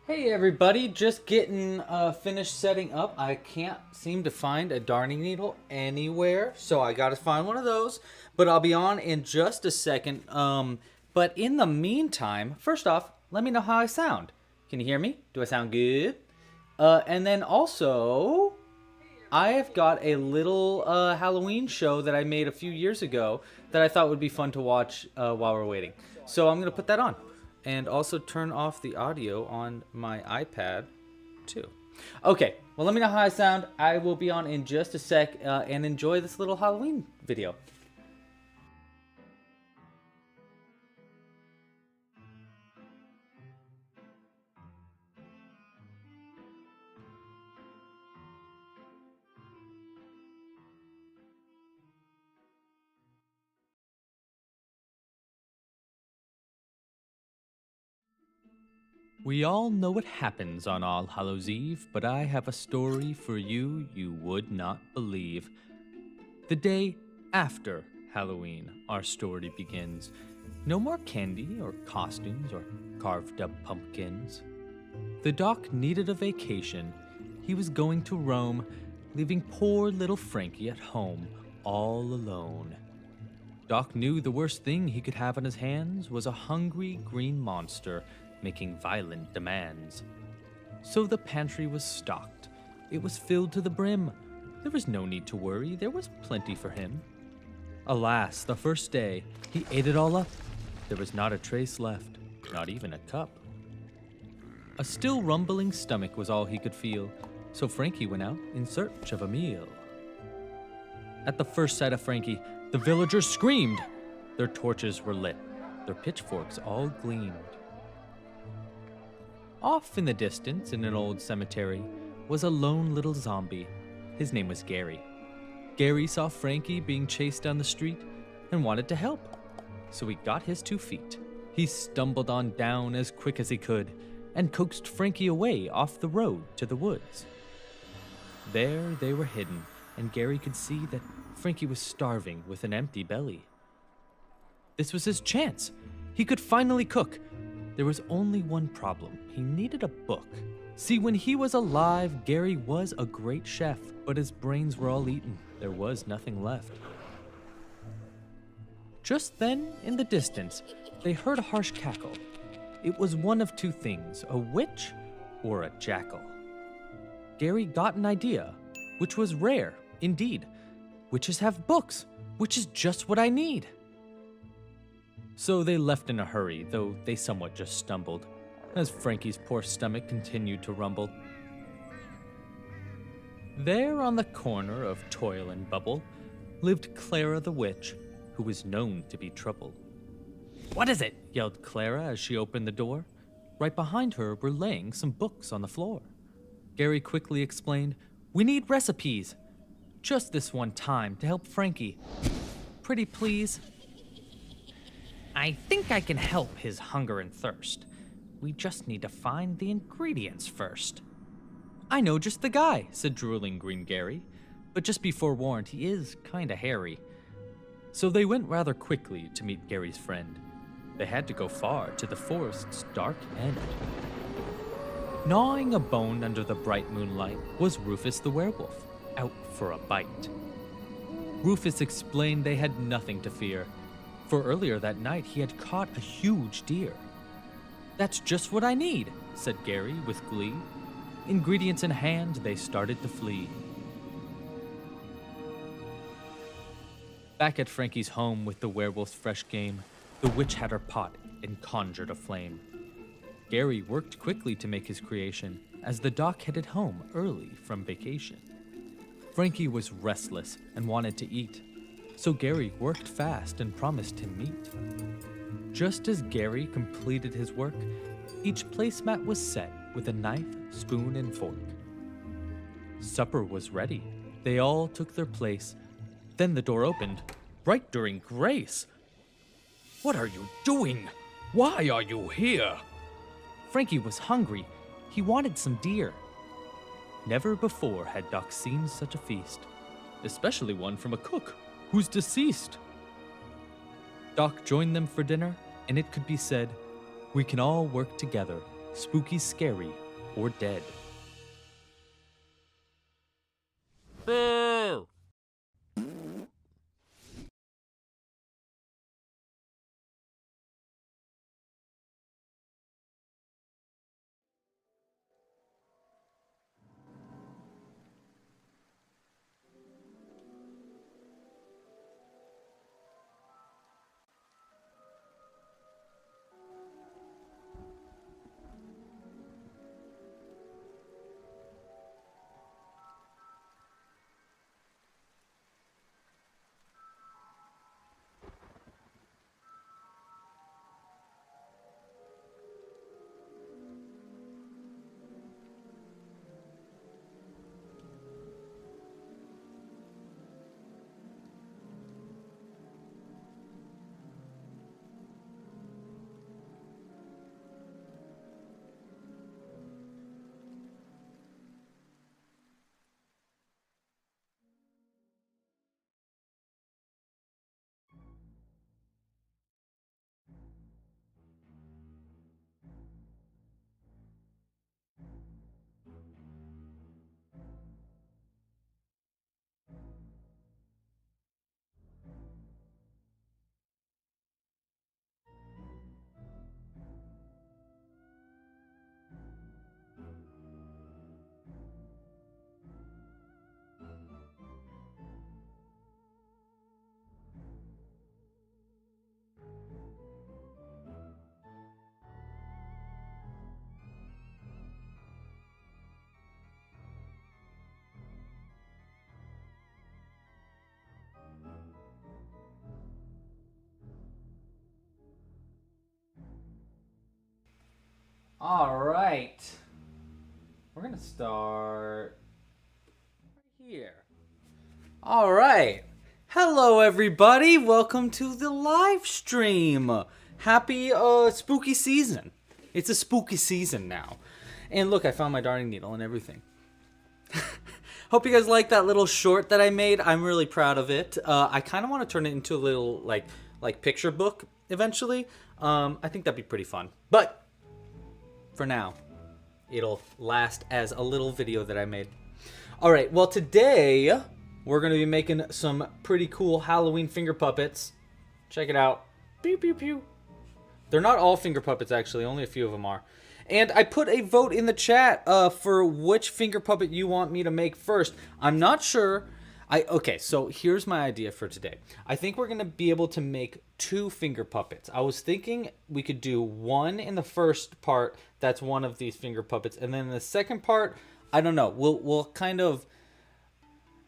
Hey everybody, just getting finished setting up. I can't seem to find a darning needle anywhere, so I gotta find one of those. But I'll be on in just a second. But in the meantime, first off, let me know how I sound. Can you hear me? Do I sound good? And then also, I have got a little Halloween show that I made a few years ago that I thought would be fun to watch while we're waiting. So I'm gonna put that on. And also turn off the audio on my iPad too. Okay, well let me know how I sound. I will be on in just a sec and enjoy this little Halloween video. We all know what happens on All Hallows Eve, but I have a story for you would not believe. The day after Halloween, our story begins. No more candy or costumes or carved up pumpkins. The doc needed a vacation. He was going to Rome, leaving poor little Frankie at home, all alone. Doc knew the worst thing he could have on his hands was a hungry green monster making violent demands. So the pantry was stocked. It was filled to the brim. There was no need to worry, there was plenty for him. Alas, the first day, he ate it all up. There was not a trace left, not even a cup. A still rumbling stomach was all he could feel, so Frankie went out in search of a meal. At the first sight of Frankie, the villagers screamed. Their torches were lit, their pitchforks all gleamed. Off in the distance, in an old cemetery, was a lone little zombie. His name was Gary. Gary saw Frankie being chased down the street and wanted to help. So he got his 2 feet. He stumbled on down as quick as he could and coaxed Frankie away off the road to the woods. There they were hidden, and Gary could see that Frankie was starving with an empty belly. This was his chance. He could finally cook. There was only one problem. He needed a book. See, when he was alive, Gary was a great chef, but his brains were all eaten. There was nothing left. Just then, in the distance, they heard a harsh cackle. It was one of 2 things, a witch or a jackal. Gary got an idea, which was rare, indeed. Witches have books, which is just what I need. So they left in a hurry, though they somewhat just stumbled, as Frankie's poor stomach continued to rumble. There on the corner of Toil and Bubble lived Clara the Witch, who was known to be trouble. "What is it?" yelled Clara as she opened the door. Right behind her were laying some books on the floor. Gary quickly explained, "We need recipes. Just this one time to help Frankie. Pretty please." "I think I can help his hunger and thirst. We just need to find the ingredients first." "I know just the guy," said drooling Green Gary, "but just be forewarned, he is kinda hairy." So they went rather quickly to meet Gary's friend. They had to go far to the forest's dark end. Gnawing a bone under the bright moonlight was Rufus the werewolf, out for a bite. Rufus explained they had nothing to fear, for earlier that night he had caught a huge deer. "That's just what I need," said Gary with glee. Ingredients in hand, they started to flee. Back at Frankie's home with the werewolf's fresh game, the witch had her pot and conjured a flame. Gary worked quickly to make his creation, as the doc headed home early from vacation. Frankie was restless and wanted to eat, so Gary worked fast and promised him meat. Just as Gary completed his work, each placemat was set with a knife, spoon, and fork. Supper was ready. They all took their place. Then the door opened, right during grace. "What are you doing? Why are you here?" Frankie was hungry. He wanted some deer. Never before had Doc seen such a feast, especially one from a cook who's deceased. Doc joined them for dinner, and it could be said, "We can all work together spooky, scary, or dead. Boo! All right. We're going to start here. All right. Hello, everybody. Welcome to the live stream. Happy spooky season. It's a spooky season now. And look, I found my darning needle and everything. Hope you guys like that little short that I made. I'm really proud of it. I kind of want to turn it into a little like picture book eventually. I think that'd be pretty fun. But for now, it'll last as a little video that I made. All right, well, today we're going to be making some pretty cool Halloween finger puppets. Check it out. Pew, pew, pew. They're not all finger puppets, actually. Only a few of them are. And I put a vote in the chat for which finger puppet you want me to make first. I'm not sure. Okay, so here's my idea for today. I think we're going to be able to make 2 finger puppets. I was thinking we could do one in the first part. That's one of these finger puppets. And then in the second part, I don't know. We'll kind of...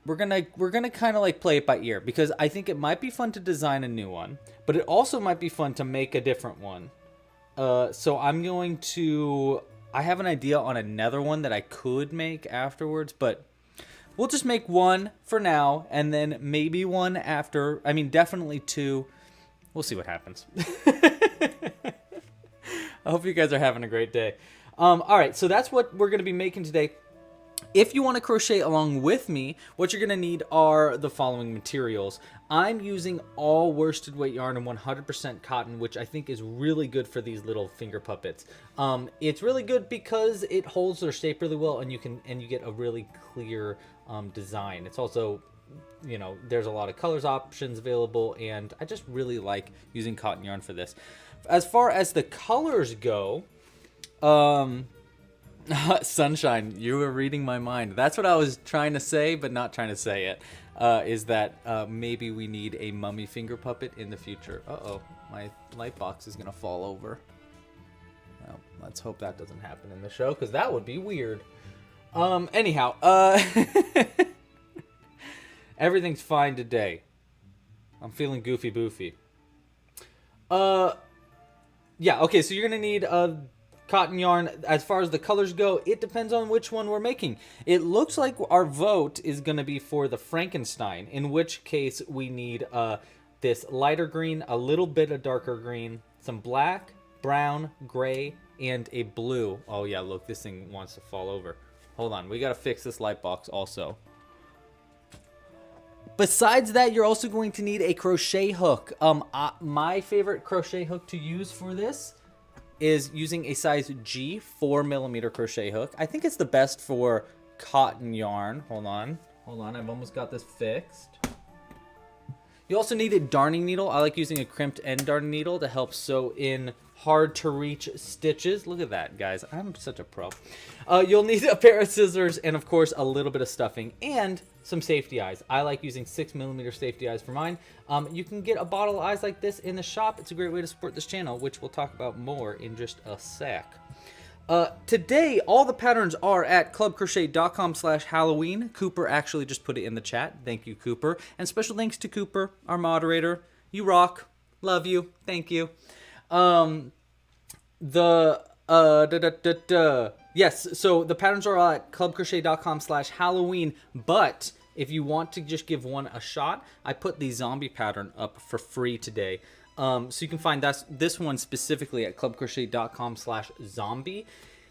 We're gonna kind of like play it by ear, because I think it might be fun to design a new one, but it also might be fun to make a different one. So I'm going to... I have an idea on another one that I could make afterwards, but we'll just make one for now, and then maybe one after. I mean, definitely 2. We'll see what happens. I hope you guys are having a great day. All right, so that's what we're going to be making today. If you want to crochet along with me, what you're going to need are the following materials. I'm using all worsted weight yarn and 100% cotton, which I think is really good for these little finger puppets. It's really good because it holds their shape really well, and you get a really clear design. It's also, you know, there's a lot of colors options available, and I just really like using cotton yarn for this. As far as the colors go, Sunshine, you were reading my mind. That's what I was trying to say, but not trying to say it. Is that maybe we need a mummy finger puppet in the future. Uh-oh, my light box is gonna fall over. Well, let's hope that doesn't happen in the show, because that would be weird. Anyhow, everything's fine today. I'm feeling goofy boofy. Yeah, okay, so you're gonna need cotton yarn. As far as the colors go, it depends on which one we're making. It looks like our vote is going to be for the Frankenstein, in which case we need this lighter green, a little bit of darker green, some black, brown, gray, and a blue. Oh yeah, look, this thing wants to fall over. Hold on, we got to fix this light box also. Besides that, you're also going to need a crochet hook. My favorite crochet hook to use for this is using a size G 4mm crochet hook. I think it's the best for cotton yarn. Hold on, I've almost got this fixed. You also need a darning needle. I like using a crimped end darning needle to help sew in hard to reach stitches. Look at that, guys. I'm such a pro. You'll need a pair of scissors and, of course, a little bit of stuffing and some safety eyes. I like using 6mm safety eyes for mine. You can get a bottle of eyes like this in the shop. It's a great way to support this channel, which we'll talk about more in just a sec. Today, all the patterns are at clubcrochet.com/Halloween. Cooper actually just put it in the chat. Thank you, Cooper. And special thanks to Cooper, our moderator. You rock. Love you. Thank you. Yes, so the patterns are at clubcrochet.com/Halloween, but if you want to just give one a shot, I put the zombie pattern up for free today. So you can find this one specifically at clubcrochet.com/zombie.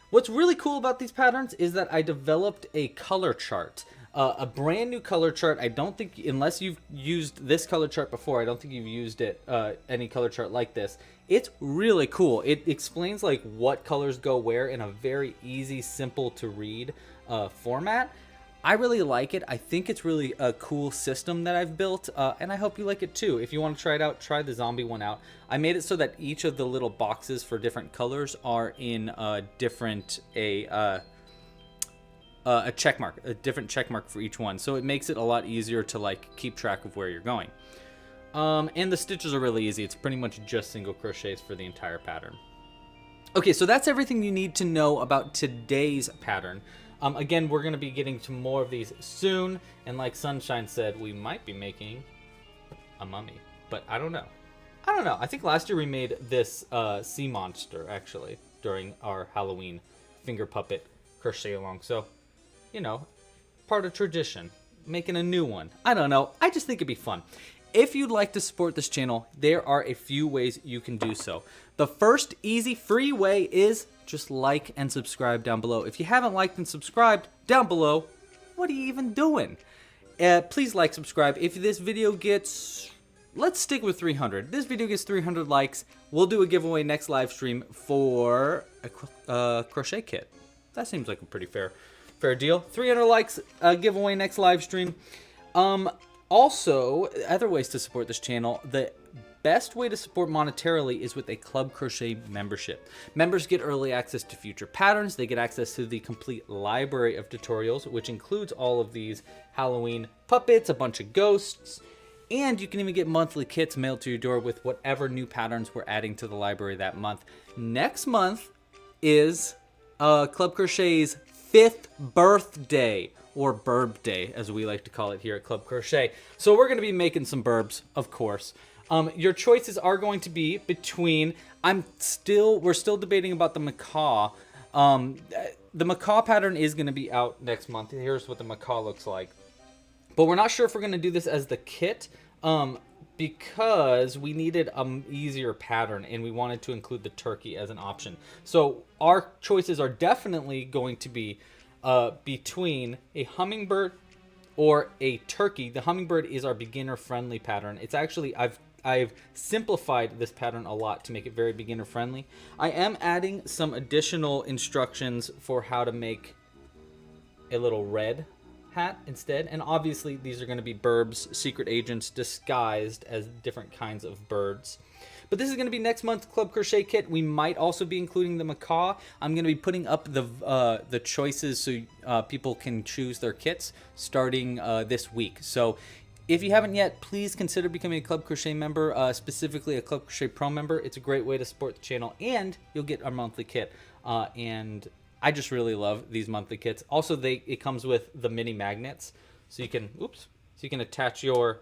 What's really cool about these patterns is that I developed a color chart. A brand new color chart. I don't think, unless you've used this color chart before, I don't think you've used it, any color chart like this. It's really cool. It explains like what colors go where in a very easy, simple to read format. I really like it. I think it's really a cool system that I've built, and I hope you like it too. If you want to try it out, try the zombie one out. I made it so that each of the little boxes for different colors are in a different check mark, a different check mark for each one. So it makes it a lot easier to like keep track of where you're going. And the stitches are really easy. It's pretty much just single crochets for the entire pattern. Okay, so that's everything you need to know about today's pattern. Again, we're going to be getting to more of these soon. And like Sunshine said, we might be making a mummy. But I don't know. I think last year we made this sea monster, actually, during our Halloween finger puppet crochet along. So, you know, part of tradition. Making a new one. I don't know. I just think it'd be fun. If you'd like to support this channel, there are a few ways you can do so. The first easy free way is just like and subscribe down below. If you haven't liked and subscribed down below, what are you even doing? Please like, subscribe. If this video gets, let's stick with 300. This video gets 300 likes, we'll do a giveaway next live stream for a crochet kit. That seems like a pretty fair deal. 300 likes, giveaway next live stream. Also, other ways to support this channel, the best way to support monetarily is with a Club Crochet membership. Members get early access to future patterns. They get access to the complete library of tutorials, which includes all of these Halloween puppets, a bunch of ghosts, and you can even get monthly kits mailed to your door with whatever new patterns we're adding to the library that month. Next month is Club Crochet's 5th birthday, or burb day, as we like to call it here at Club Crochet. So we're going to be making some burbs, of course. Your choices are going to be between, we're still debating about the macaw. The macaw pattern is going to be out next month. Here's what the macaw looks like. But we're not sure if we're going to do this as the kit, because we needed an easier pattern and we wanted to include the turkey as an option. So our choices are definitely going to be between a hummingbird or a turkey. The hummingbird is our beginner-friendly pattern. It's actually, I've simplified this pattern a lot to make it very beginner-friendly. I am adding some additional instructions for how to make a little red hat instead. And obviously, these are going to be burbs, secret agents disguised as different kinds of birds. But this is going to be next month's Club Crochet kit. We might also be including the macaw. I'm going to be putting up the choices so people can choose their kits starting this week. So if you haven't yet, please consider becoming a Club Crochet member, specifically a Club Crochet Pro member. It's a great way to support the channel, and you'll get our monthly kit. And I just really love these monthly kits. Also, it comes with the mini magnets, so you can attach your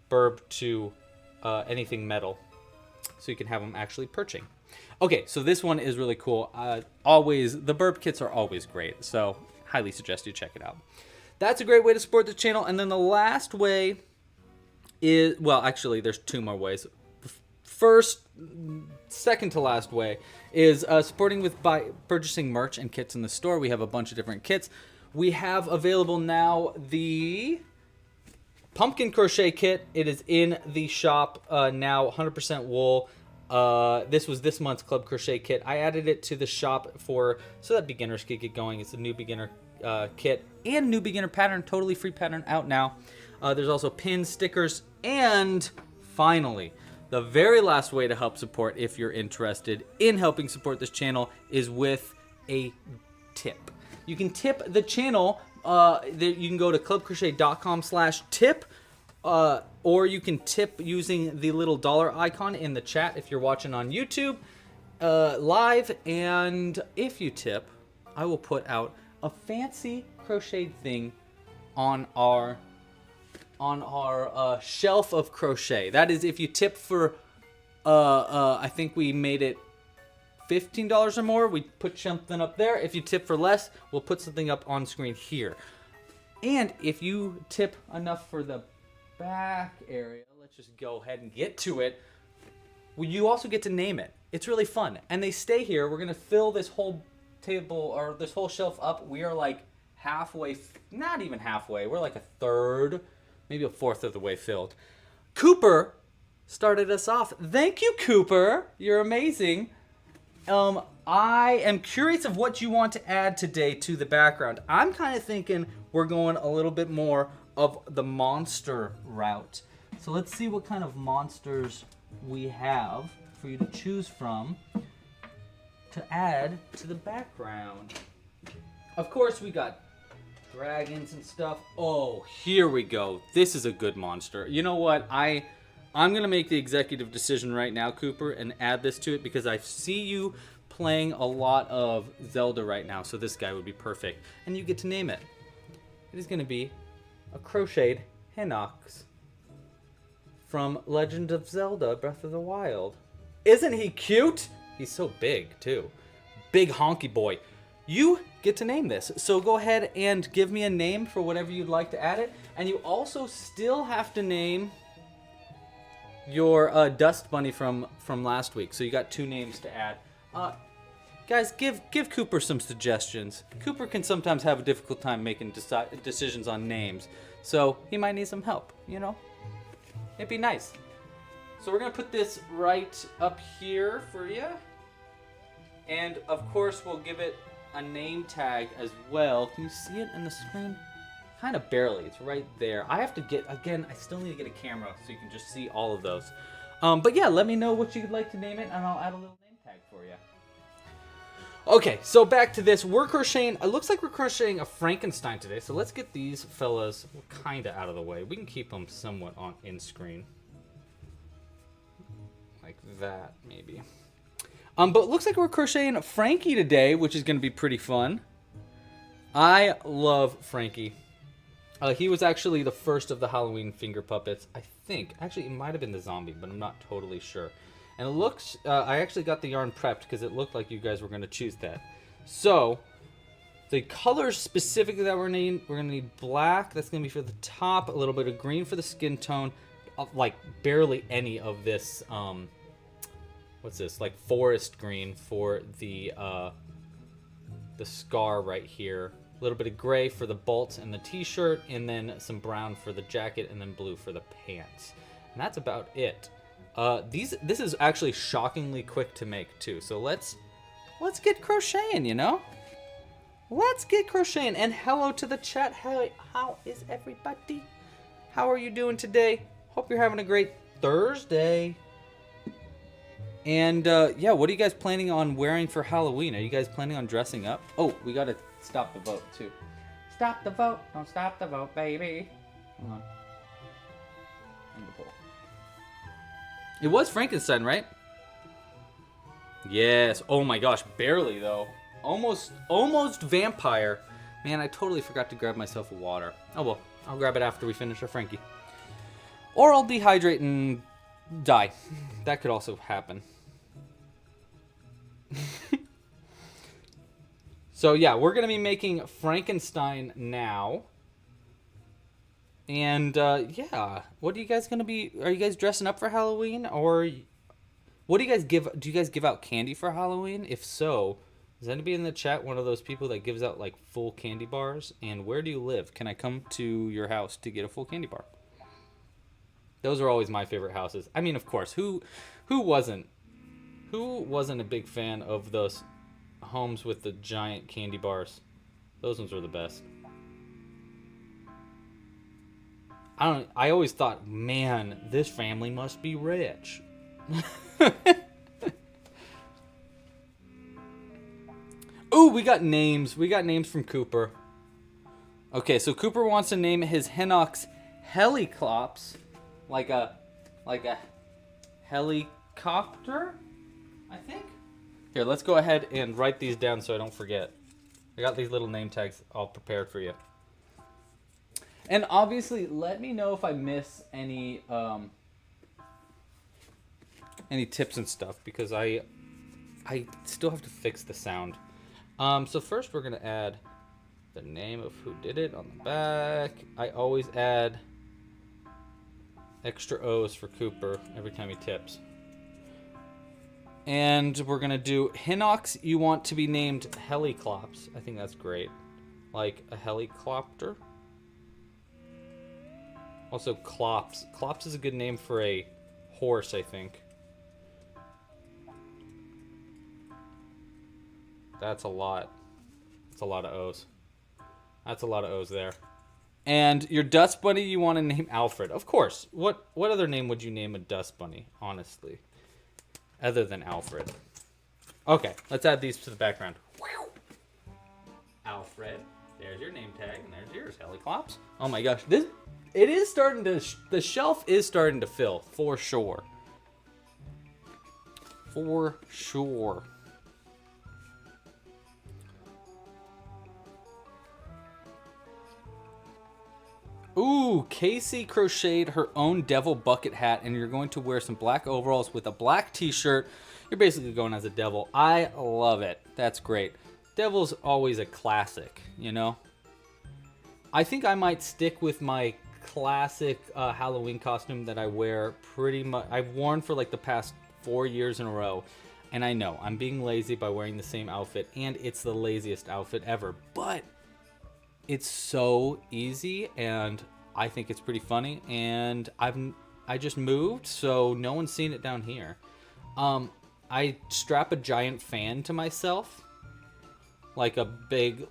burb to anything metal. So you can have them actually perching. Okay, so this one is really cool. The burb kits are always great, so highly suggest you check it out. That's a great way to support the channel. And then the last way is, well, actually, there's two more ways. Second to last way is supporting by purchasing merch and kits in the store. We have a bunch of different kits. We have available now the pumpkin crochet kit. It is in the shop now, 100% wool. This was this month's Club Crochet kit. I added it to the shop so that beginners could get going. It's a new beginner kit and new beginner pattern, totally free pattern out now. There's also pins, stickers, and finally, the very last way to help support, if you're interested in helping support this channel, is with a tip. You can tip the channel. You can go to clubcrochet.com/tip. Or you can tip using the little dollar icon in the chat if you're watching on YouTube live. And if you tip, I will put out a fancy crocheted thing on our shelf of crochet. That is, if you tip for, I think we made it $15 or more, we put something up there. If you tip for less, we'll put something up on screen here. And if you tip enough for the back area, let's just go ahead and get to it. Well, you also get to name it. It's really fun, and they stay here. We're gonna fill this whole table or this whole shelf up. We are like halfway, not even halfway. We're like a third, maybe a fourth of the way filled. Cooper started us off. Thank you, Cooper. You're amazing. I am curious of what you want to add today to the background. I'm kind of thinking we're going a little bit more of the monster route. So let's see what kind of monsters we have for you to choose from to add to the background. Of course, we got dragons and stuff. Oh, here we go. This is a good monster. You know what? I'm going to make the executive decision right now, Cooper, and add this to it because I see you playing a lot of Zelda right now, so this guy would be perfect. And you get to name it. It is going to be a crocheted Hinox from Legend of Zelda Breath of the Wild. Isn't he cute? He's so big, too. Big honky boy. You get to name this. So go ahead and give me a name for whatever you'd like to add it. And you also still have to name your Dust Bunny from last week. So you got 2 names to add. Guys, give Cooper some suggestions. Cooper can sometimes have a difficult time making decisions on names. So he might need some help, you know? It'd be nice. So we're going to put this right up here for you. And of course, we'll give it a name tag as well. Can you see it in the screen? Kind of barely. It's right there. I have to get, again, I still need to get a camera so you can just see all of those. But yeah, let me know what you'd like to name it, and I'll add a little name tag for you. Okay, so back to this. We're crocheting, it looks like we're crocheting a Frankenstein today, so let's get these fellas kind of out of the way. We can keep them somewhat in screen. Like that, maybe. But it looks like we're crocheting Frankie today, which is going to be pretty fun. I love Frankie. He was actually the first of the Halloween finger puppets, I think. Actually, it might have been the zombie, but I'm not totally sure. And it looks, I actually got the yarn prepped because it looked like you guys were going to choose that. So, the colors specifically that we're going to need black. That's going to be for the top. A little bit of green for the skin tone. Like, barely any of this, what's this? Like, forest green for the scar right here. A little bit of gray for the bolts and the t-shirt. And then some brown for the jacket. And then blue for the pants. And that's about it. This is actually shockingly quick to make too. So let's get crocheting, you know? Let's get crocheting. And hello to the chat. How is everybody? How are you doing today? Hope you're having a great Thursday. And yeah, what are you guys planning on wearing for Halloween? Are you guys planning on dressing up? Oh, we gotta stop the vote too. Stop the vote. Don't stop the vote, baby. Hold on. End the poll. It was Frankenstein, right? Yes. Oh my gosh, barely though. Almost vampire. Man, I totally forgot to grab myself a water. Oh well, I'll grab it after we finish our Frankie. Or I'll dehydrate and die. That could also happen. So yeah, we're gonna be making Frankenstein now. And yeah, what are you guys gonna be? Are you guys dressing up for Halloween, or what do you guys give? Do you guys give out candy for Halloween? If so, is anybody in the chat one of those people that gives out like full candy bars? And where do you live? Can I come to your house to get a full candy bar? Those are always my favorite houses. I mean, of course, who wasn't Who wasn't a big fan of those homes with the giant candy bars? Those ones were the best. I always thought, man, this family must be rich. Ooh, we got names. We got names from Cooper. Okay, so Cooper wants to name his Hinox Heliclops, like a helicopter, I think. Here, let's go ahead and write these down so I don't forget. I got these little name tags all prepared for you. And obviously, let me know if I miss any tips and stuff, because I still have to fix the sound. So first we're gonna add the name of who did it on the back. I always add extra O's for Cooper every time he tips. And we're gonna do Hinox. You want to be named Heliclops. I think that's great. Like a helicopter. Also, Clops. Clops is a good name for a horse, I think. That's a lot. That's a lot of O's. That's a lot of O's there. And your dust bunny, you want to name Alfred. Of course. What other name would you name a dust bunny, honestly? Other than Alfred. Okay, let's add these to the background. Alfred. There's your name tag, and there's yours, Heliclops. Oh my gosh, the shelf is starting to fill, for sure. For sure. Ooh, Casey crocheted her own devil bucket hat, and you're going to wear some black overalls with a black t-shirt. You're basically going as a devil. I love it. That's great. Devil's always a classic, you know? I think I might stick with my classic Halloween costume that I wear pretty much. I've worn for like the past 4 years in a row. And I know, I'm being lazy by wearing the same outfit, and it's the laziest outfit ever. But it's so easy, and I think it's pretty funny. And I just moved, so no one's seen it down here. I strap a giant fan to myself, like a big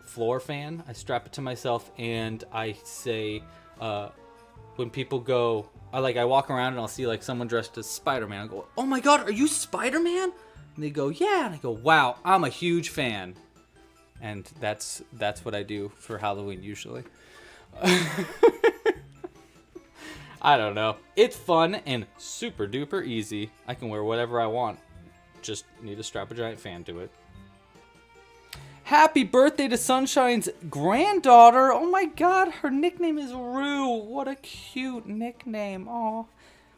floor fan. I strap it to myself, and I say, when people go, I walk around and I'll see like someone dressed as Spider-Man. I go, "Oh my God, are you Spider-Man?" And they go, "Yeah." And I go, "Wow, I'm a huge fan." And that's what I do for Halloween usually. I don't know. It's fun and super duper easy. I can wear whatever I want. Just need to strap a giant fan to it. Happy birthday to Sunshine's granddaughter. Oh my God, her nickname is Rue. What a cute nickname. Aw.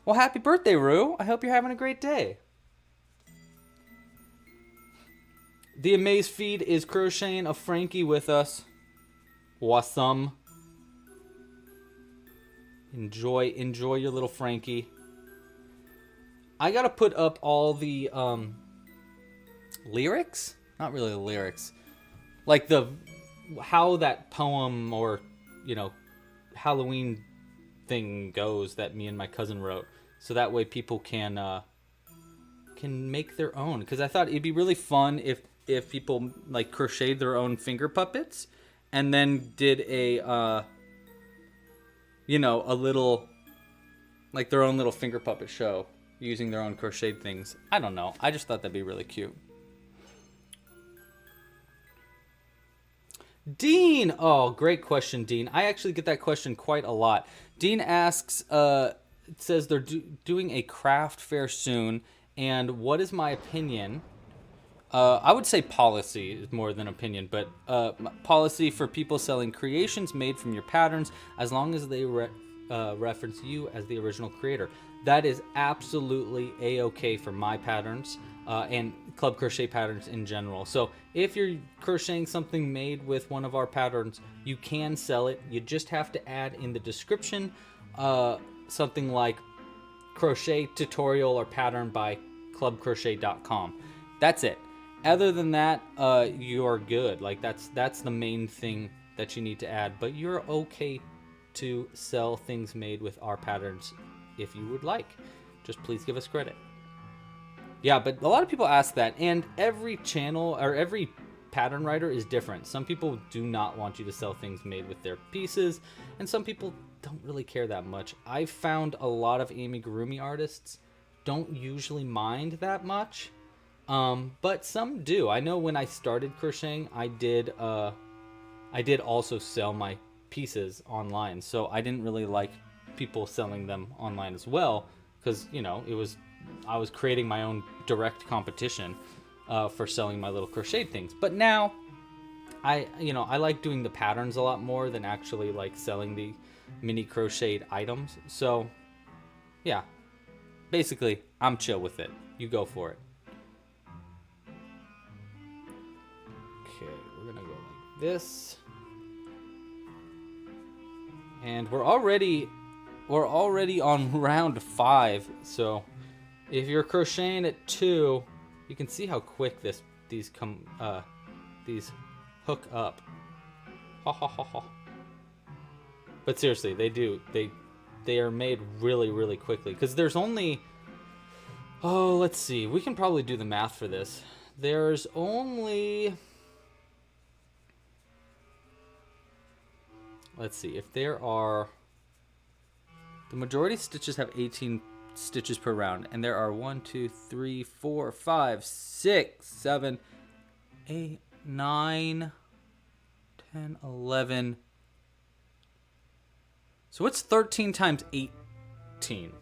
Well, happy birthday, Rue. I hope you're having a great day. The Amaze feed is crocheting a Frankie with us. Awesome. Enjoy your little Frankie. I gotta put up all the lyrics. Not really the lyrics. Like how that poem or Halloween thing goes that me and my cousin wrote, so that way people can make their own. Because I thought it'd be really fun if people like crocheted their own finger puppets and then did a little, like, their own little finger puppet show using their own crocheted things. I don't know. I just thought that'd be really cute. Dean! Oh, great question, Dean. I actually get that question quite a lot. Dean asks, it says they're doing a craft fair soon, and what is my opinion? I would say policy is more than opinion, but policy for people selling creations made from your patterns, as long as they reference you as the original creator. That is absolutely a-okay for my patterns and Club Crochet patterns in general. So if you're crocheting something made with one of our patterns, you can sell it. You just have to add in the description something like crochet tutorial or pattern by clubcrochet.com. That's it. Other than that, you're good. Like that's the main thing that you need to add. But you're okay to sell things made with our patterns if you would like. Just please give us credit. Yeah, but a lot of people ask that, and every channel or every pattern writer is different. Some people do not want you to sell things made with their pieces, and some people don't really care that much. I've found a lot of amigurumi artists don't usually mind that much, but some do. I know when I started crocheting, I did also sell my pieces online, so I didn't really like people selling them online as well, because I was creating my own direct competition for selling my little crochet things. But now I like doing the patterns a lot more than actually like selling the mini crocheted items. So yeah, basically I'm chill with it. You go for it. Okay, we're gonna go like this. And we're already on round 5, so if you're crocheting at 2, you can see how quick these hook up. Ha ha ha ha. But seriously, they are made really, really quickly, because there's only, let's see, we can probably do the math for this. There's only, let's see, if there are, the majority of stitches have 18 stitches per round, and there are 1, 2, 3, 4, 5, 6, 7, 8, 9, 10, 11. So what's 13 times 18?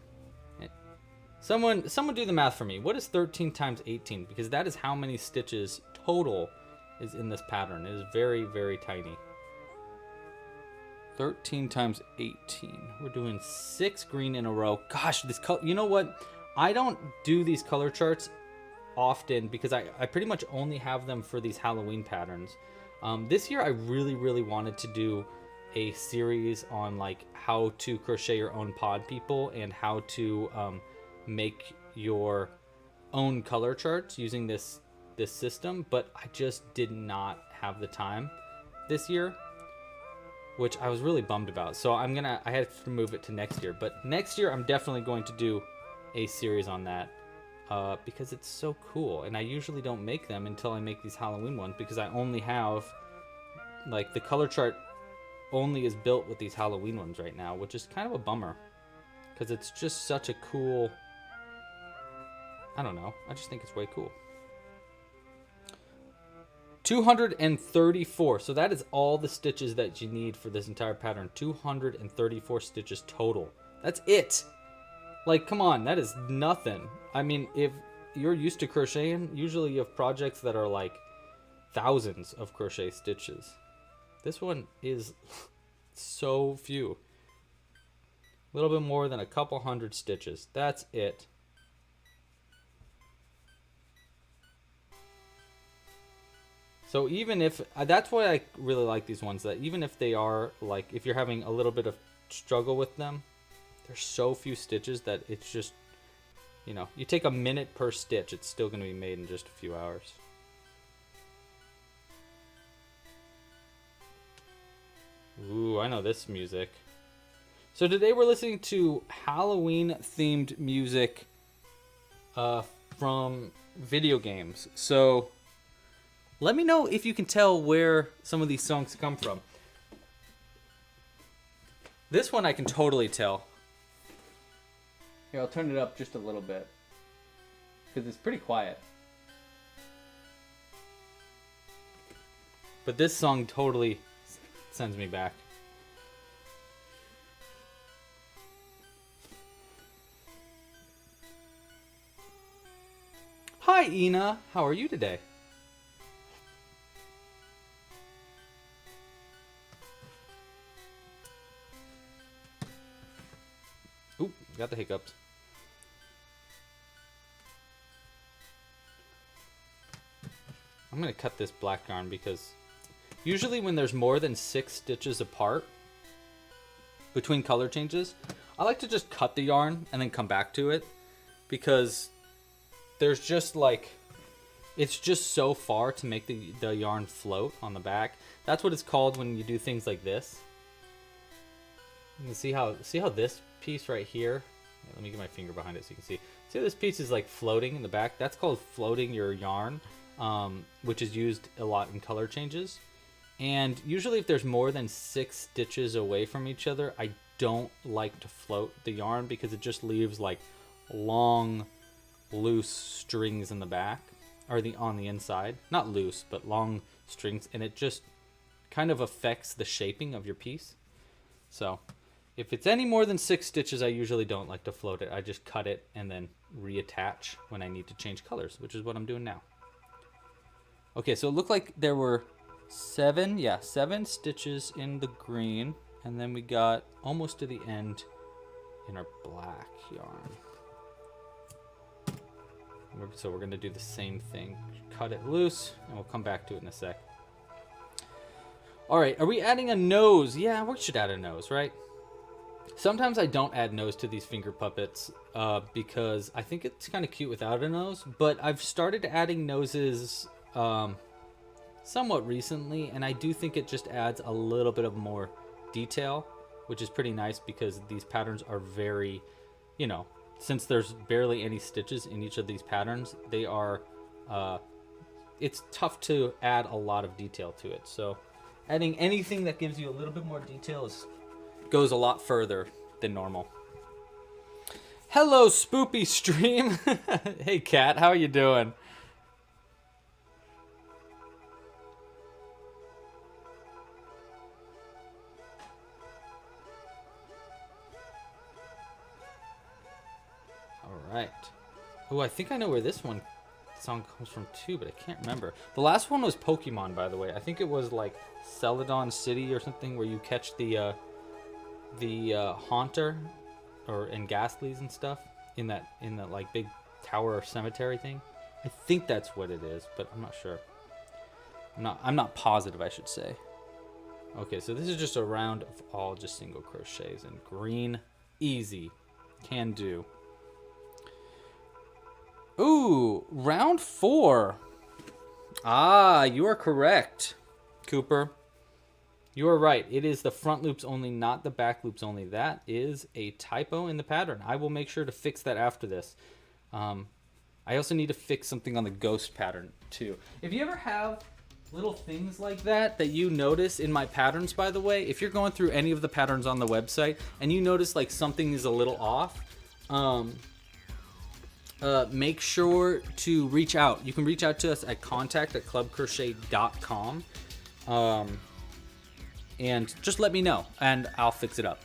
Someone do the math for me. What is 13 times 18? Because that is how many stitches total is in this pattern. It is very, very tiny. 13 times 18. We're doing 6 green in a row. Gosh, this color, you know what? I don't do these color charts often because I pretty much only have them for these Halloween patterns. This year I really, really wanted to do a series on like how to crochet your own pod people and how to make your own color charts using this system, but I just did not have the time this year, which I was really bummed about. So I had to move it to next year. But next year I'm definitely going to do a series on that because it's so cool. And I usually don't make them until I make these Halloween ones, because I only have, like, the color chart only is built with these Halloween ones right now, which is kind of a bummer, because it's just such a cool, I don't know, I just think it's way cool. 234. So that is all the stitches that you need for this entire pattern. 234 stitches total. That's it. Like, come on, that is nothing. I mean, if you're used to crocheting, usually you have projects that are like thousands of crochet stitches. This one is so few. A little bit more than a couple hundred stitches. That's it. So even if, that's why I really like these ones, that even if they are, like, if you're having a little bit of struggle with them, there's so few stitches that it's just, you take a minute per stitch, it's still going to be made in just a few hours. Ooh, I know this music. So today we're listening to Halloween-themed music from video games. So let me know if you can tell where some of these songs come from. This one I can totally tell. Here, I'll turn it up just a little bit, because it's pretty quiet. But this song totally sends me back. Hi, Ina. How are you today? Oop, got the hiccups. I'm going to cut this black yarn because usually when there's more than 6 stitches apart between color changes, I like to just cut the yarn and then come back to it, because there's just like, it's just so far to make the yarn float on the back. That's what it's called when you do things like this. You can see how this piece right here, let me get my finger behind it so you can see. See how this piece is like floating in the back? That's called floating your yarn, which is used a lot in color changes. And usually if there's more than 6 stitches away from each other, I don't like to float the yarn because it just leaves like long, loose strings in the back, or on the inside. Not loose, but long strings, and it just kind of affects the shaping of your piece. So if it's any more than 6 stitches, I usually don't like to float it. I just cut it and then reattach when I need to change colors, which is what I'm doing now. Okay, so it looked like there were 7 stitches in the green, and then we got almost to the end in our black yarn. So we're going to do the same thing. Cut it loose, and we'll come back to it in a sec. All right, are we adding a nose? Yeah, we should add a nose, right? Sometimes I don't add nose to these finger puppets because I think it's kind of cute without a nose, but I've started adding noses somewhat recently, and I do think it just adds a little bit of more detail, which is pretty nice because these patterns are very, since there's barely any stitches in each of these patterns, they are, it's tough to add a lot of detail to it. So adding anything that gives you a little bit more detail goes a lot further than normal. Hello, Spoopy Stream. Hey, Kat, how are you doing? All right. Oh, I think I know where this song comes from too, but I can't remember. The last one was Pokemon, by the way. I think it was like Celadon City or something, where you catch the Haunter and Ghastlies and stuff in the like big tower cemetery thing. I think that's what it is, but I'm not sure. I'm not positive, I should say. Okay, so this is just a round of all just single crochets in green. Easy. Can do. Ooh, round 4. Ah, you are correct, Cooper. You are right. It is the front loops only, not the back loops only. That is a typo in the pattern. I will make sure to fix that after this. I also need to fix something on the ghost pattern too. If you ever have little things like that you notice in my patterns, by the way, if you're going through any of the patterns on the website and you notice like something is a little off, make sure to reach out. You can reach out to us at contact@clubcrochet.com. And just let me know, and I'll fix it up.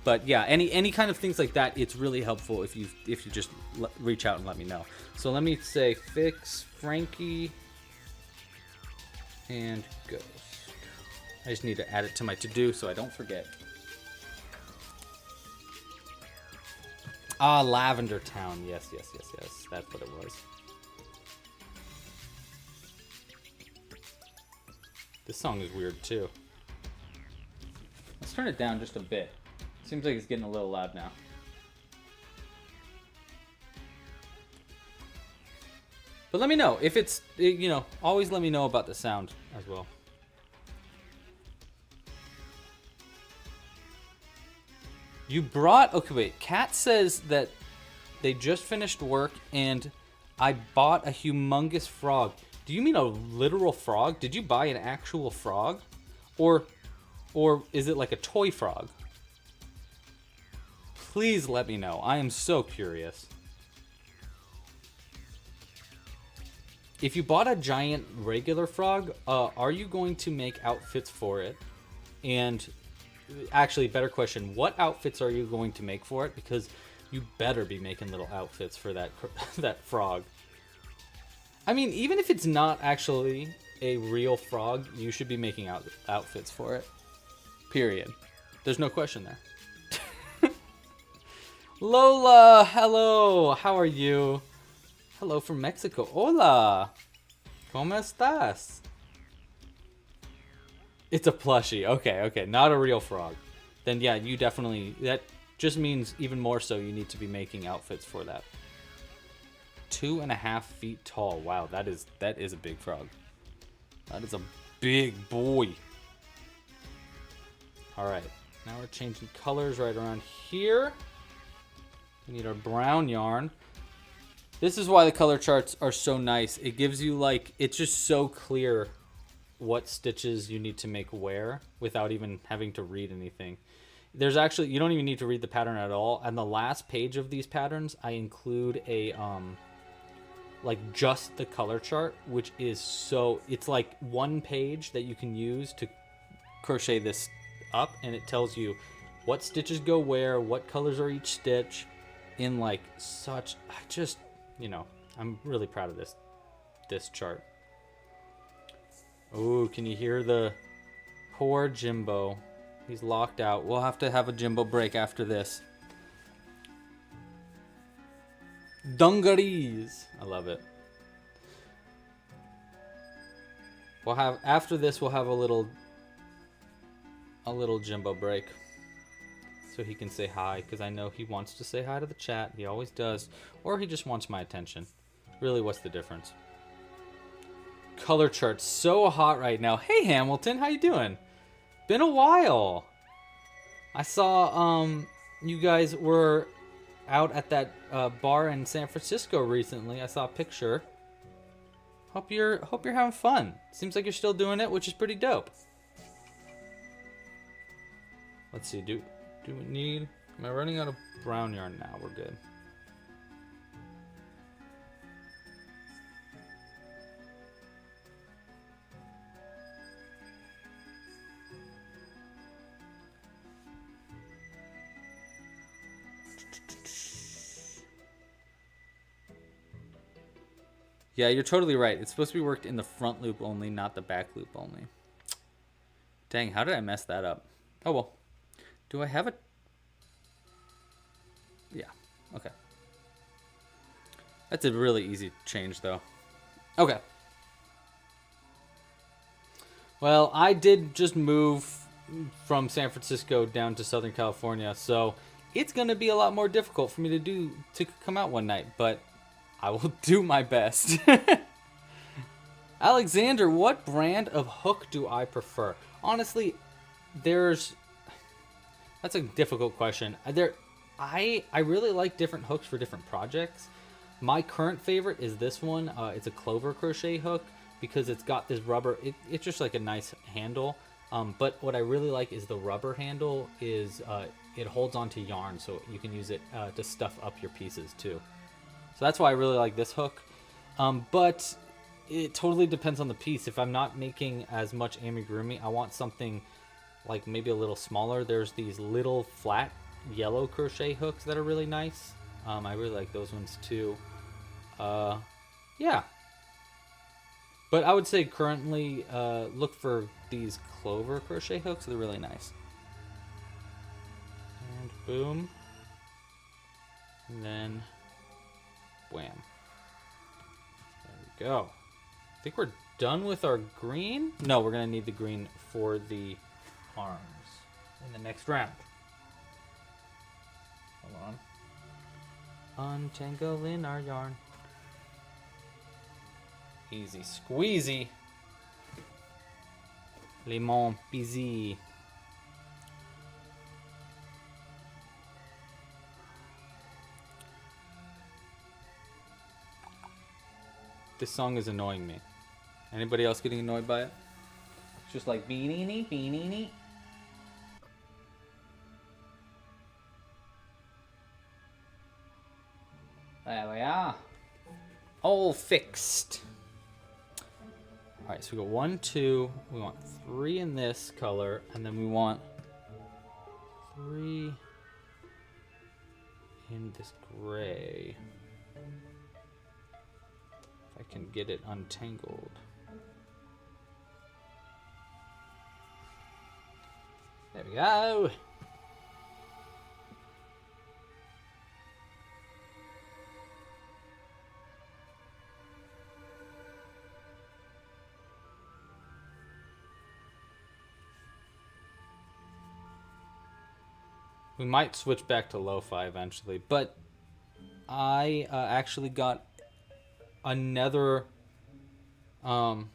But yeah, any kind of things like that, it's really helpful if you just reach out and let me know. So let me say fix Frankie and Ghost. I just need to add it to my to-do so I don't forget. Ah, Lavender Town. Yes. That's what it was. This song is weird too. Let's turn it down just a bit. Seems like it's getting a little loud now. But let me know if it's, always let me know about the sound as well. You brought, okay, wait. Kat says that they just finished work and I bought a humongous frog. Do you mean a literal frog? Did you buy an actual frog? Or is it like a toy frog? Please let me know. I am so curious. If you bought a giant regular frog, are you going to make outfits for it? And actually, better question, what outfits are you going to make for it? Because you better be making little outfits for that that frog. I mean, even if it's not actually a real frog, you should be making outfits for it. Period. There's no question there. Lola, hello. How are you? Hello from Mexico. Hola. ¿Cómo estás? It's a plushie. Okay. Not a real frog. Then yeah, you definitely, that just means even more so you need to be making outfits for that. 2.5 feet tall. Wow, that is a big frog. That is a big boy. All right, now we're changing colors right around here. We need our brown yarn. This is why the color charts are so nice. It gives you like, it's just so clear what stitches you need to make where without even having to read anything. There's actually, you don't even need to read the pattern at all. On the last page of these patterns, I include a, like just the color chart, which is so, it's like one page that you can use to crochet this up, and it tells you what stitches go where, what colors are each stitch in like such, I just, you know, I'm really proud of this chart. Oh, can you hear the poor Jimbo? He's locked out. We'll have to have a Jimbo break after this. Dungarees. I love it. We'll have, after this, we'll have a little Jimbo break. So he can say hi, because I know he wants to say hi to the chat. He always does. Or he just wants my attention. Really, what's the difference? Color chart's so hot right now. Hey, Hamilton, how you doing? Been a while. I saw you guys were out at that bar in San Francisco recently. I saw a picture. Hope you're having fun. Seems like you're still doing it, which is pretty dope. Let's see, do we need, am I running out of brown yarn now? We're good. Yeah, you're totally right. It's supposed to be worked in the front loop only, not the back loop only. Dang, how did I mess that up? Oh well. Do I have a... Yeah, okay. That's a really easy change, though. Okay. Well, I did just move from San Francisco down to Southern California, so it's going to be a lot more difficult for me to come out one night, but I will do my best. Alexander, what brand of hook do I prefer? Honestly, that's a difficult question. I really like different hooks for different projects. My current favorite is this one. It's a clover crochet hook because it's got this rubber. It's just like a nice handle. But what I really like is the rubber handle is it holds onto yarn, so you can use it to stuff up your pieces too. So that's why I really like this hook. But it totally depends on the piece. If I'm not making as much amigurumi, I want something like maybe a little smaller. There's these little flat yellow crochet hooks that are really nice. I really like those ones too. Yeah. But I would say currently look for these clover crochet hooks. They're really nice. And boom. And then wham. There we go. I think we're done with our green. No, we're going to need the green for the arms in the next round. Hold on. Untangle in our yarn. Easy squeezy. Lemon busy. This song is annoying me. Anybody else getting annoyed by it? It's just like beanie beanie. There we are. All fixed. Alright, so we got 1, 2. We want 3 in this color, and then we want 3 in this gray. If I can get it untangled. There we go. We might switch back to lo-fi eventually, but I actually got another... I've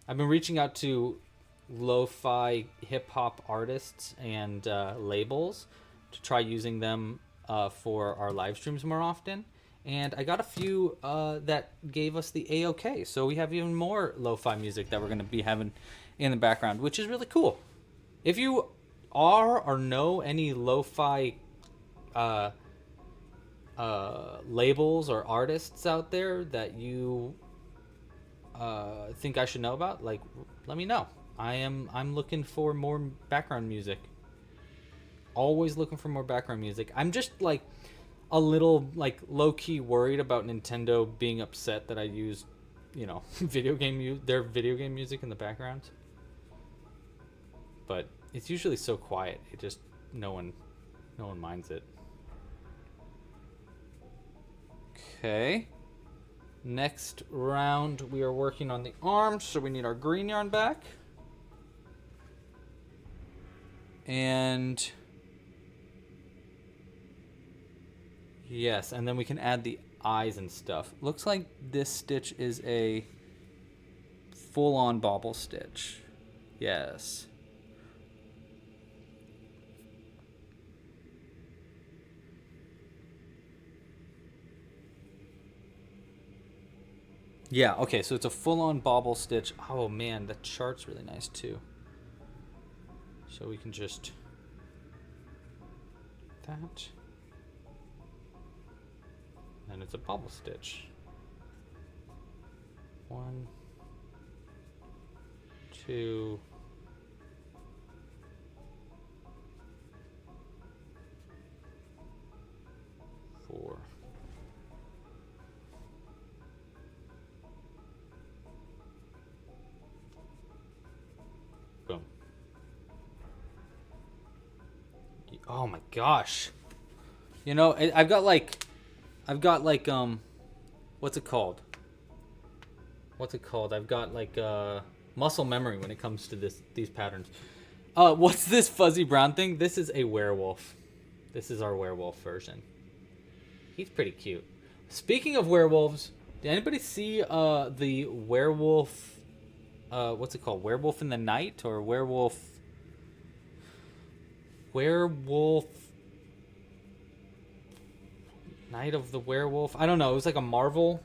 been reaching out to lo-fi hip-hop artists and labels to try using them for our live streams more often. And I got a few that gave us the A-OK. So we have even more lo-fi music that we're going to be having in the background, which is really cool. If you are or know any lo-fi labels or artists out there that you think I should know about, like, let me know. I'm looking for more background music. Always looking for more background music. I'm just like a little like low-key worried about Nintendo being upset that I use, you know, their video game music in the background. But it's usually so quiet. It just no one minds it. Okay. Next round we are working on the arms, so we need our green yarn back. And yes, and then we can add the eyes and stuff. Looks like this stitch is a full-on bobble stitch. Yes. Yeah, okay, so it's a full-on bobble stitch. Oh man, the chart's really nice too. So we can just that. And it's a bobble stitch. 1, 2, 4. Boom. Oh my gosh. You know, I've got like what's it called? I've got like muscle memory when it comes to these patterns. What's this fuzzy brown thing? This is a werewolf. This is our werewolf version. He's pretty cute. Speaking of werewolves, did anybody see the werewolf what's it called? Werewolf in the Night or werewolf Night of the Werewolf. I don't know. It was like a Marvel.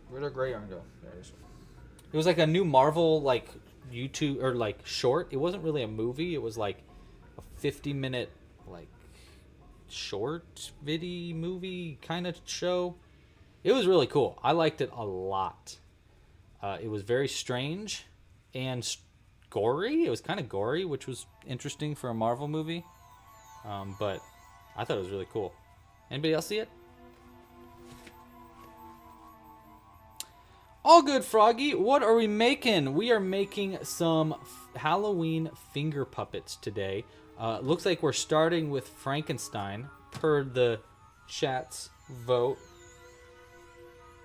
Where'd our gray yarn go? There it is. It was like a new Marvel like YouTube or like short. It wasn't really a movie. It was like a 50-minute like short video movie kind of show. It was really cool. I liked it a lot. It was very strange and gory. It was kind of gory, which was interesting for a Marvel movie. But I thought it was really cool. Anybody else see it? All good, Froggy. What are we making? We are making some Halloween finger puppets today. Looks like we're starting with Frankenstein per the chat's vote.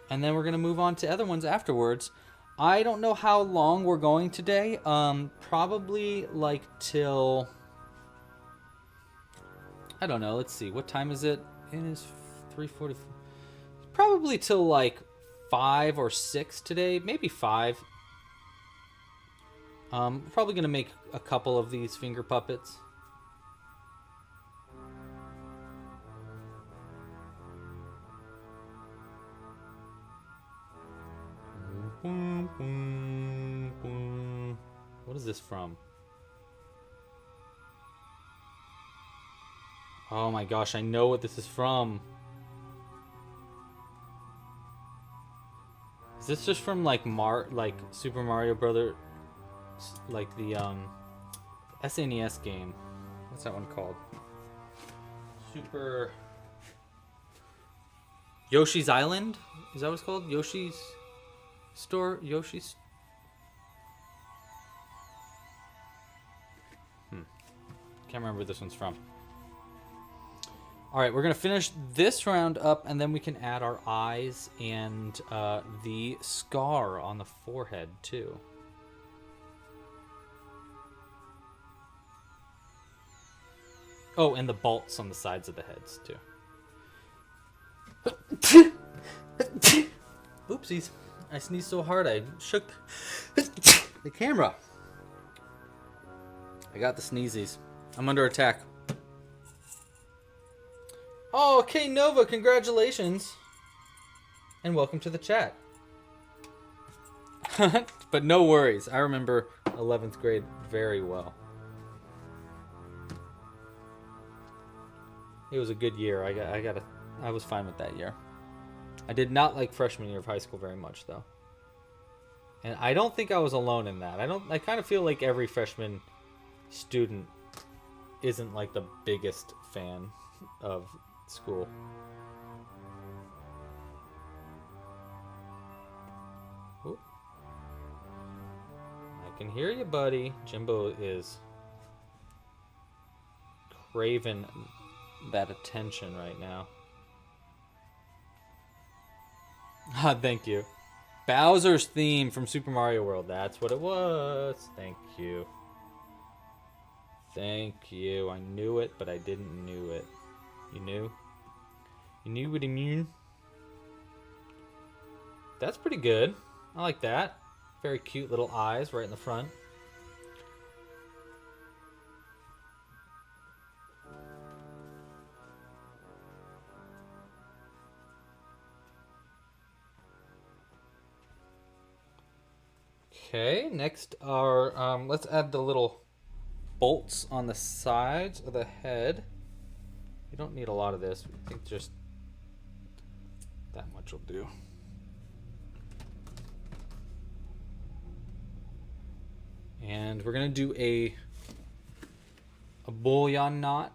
And then we're going to move on to other ones afterwards. I don't know how long we're going today. Probably like till... I don't know. Let's see. What time is it? It is 3:40. Probably till like 5 or 6 today. Maybe 5. Probably going to make a couple of these finger puppets. What is this from? Oh my gosh, I know what this is from. Is this just from like Super Mario Brothers, like the SNES game? What's that one called? Super Yoshi's Island? Is that what it's called? Yoshi's Store? Yoshi's... Can't remember where this one's from. Alright, we're going to finish this round up, and then we can add our eyes and the scar on the forehead, too. Oh, and the bolts on the sides of the heads, too. Oopsies. I sneezed so hard I shook the camera. I got the sneezies. I'm under attack. Oh, okay, Nova, congratulations. And welcome to the chat. But no worries. I remember 11th grade very well. It was a good year. I was fine with that year. I did not like freshman year of high school very much though. And I don't think I was alone in that. I kind of feel like every freshman student isn't like the biggest fan of school. Ooh. I can hear you, buddy. Jimbo is craving that attention right now. Thank you. Bowser's theme from Super Mario World. That's what it was. Thank you. Thank you. I knew it, but I didn't knew it. You knew? You knew what I mean? That's pretty good. I like that. Very cute little eyes right in the front. Okay, next are, let's add the little bolts on the sides of the head. You don't need a lot of this. I think just that much will do. And we're gonna do a bullion knot,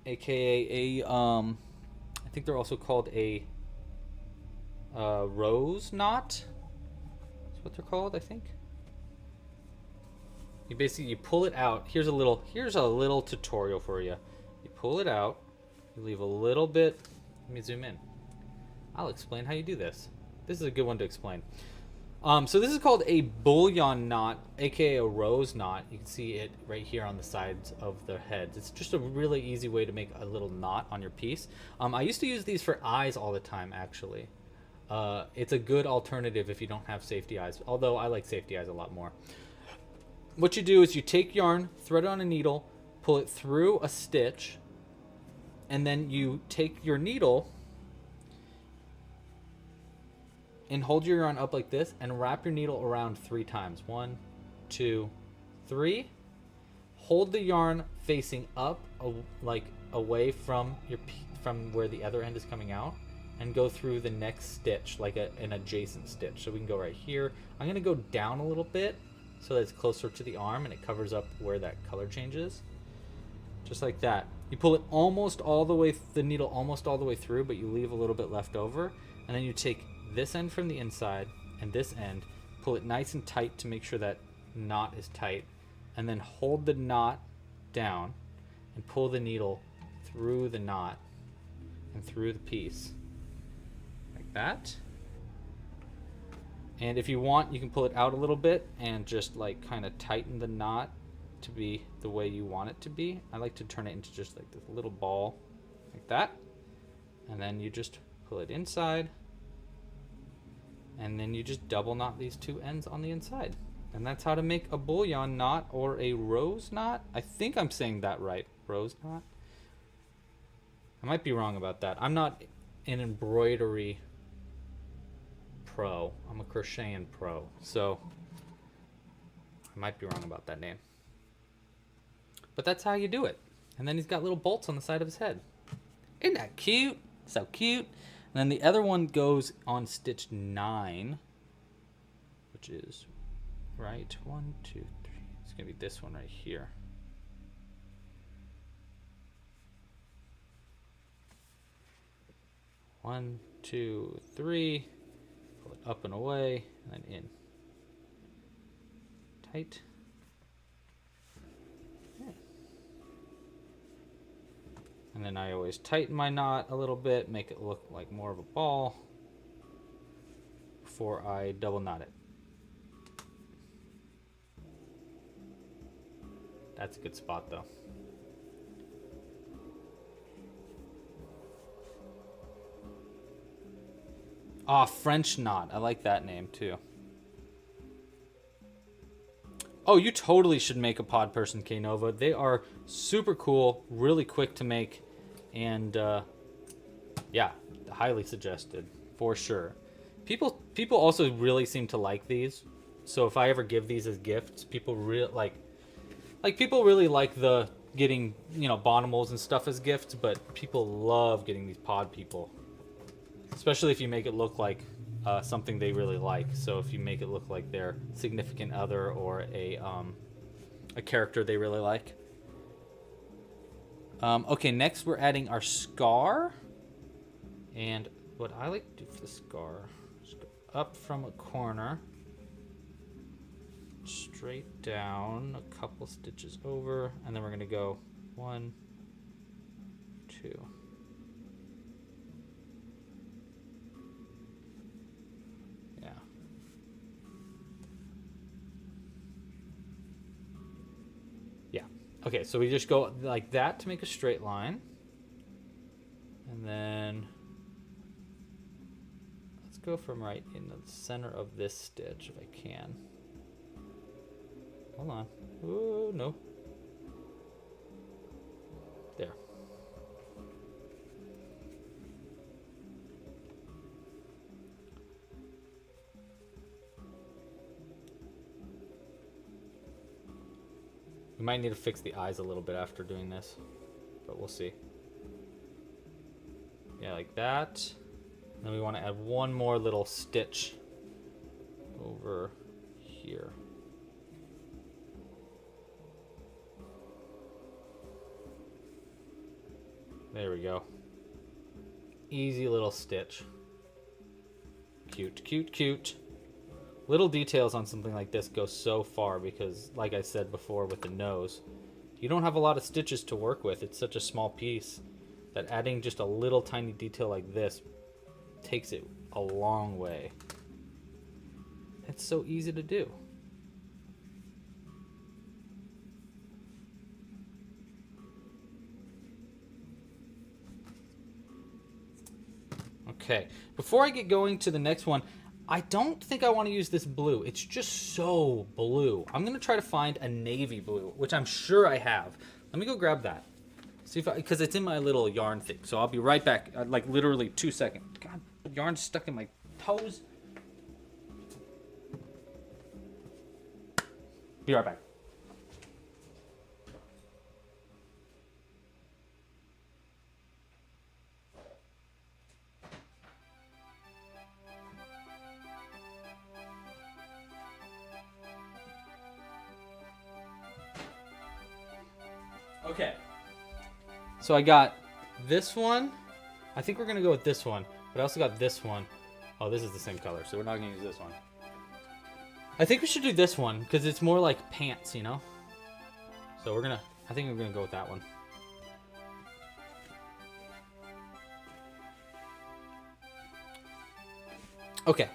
aka I think they're also called a rose knot. That's what they're called, I think. You pull it out. Here's a little tutorial for you. You pull it out. You leave a little bit. Let me zoom in. I'll explain how you do this. This is a good one to explain. So this is called a bullion knot, aka a rose knot. You can see it right here on the sides of the head. It's just a really easy way to make a little knot on your piece. I used to use these for eyes all the time, actually. It's a good alternative if you don't have safety eyes, although I like safety eyes a lot more. What you do is you take yarn, thread it on a needle, pull it through a stitch, and then you take your needle and hold your yarn up like this and wrap your needle around 3 times. 1, 2, 3. Hold the yarn facing up, like away from where the other end is coming out, and go through the next stitch, like an adjacent stitch. So we can go right here. I'm gonna go down a little bit so that it's closer to the arm and it covers up where that color changes. Just like that. You pull it almost all the way, the needle almost all the way through, but you leave a little bit left over. And then you take this end from the inside and this end, pull it nice and tight to make sure that knot is tight, and then hold the knot down and pull the needle through the knot and through the piece. Like that. And if you want, you can pull it out a little bit and just like kind of tighten the knot to be the way you want it to be. I like to turn it into just like this little ball like that. And then you just pull it inside. And then you just double knot these 2 ends on the inside. And that's how to make a bullion knot or a rose knot. I think I'm saying that right. Rose knot. I might be wrong about that. I'm not an embroidery pro. I'm a crocheting pro. So I might be wrong about that name. But that's how you do it. And then he's got little bolts on the side of his head. Isn't that cute? So cute. And then the other one goes on stitch 9, which is right 1, 2, 3. It's gonna be this one right here. One, 2, 3. Pull it up and away, and then in. Tight. Okay. And then I always tighten my knot a little bit, make it look like more of a ball before I double knot it. That's a good spot though. Ah, French knot. I like that name too. Oh, you totally should make a pod person, K-Nova. They are super cool, really quick to make, and Yeah, highly suggested for sure. People also really seem to like these. So if I ever give these as gifts, people really like people really like the getting, you know, Bonimals and stuff as gifts, but people love getting these pod people. Especially if you make it look like something they really like. So if you make it look like their significant other or a character they really like. Okay, next we're adding our scar. And what I like to do for the scar is go up from a corner, straight down, a couple stitches over, and then we're going to go 1, 2. Yeah. Yeah. Okay, so we just go like that to make a straight line. And then let's go from right in the center of this stitch if I can. Hold on. Oh, no. There. We might need to fix the eyes a little bit after doing this, but we'll see. Yeah, like that. Then we want to add one more little stitch over here. There we go. Easy little stitch. Cute, cute, cute. Little details on something like this go so far because, like I said before with the nose, you don't have a lot of stitches to work with. It's such a small piece that adding just a little tiny detail like this takes it a long way. It's so easy to do. Okay, before I get going to the next one, I don't think I want to use this blue. It's just so blue. I'm going to try to find a navy blue, which I'm sure I have. Let me go grab that. See if because it's in my little yarn thing. So I'll be right back, like literally 2 seconds. God, yarn's stuck in my toes. Be right back. Okay. So I got this one. I think we're going to go with this one. But I also got this one. Oh, this is the same color, so we're not going to use this one. I think we should do this one because it's more like pants, you know? So I think we're going to go with that one. Okay.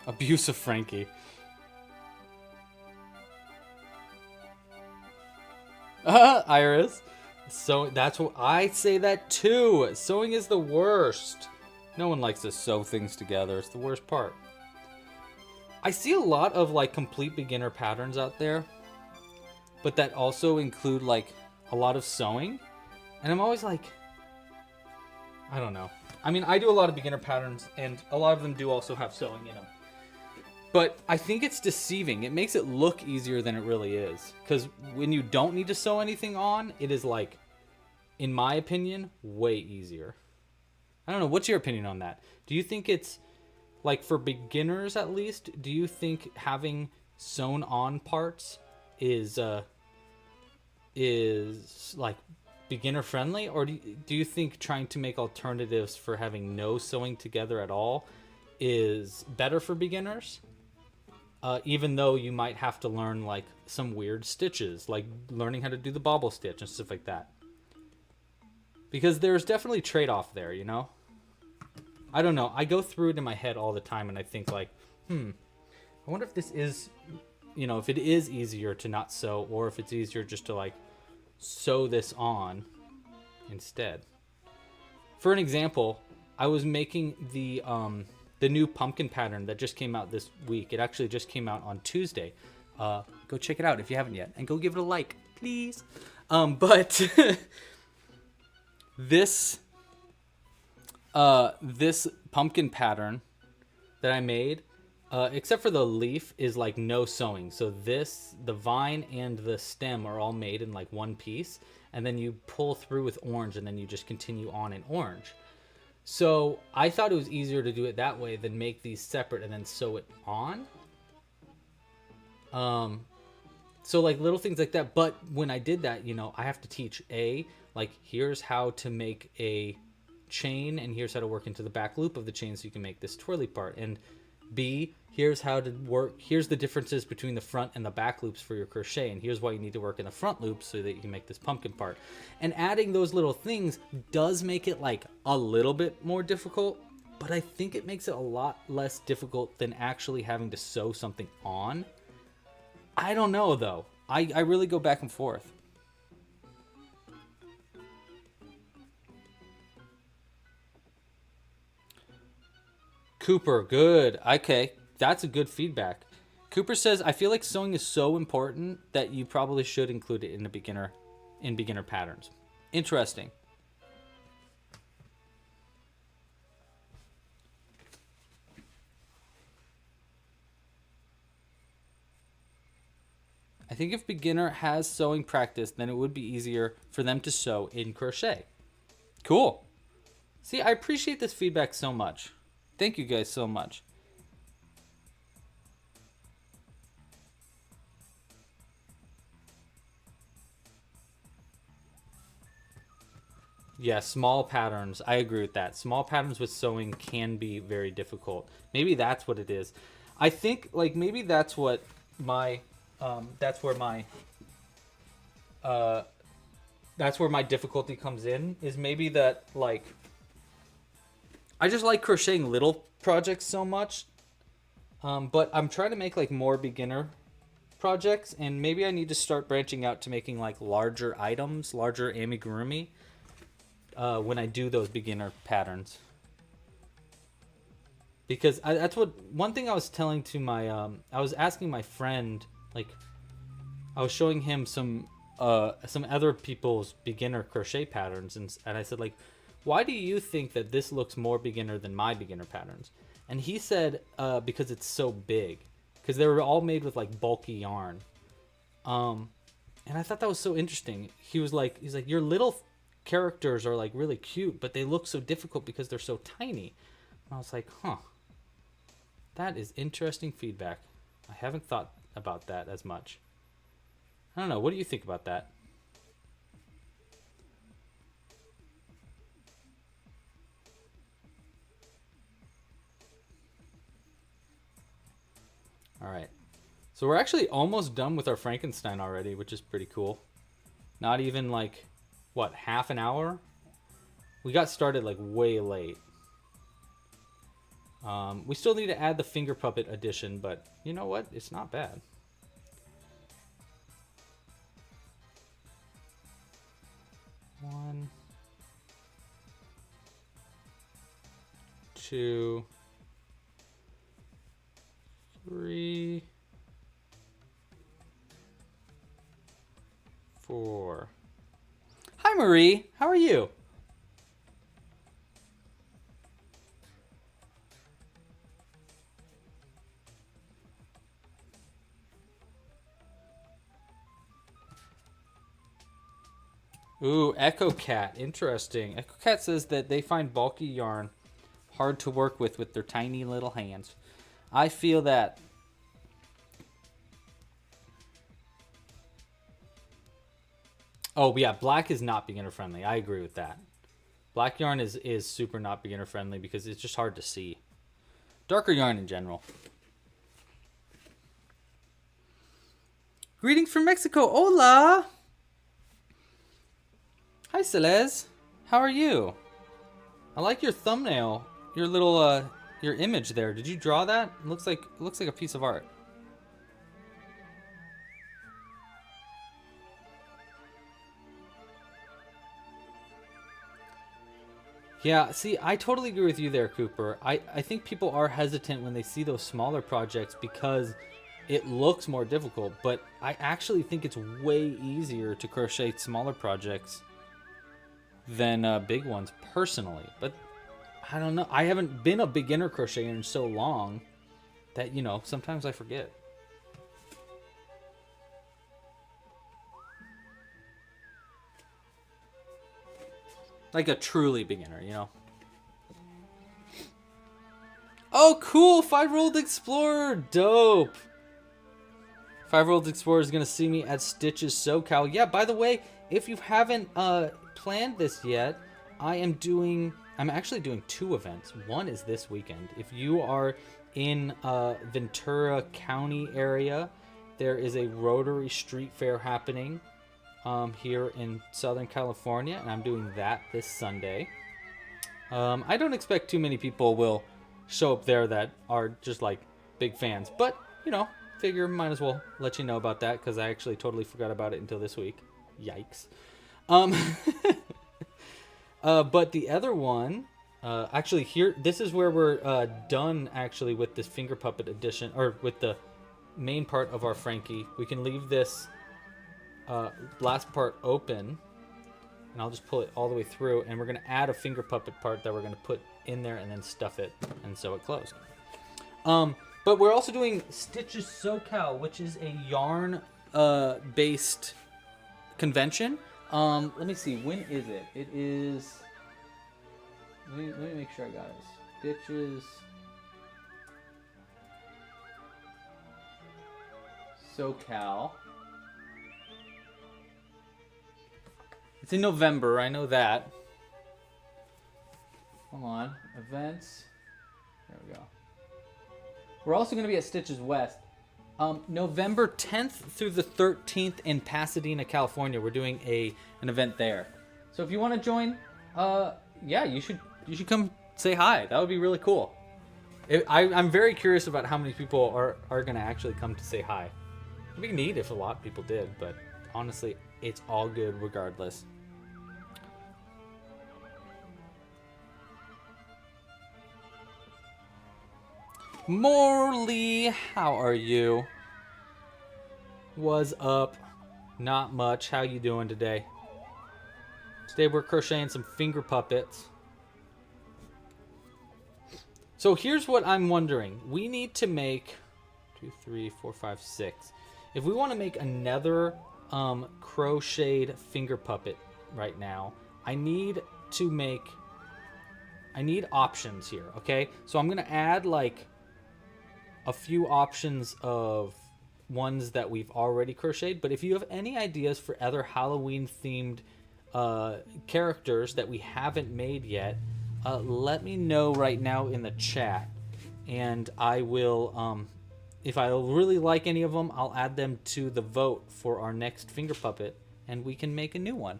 Abuse of Frankie. Iris. So that's what I say that too. Sewing is the worst. No one likes to sew things together. It's the worst part. I see a lot of like complete beginner patterns out there, but that also include like a lot of sewing. And I'm always like, I don't know. I mean, I do a lot of beginner patterns and a lot of them do also have sewing in them. But I think it's deceiving. It makes it look easier than it really is. Because when you don't need to sew anything on, it is like, in my opinion, way easier. I don't know. What's your opinion on that? Do you think it's, like for beginners at least, do you think having sewn on parts is like beginner friendly? Or do you think trying to make alternatives for having no sewing together at all is better for beginners? Even though you might have to learn like some weird stitches, like learning how to do the bobble stitch and stuff like that. Because there's definitely trade-off there, you know? I don't know. I go through it in my head all the time and I think like, I wonder if this is, you know, if it is easier to not sew or if it's easier just to like sew this on instead. For an example, I was making the new pumpkin pattern that just came out this week. It actually just came out on Tuesday. Go check it out if you haven't yet, and go give it a like, please. But This this pumpkin pattern that I made, except for the leaf, is like no sewing. So the vine and the stem are all made in like one piece, and then you pull through with orange, and then you just continue on in orange. So I thought it was easier to do it that way than make these separate and then sew it on. So like little things like that. But when I did that, I have to teach like here's how to make a chain, and here's how to work into the back loop of the chain so you can make this twirly part. And B, here's how to work. Here's the differences between the front and the back loops for your crochet, and here's why you need to work in the front loops so that you can make this pumpkin part. And adding those little things does make it like a little bit more difficult, but I think it makes it a lot less difficult than actually having to sew something on. I don't know though. I really go back and forth. Cooper, good. Okay, that's a good feedback. Cooper says, I feel like sewing is so important that you probably should include it in beginner patterns. Interesting. I think if beginner has sewing practice, then it would be easier for them to sew in crochet. Cool. See, I appreciate this feedback so much. Thank you guys so much. Yeah, small patterns. I agree with that. Small patterns with sewing can be very difficult. Maybe that's what it is. I think like maybe that's what my that's where my difficulty comes in, is maybe that like I just like crocheting little projects so much, but I'm trying to make like more beginner projects, and maybe I need to start branching out to making like larger items, larger amigurumi, when I do those beginner patterns. Because that's what one thing I was telling to my I was asking my friend, like I was showing him some other people's beginner crochet patterns, and I said like, why do you think that this looks more beginner than my beginner patterns? And he said, because it's so big. Because they were all made with like bulky yarn. And I thought that was so interesting. He's like, your little characters are like really cute, but they look so difficult because they're so tiny. And I was like, huh. That is interesting feedback. I haven't thought about that as much. I don't know. What do you think about that? All right. So we're actually almost done with our Frankenstein already, which is pretty cool. Not even like, what, half an hour? We got started like way late. We still need to add the finger puppet addition, but you know what? It's not bad. One, two, three, four. Hi, Marie. How are you? Ooh, Echo Cat. Interesting. Echo Cat says that they find bulky yarn hard to work with their tiny little hands. I feel that. Oh, yeah, black is not beginner friendly. I agree with that. Black yarn is super not beginner friendly because it's just hard to see. Darker yarn in general. Greetings from Mexico. Hola! Hi, Celeste. How are you? I like your thumbnail. Your little your image there. Did you draw that? It looks like a piece of art. Yeah, see, I totally agree with you there, Cooper. I think people are hesitant when they see those smaller projects because it looks more difficult, but I actually think it's way easier to crochet smaller projects than big ones personally. But I don't know. I haven't been a beginner crocheter in so long that, you know, sometimes I forget. Like a truly beginner, you know. Oh, cool! 5-Year-Old Explorer! Dope! 5-Year-Old Explorer is going to see me at Stitches SoCal. Yeah, by the way, if you haven't planned this yet, I'm actually doing 2 events. One is this weekend. If you are in Ventura County area, there is a Rotary Street Fair happening here in Southern California, and I'm doing that this Sunday. I don't expect too many people will show up there that are just like big fans, but you know, figure might as well let you know about that because I actually totally forgot about it until this week. Yikes. But the other one, actually here, this is where we're done actually with this finger puppet edition, or with the main part of our Frankie. We can leave this last part open, and I'll just pull it all the way through, and we're going to add a finger puppet part that we're going to put in there and then stuff it and sew it closed. But we're also doing Stitches SoCal, which is a yarn based convention. Let me see, when is it? It is, let me make sure I got it. Stitches SoCal. It's in November, I know that. Hold on. Events. There we go. We're also going to be at Stitches West. November 10th through the 13th in Pasadena, California. We're doing an event there. So if you want to join, yeah, you should come say hi. That would be really cool. I'm very curious about how many people are going to actually come to say hi. It'd be neat if a lot of people did, but honestly, it's all good regardless. Morley, how are you? What's up? Not much. How you doing today? Today we're crocheting some finger puppets. So here's what I'm wondering. We need to make 2, 3, 4, 5, 6. If we want to make another crocheted finger puppet right now, I need options here, okay? So I'm going to add like a few options of ones that we've already crocheted, but if you have any ideas for other Halloween themed characters that we haven't made yet, let me know right now in the chat, and I will, if I really like any of them, I'll add them to the vote for our next finger puppet, and we can make a new one.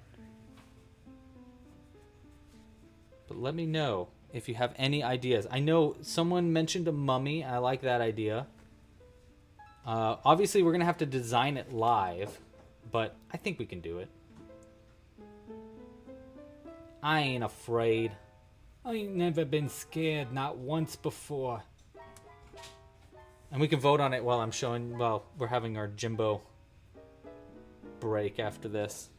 But let me know if you have any ideas. I know someone mentioned a mummy. I like that idea. Obviously, we're going to have to design it live, but I think we can do it. I ain't afraid. I ain't never been scared, not once before. And we can vote on it while I'm showing, well, we're having our Jimbo break after this.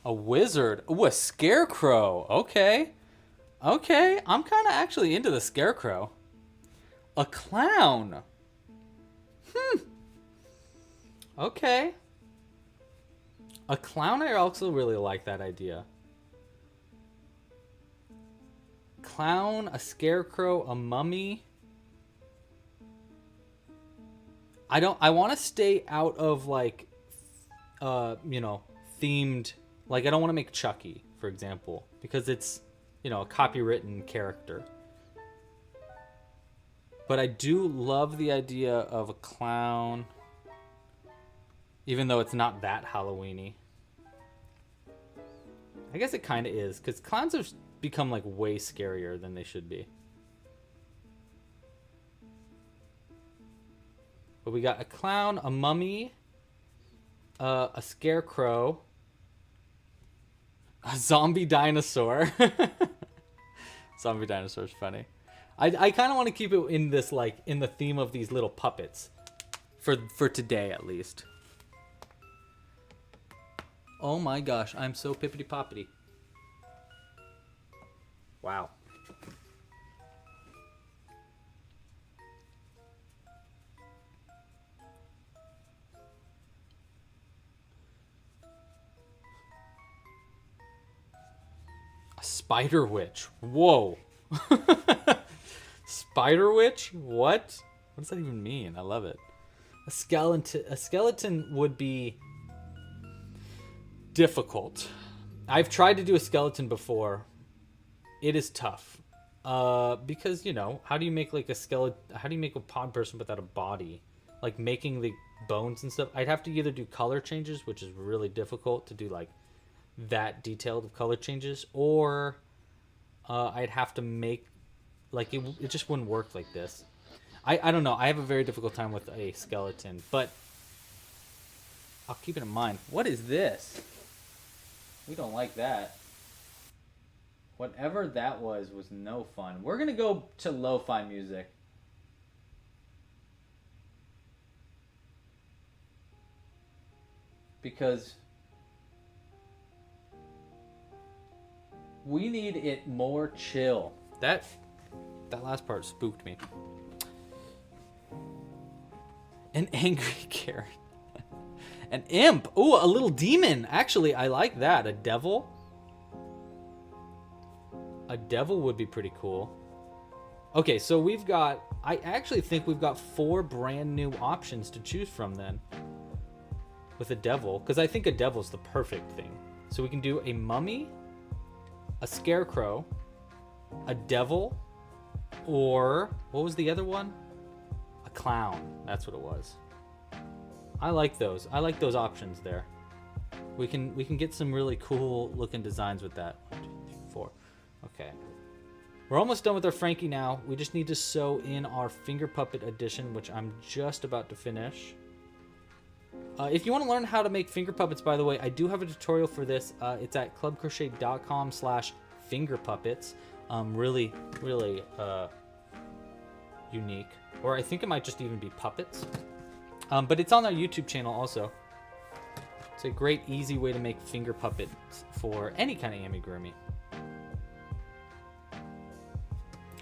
A wizard. Ooh, a scarecrow. Okay. Okay, I'm kind of actually into the scarecrow. A clown. Okay. A clown, I also really like that idea. Clown, a scarecrow, a mummy. I want to stay out of like, you know, themed, like I don't want to make Chucky, for example, because it's, you know, a copywritten character. But I do love the idea of a clown, even though it's not that Halloween-y. I guess it kind of is, because clowns have become like way scarier than they should be. But we got a clown, a mummy, a scarecrow, a zombie dinosaur. Zombie dinosaur's funny. I kind of want to keep it in this, like, in the theme of these little puppets. For today, at least. Oh my gosh, I'm so pippity-poppity. Wow. A spider witch. Whoa. Spider witch? What? What does that even mean? I love it. A skeleton would be difficult. I've tried to do a skeleton before. It is tough. Because, you know, how do you make like a skeleton, how do you make a pod person without a body? Like making the bones and stuff. I'd have to either do color changes, which is really difficult to do like that detailed of color changes, or I'd have to make like it just wouldn't work like this. I don't know. I have a very difficult time with a skeleton, but I'll keep it in mind. What is this? We don't like that. Whatever that was no fun. We're gonna go to lo-fi music. Because we need it more chill. That last part spooked me. An angry Karen. An imp. Ooh, a little demon. Actually, I like that. A devil. A devil would be pretty cool. Okay, so we've got... I actually think we've got 4 brand new options to choose from then. With a devil. Because I think a devil's the perfect thing. So we can do a mummy, a scarecrow, a devil, or... What was the other one? A clown. That's what it was. I like those. I like those options there. We can get some really cool looking designs with that. 1, 2, 3, 4. Okay. We're almost done with our Frankie now. We just need to sew in our finger puppet edition, which I'm just about to finish. If you want to learn how to make finger puppets, by the way, I do have a tutorial for this. It's at clubcrochet.com/fingerpuppets. Really, really unique. Or I think it might just even be puppets. But it's on our YouTube channel also. It's a great, easy way to make finger puppets for any kind of amigurumi.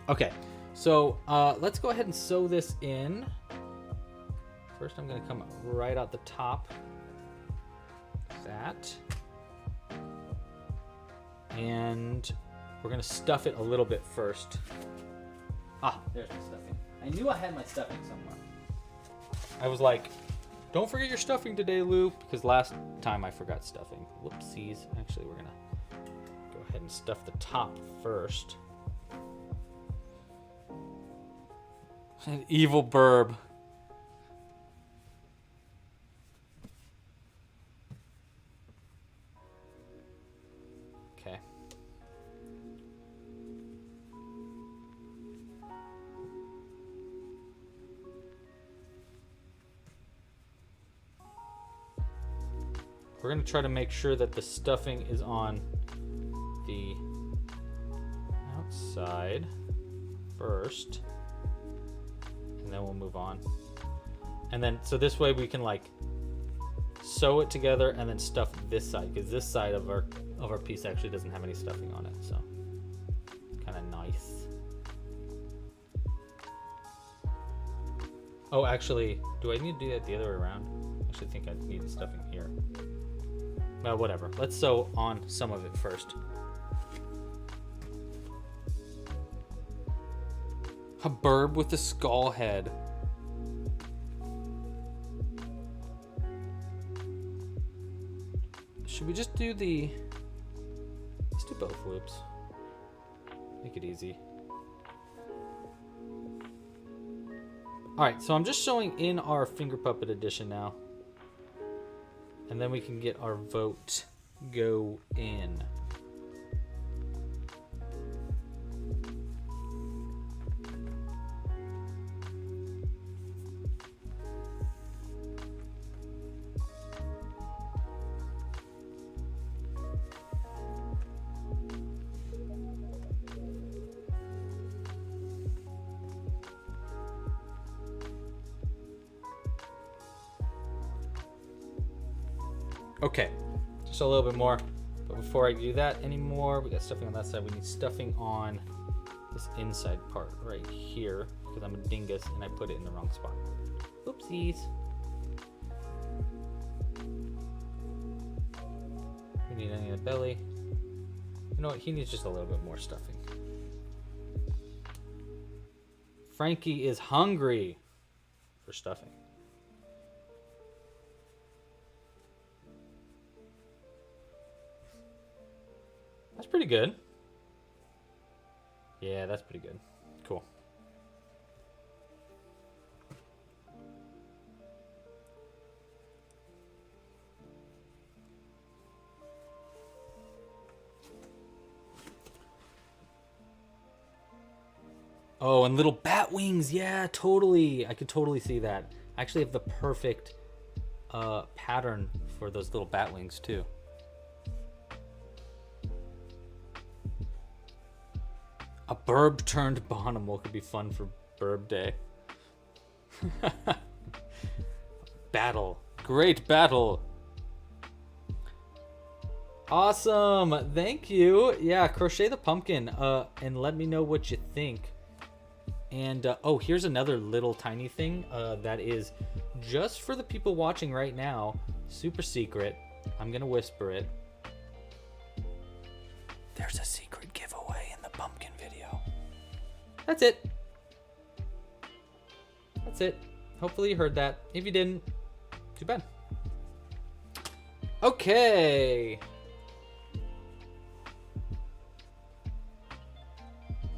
Okay, so let's go ahead and sew this in. First, I'm going to come right out the top. That. And we're going to stuff it a little bit first. Ah, there's my stuffing. I knew I had my stuffing somewhere. I was like, don't forget your stuffing today, Lou, because last time I forgot stuffing. Whoopsies. Actually, we're going to go ahead and stuff the top first. An evil burb. Okay. We're going to try to make sure that the stuffing is on the outside first. And then we'll move on. And then, so this way we can like sew it together and then stuff this side, because this side of our piece actually doesn't have any stuffing on it, so it's kind of nice. Oh, actually, do I need to do that the other way around? I actually think I need the stuffing here. Well, whatever. Let's sew on some of it first. A burb with a skull head. Should we just do the... Let's do both loops. Make it easy. Alright, so I'm just showing in our finger puppet edition now. And then we can get our vote go in. Okay, just a little bit more, but before I do that anymore, we got stuffing on that side. We need stuffing on this inside part right here because I'm a dingus and I put it in the wrong spot. Oopsies. We need any of the belly. You know what? He needs just a little bit more stuffing. Frankie is hungry for stuffing. That's pretty good. Yeah, that's pretty good. Cool. Oh, and little bat wings. Yeah, totally. I could totally see that. I actually have the perfect pattern for those little bat wings too. A burb turned Bonimal could be fun for Burb Day. Battle. Great battle. Awesome. Thank you. Yeah, crochet the pumpkin and let me know what you think. And oh, here's another little tiny thing that is just for the people watching right now. Super secret. I'm going to whisper it. There's a secret giveaway in the pumpkin video. That's it. That's it. Hopefully you heard that. If you didn't, too bad. Okay.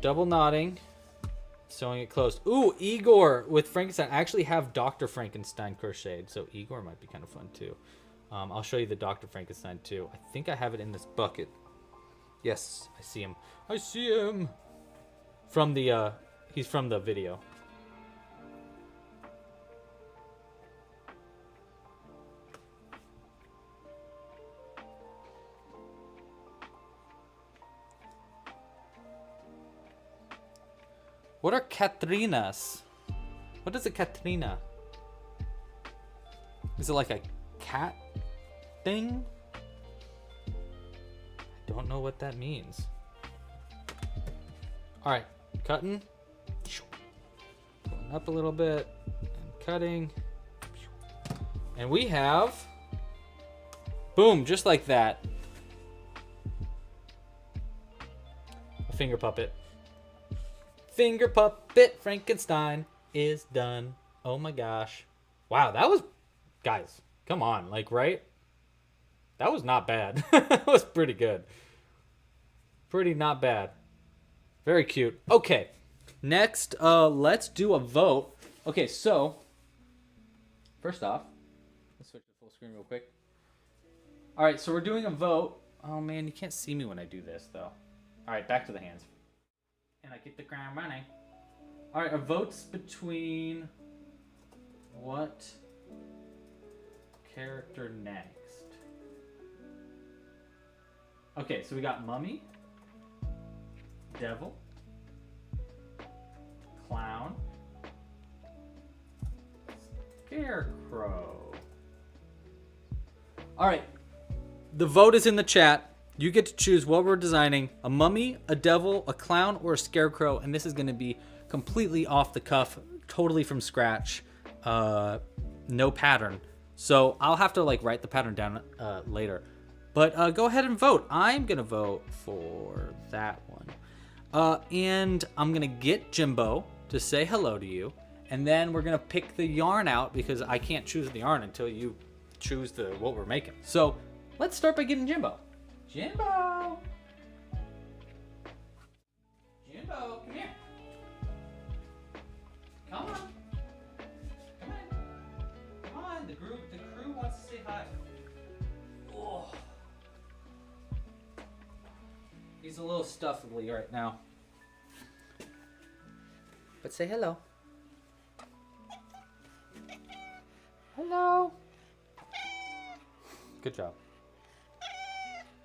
Double knotting. Sewing it closed. Ooh, Igor with Frankenstein. I actually have Dr. Frankenstein crocheted, so Igor might be kind of fun too. I'll show you the Dr. Frankenstein too. I think I have it in this bucket. Yes, I see him. I see him. From the, he's from the video. What are Katrinas? What is a Katrina? Is it like a cat thing? I don't know what that means. All right, cutting. Going up a little bit and cutting. And we have, boom, just like that. A finger puppet. Finger puppet Frankenstein is done. Oh my gosh. Wow, that was, guys, come on, like, right? That was not bad. That was pretty good. Pretty not bad. Very cute. Okay, next, let's do a vote. Okay, so, first off, let's switch to full screen real quick. All right, so we're doing a vote. Oh man, you can't see me when I do this, though. All right, back to the hands. And I get the ground running. All right, our votes between what character next? Okay, so we got Mummy, Devil, Clown, Scarecrow. All right, the vote is in the chat. You get to choose what we're designing: a mummy, a devil, a clown, or a scarecrow. And this is going to be completely off the cuff, totally from scratch, no pattern. So I'll have to like write the pattern down later. But go ahead and vote. I'm going to vote for that one. And I'm going to get Jimbo to say hello to you. And then we're going to pick the yarn out because I can't choose the yarn until you choose what we're making. So let's start by getting Jimbo. Jimbo! Jimbo, come here. Come on. Come on. Come on, the crew wants to say hi. Oh. He's a little stuffly right now. But say hello. Hello. Good job.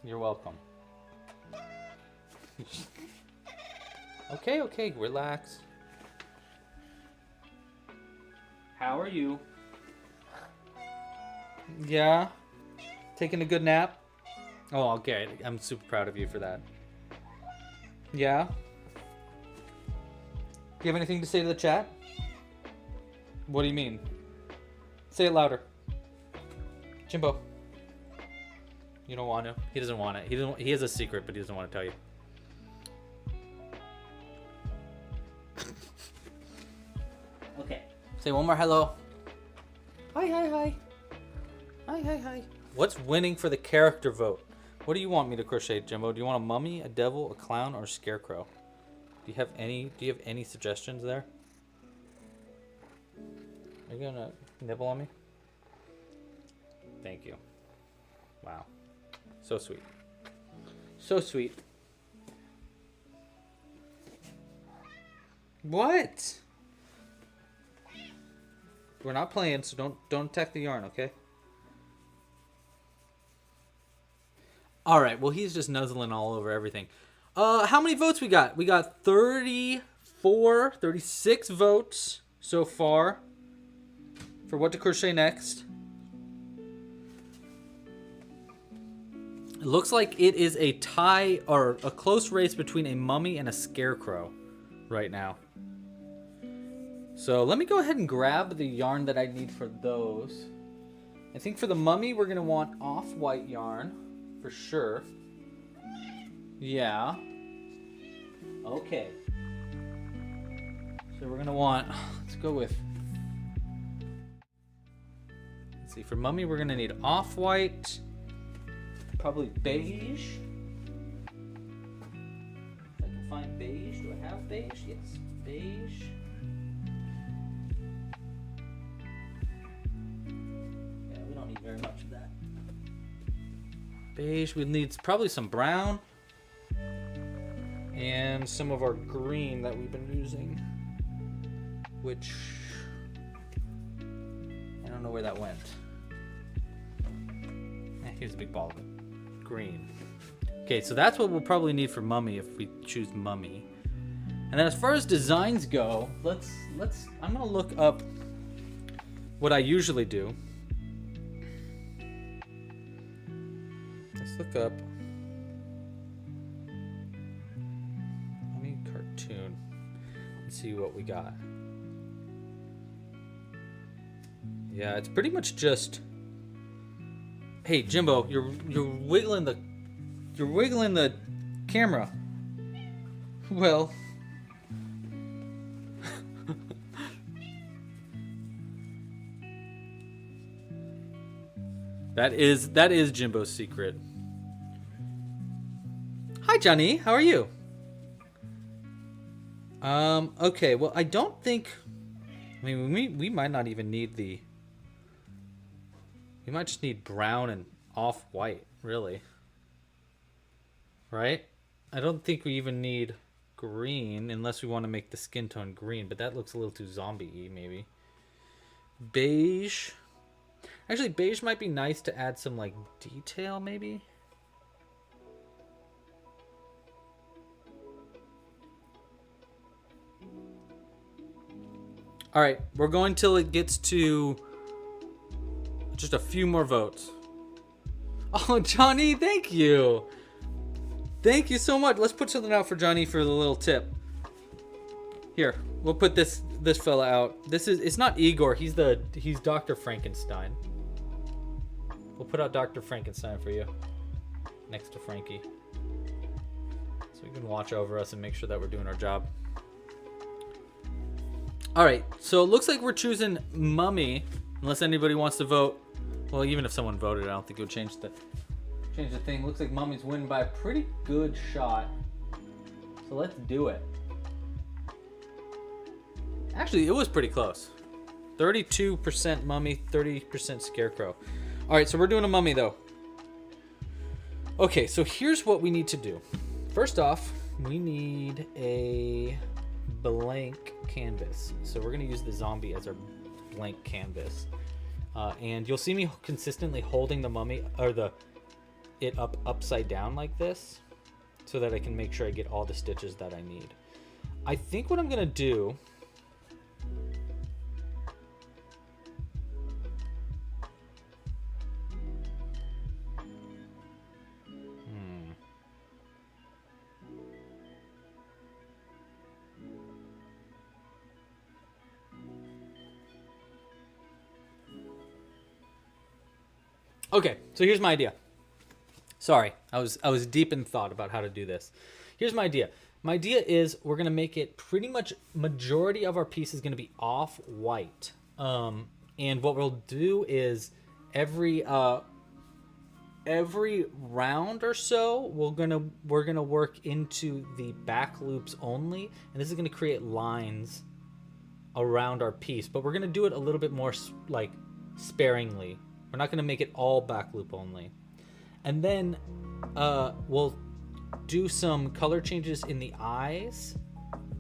You're welcome. Okay, relax. How are you? Yeah? Taking a good nap? Oh, okay. I'm super proud of you for that. Yeah? Do you have anything to say to the chat? What do you mean? Say it louder. Jimbo. You don't want to? He doesn't want it. He has a secret, but he doesn't want to tell you. Okay. Say one more hello. Hi, hi, hi. Hi, hi, hi. What's winning for the character vote? What do you want me to crochet, Jimbo? Do you want a mummy, a devil, a clown, or a scarecrow? Do you have any suggestions there? Are you gonna nibble on me? Thank you. Wow. So sweet. So sweet. What? We're not playing, so don't attack the yarn, okay? All right. Well, he's just nuzzling all over everything. How many votes we got? We got 36 votes so far for what to crochet next. It looks like it is a tie or a close race between a mummy and a scarecrow right now. So let me go ahead and grab the yarn that I need for those. I think for the mummy, we're going to want off-white yarn for sure. Yeah. Okay. So we're going to want, let's go with, let's see, for mummy, we're going to need off-white, probably beige. If I can find beige. Do I have beige? Yes, beige. Very much of that. Beige. We need probably some brown and some of our green that we've been using, which I don't know where that went. Here's a big ball of it. Green. Okay, so that's what we'll probably need for mummy if we choose mummy. And then as far as designs go, I'm gonna look up what I usually do. Look up mummy cartoon and see what we got. Yeah, it's pretty much just, hey Jimbo, you're wiggling the camera. Well, that is Jimbo's secret. Hi, Johnny. How are you? Okay. Well, I don't think. I mean, we might not even need the. We might just need brown and off-white, really. Right? I don't think we even need green unless we want to make the skin tone green, but that looks a little too zombie-y, maybe. Beige. Actually, beige might be nice to add some, like, detail, maybe. All right, we're going till it gets to just a few more votes. Oh, Johnny, thank you. Thank you so much. Let's put something out for Johnny for the little tip. Here, we'll put this fella out. It's not Igor. He's Dr. Frankenstein. We'll put out Dr. Frankenstein for you next to Frankie, so he can watch over us and make sure that we're doing our job. All right, so it looks like we're choosing mummy, unless anybody wants to vote. Well, even if someone voted, I don't think it would change the thing. Looks like mummy's winning by a pretty good shot. So let's do it. Actually, it was pretty close. 32% mummy, 30% scarecrow. All right, so we're doing a mummy though. Okay, so here's what we need to do. First off, we need a blank canvas. So we're gonna use the zombie as our blank canvas. And you'll see me consistently holding the mummy or it upside down like this so that I can make sure I get all the stitches that I need. I think what I'm gonna do Okay, so here's my idea. Sorry, I was deep in thought about how to do this. Here's my idea. My idea is we're gonna make it pretty much majority of our piece is gonna be off white. And what we'll do is every round or so we're gonna work into the back loops only, and this is gonna create lines around our piece, but we're gonna do it a little bit more like sparingly. We're not gonna make it all back loop only. And then we'll do some color changes in the eyes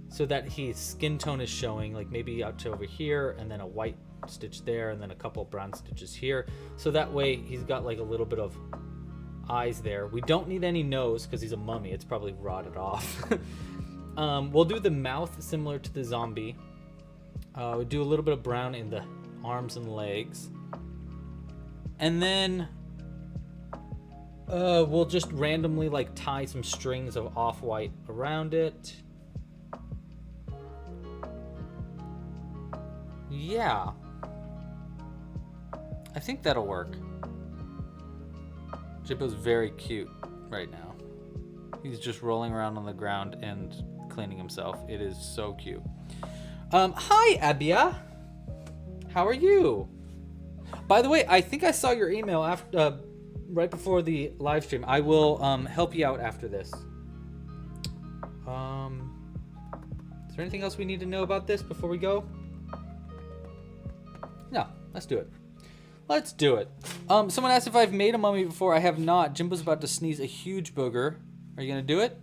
so that his skin tone is showing, like maybe out to over here, and then a white stitch there, and then a couple brown stitches here. So that way he's got like a little bit of eyes there. We don't need any nose because he's a mummy. It's probably rotted off. We'll do the mouth similar to the zombie. We'll do a little bit of brown in the arms and legs. And then we'll just randomly like tie some strings of off-white around it. Yeah, I think that'll work. Jibbo's very cute right now. He's just rolling around on the ground and cleaning himself. It is so cute. Hi, Abia. How are you? By the way, I think I saw your email after, right before the live stream. I will help you out after this. Is there anything else we need to know about this before we go? No, let's do it. Let's do it. Someone asked if I've made a mummy before. I have not. Jimbo's about to sneeze a huge booger. Are you gonna do it?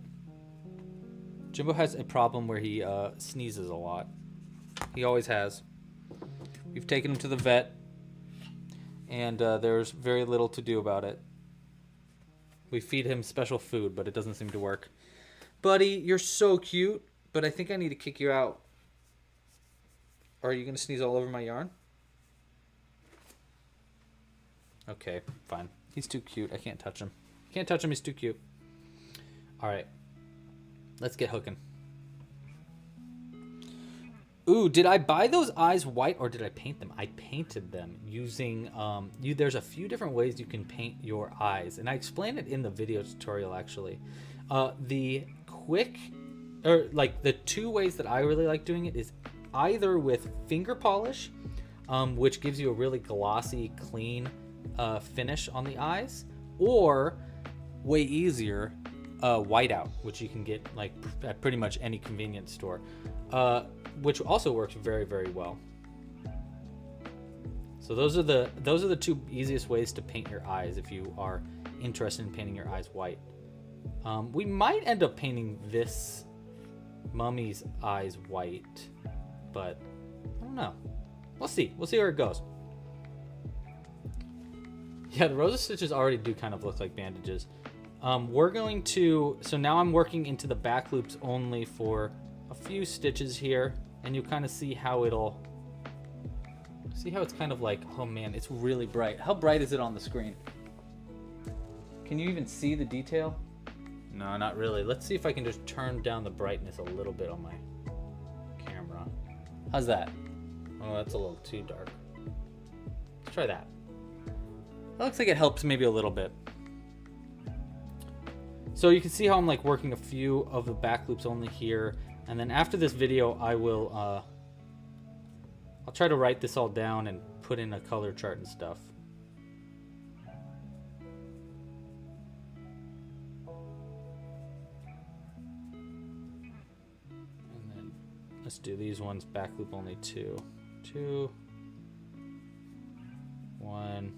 Jimbo has a problem where he sneezes a lot. He always has. We've taken him to the vet, and there's very little to do about it. We feed him special food, but it doesn't seem to work. Buddy, you're so cute, but I think I need to kick you out. Or are you gonna sneeze all over my yarn? Okay, fine. He's too cute. I can't touch him. Can't touch him. He's too cute. All right. Let's get hooking. Ooh, did I buy those eyes white or did I paint them? I painted them using... there's a few different ways you can paint your eyes. And I explained it in the video tutorial, actually. The two ways that I really like doing it is either with finger polish, which gives you a really glossy, clean finish on the eyes, or way easier, whiteout, which you can get like at pretty much any convenience store, which also works very, very well. So those are the two easiest ways to paint your eyes if you are interested in painting your eyes white. We might end up painting this mummy's eyes white, but I don't know. We'll see where it goes. Yeah, the rosa stitches already do kind of look like bandages. We're going to, so now I'm working into the back loops only for a few stitches here, and you kind of see how it's kind of like, oh man, it's really bright. How bright is it on the screen? Can you even see the detail? No, not really. Let's see if I can just turn down the brightness a little bit on my camera. How's that? Oh, that's a little too dark. Let's try that. That looks like it helps maybe a little bit. So you can see how I'm like working a few of the back loops only here, and then after this video I will I'll try to write this all down and put in a color chart and stuff. And then let's do these ones back loop only 2, 1,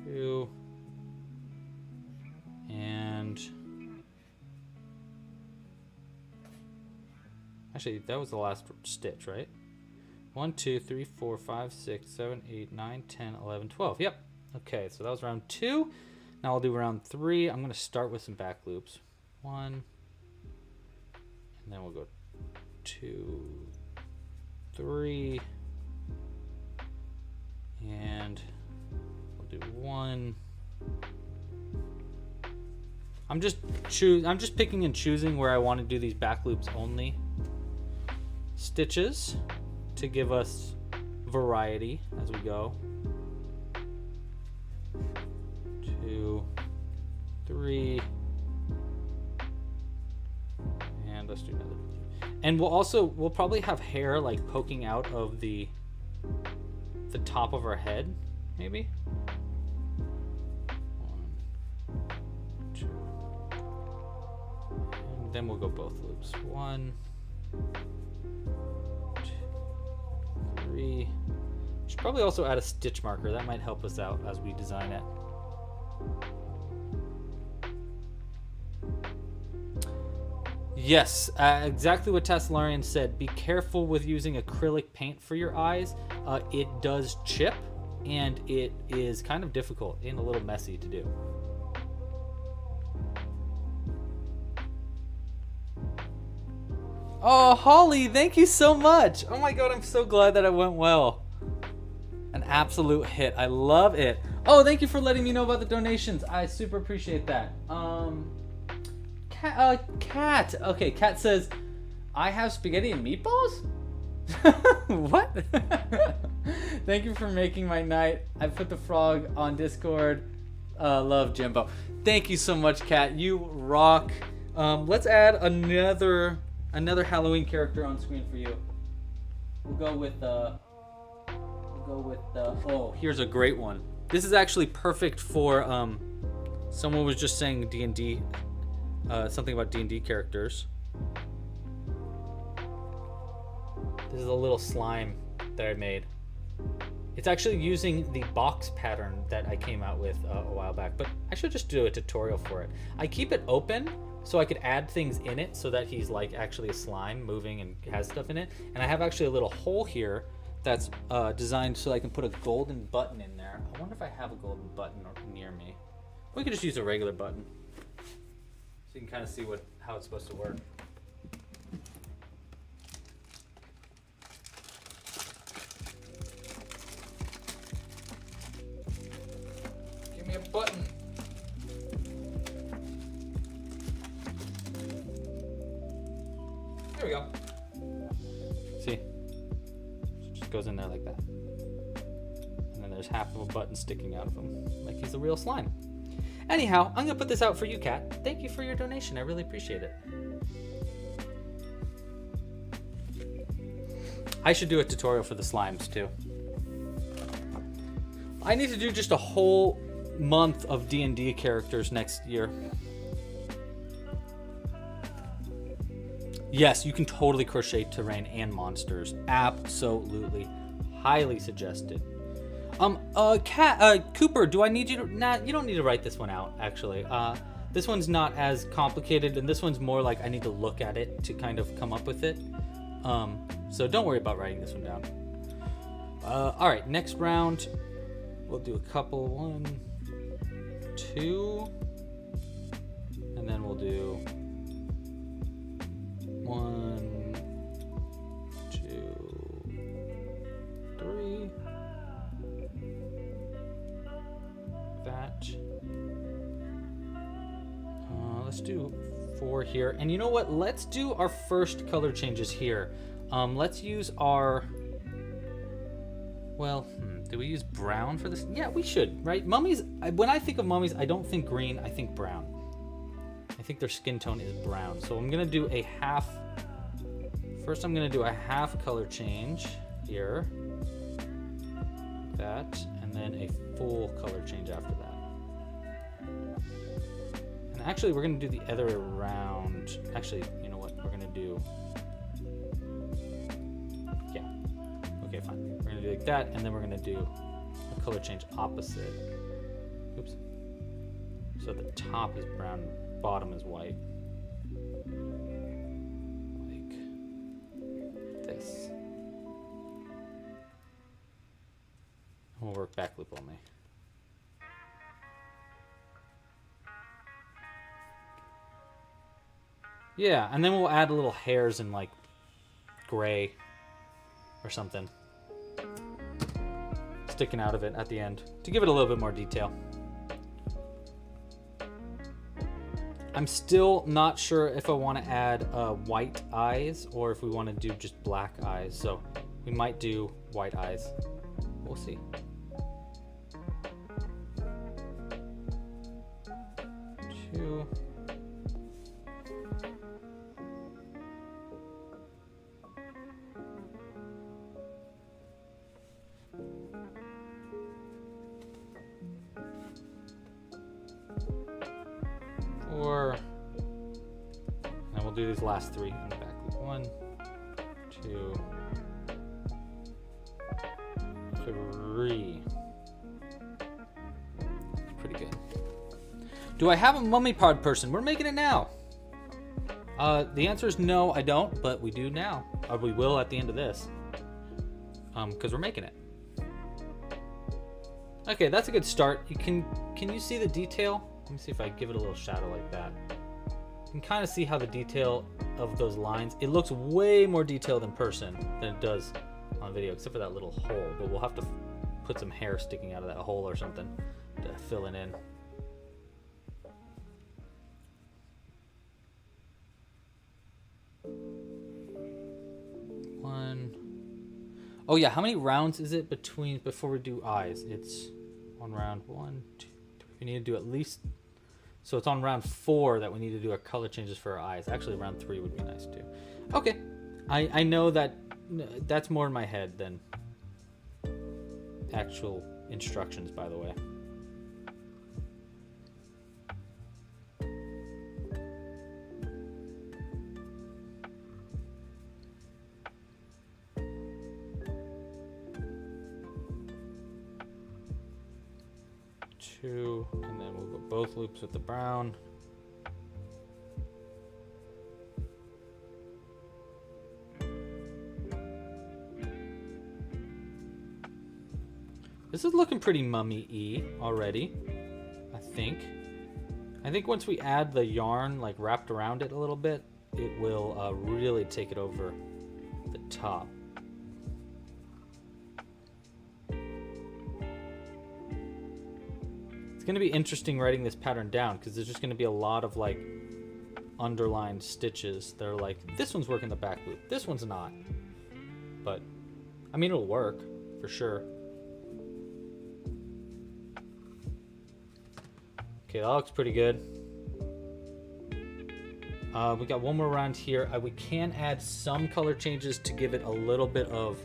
2, and actually that was the last stitch, right? 1, 2, 3, 4, 5, 6, 7, 8, 9, 10, 11, 12. Yep. Okay, so that was round 2. Now I'll do round 3. I'm going to start with some back loops. 1, and then we'll go 2, 3, and we'll do 1. I'm just picking and choosing where I want to do these back loops only stitches to give us variety as we go. 3. And let's do another 3. And we'll probably have hair like poking out of the top of our head, maybe. 1, 2. And then we'll go both loops. 1, 2, 3. Should probably also add a stitch marker. That might help us out as we design it. Yes, exactly what Tassalarian said. Be careful with using acrylic paint for your eyes. It does chip, and it is kind of difficult and a little messy to do. Oh, Holly, thank you so much. Oh my god, I'm so glad that it went well. An absolute hit. I love it. Oh, thank you for letting me know about the donations. I super appreciate that. Kat. Okay, Kat says, I have spaghetti and meatballs? What? Thank you for making my night. I put the frog on Discord. Love Jimbo. Thank you so much, Kat. You rock. Let's add another Halloween character on screen for you. We'll go with oh, here's a great one. This is actually perfect for someone was just saying D&D, something about D&D characters. This is a little slime that I made. It's actually using the box pattern that I came out with a while back, but I should just do a tutorial for it. I keep it open so I could add things in it so that he's like actually a slime moving and has stuff in it. And I have actually a little hole here that's designed so I can put a golden button in there. I wonder if I have a golden button near me. We could just use a regular button so you can kind of see how it's supposed to work. Give me a button. There we go. See? It just goes in there like that. And then there's half of a button sticking out of him, like he's a real slime. Anyhow, I'm gonna put this out for you, Kat. Thank you for your donation. I really appreciate it. I should do a tutorial for the slimes too. I need to do just a whole month of D&D characters next year. Yes, you can totally crochet terrain and monsters. Absolutely. Highly suggested. Cooper, do I need you to... Nah, you don't need to write this one out, actually. This one's not as complicated, and this one's more like I need to look at it to kind of come up with it. So don't worry about writing this one down. All right, next round, we'll do a couple. 1, 2, and then we'll do 1, 2, 3. That. Let's do 4 here. And you know what? Let's do our first color changes here. Let's use our... Well, do we use brown for this? Yeah, we should, right? Mummies, when I think of mummies, I don't think green, I think brown. I think their skin tone is brown. So I'm going to do a half... First, I'm going to do a half color change here. That, and then a full color change after that. And actually, we're going to do the other way around. Actually, you know what? We're going to do... Yeah. Okay, fine. We're going to do like that, and then we're going to do a color change opposite. Oops. So the top is brown, bottom is white. Like this. We'll work back loop only. Yeah, and then we'll add little hairs in like gray or something sticking out of it at the end to give it a little bit more detail. I'm still not sure if I want to add white eyes or if we want to do just black eyes, so we might do white eyes. We'll see. do these last 3 in the back loop. 1, 2, 3. Pretty good. Do I have a mummy pod person? We're making it now. The answer is no, I don't, but we do now. Or we will at the end of this. Because we're making it. Okay, that's a good start. Can you see the detail? Let me see if I give it a little shadow like that. You can kind of see how the detail of those lines, it looks way more detailed in person than it does on video, except for that little hole, but we'll have to put some hair sticking out of that hole or something to fill it in. One. Oh yeah, how many rounds is it before we do eyes? It's on round 1, 2, 3. We need to do at least, so it's on round 4 that we need to do our color changes for our eyes. Actually, round 3 would be nice too. Okay, I know that that's more in my head than actual instructions, by the way. Two, and then we'll go both loops with the brown. This is looking pretty mummy-y already, I think. I think once we add the yarn like wrapped around it a little bit, it will really take it over the top. It's going to be interesting writing this pattern down because there's just going to be a lot of like underlined stitches. They're like, this one's working the back loop, this one's not. But, I mean, it'll work for sure. Okay, that looks pretty good. We got one more round here. We can add some color changes to give it a little bit of...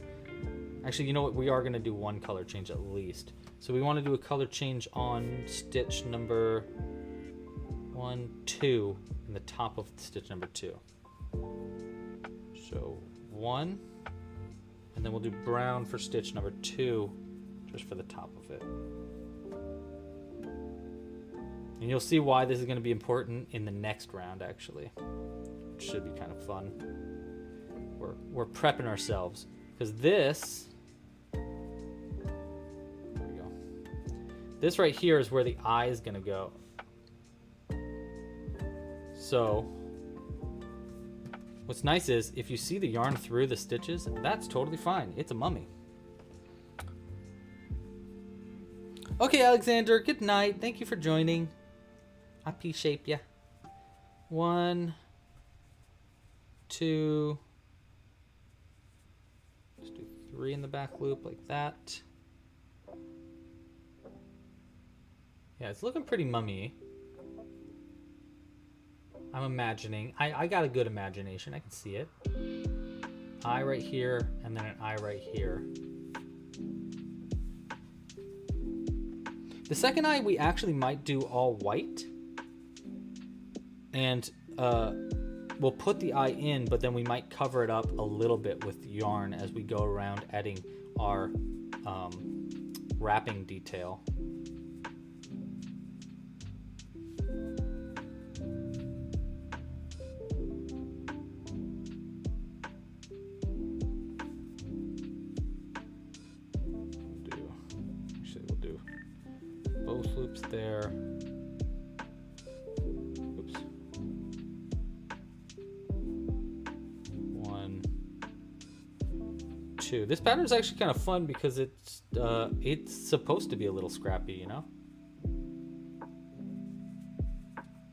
Actually, you know what? We are going to do one color change at least. So we want to do a color change on stitch number 1, 2, in the top of stitch number 2. So 1, and then we'll do brown for stitch number 2, just for the top of it. And you'll see why this is going to be important in the next round, actually. It should be kind of fun. We're prepping ourselves, because this... This right here is where the eye is going to go. So, what's nice is, if you see the yarn through the stitches, that's totally fine. It's a mummy. Okay, Alexander, good night. Thank you for joining. I P-shape ya. 1, 2. Let's do 3 in the back loop like that. Yeah, it's looking pretty mummy. I'm imagining. I got a good imagination. I can see it. Eye right here, and then an eye right here. The second eye we actually might do all white. And we'll put the eye in, but then we might cover it up a little bit with yarn as we go around adding our wrapping detail. Both loops there. Oops. 1, 2. This pattern is actually kind of fun because it's supposed to be a little scrappy, you know?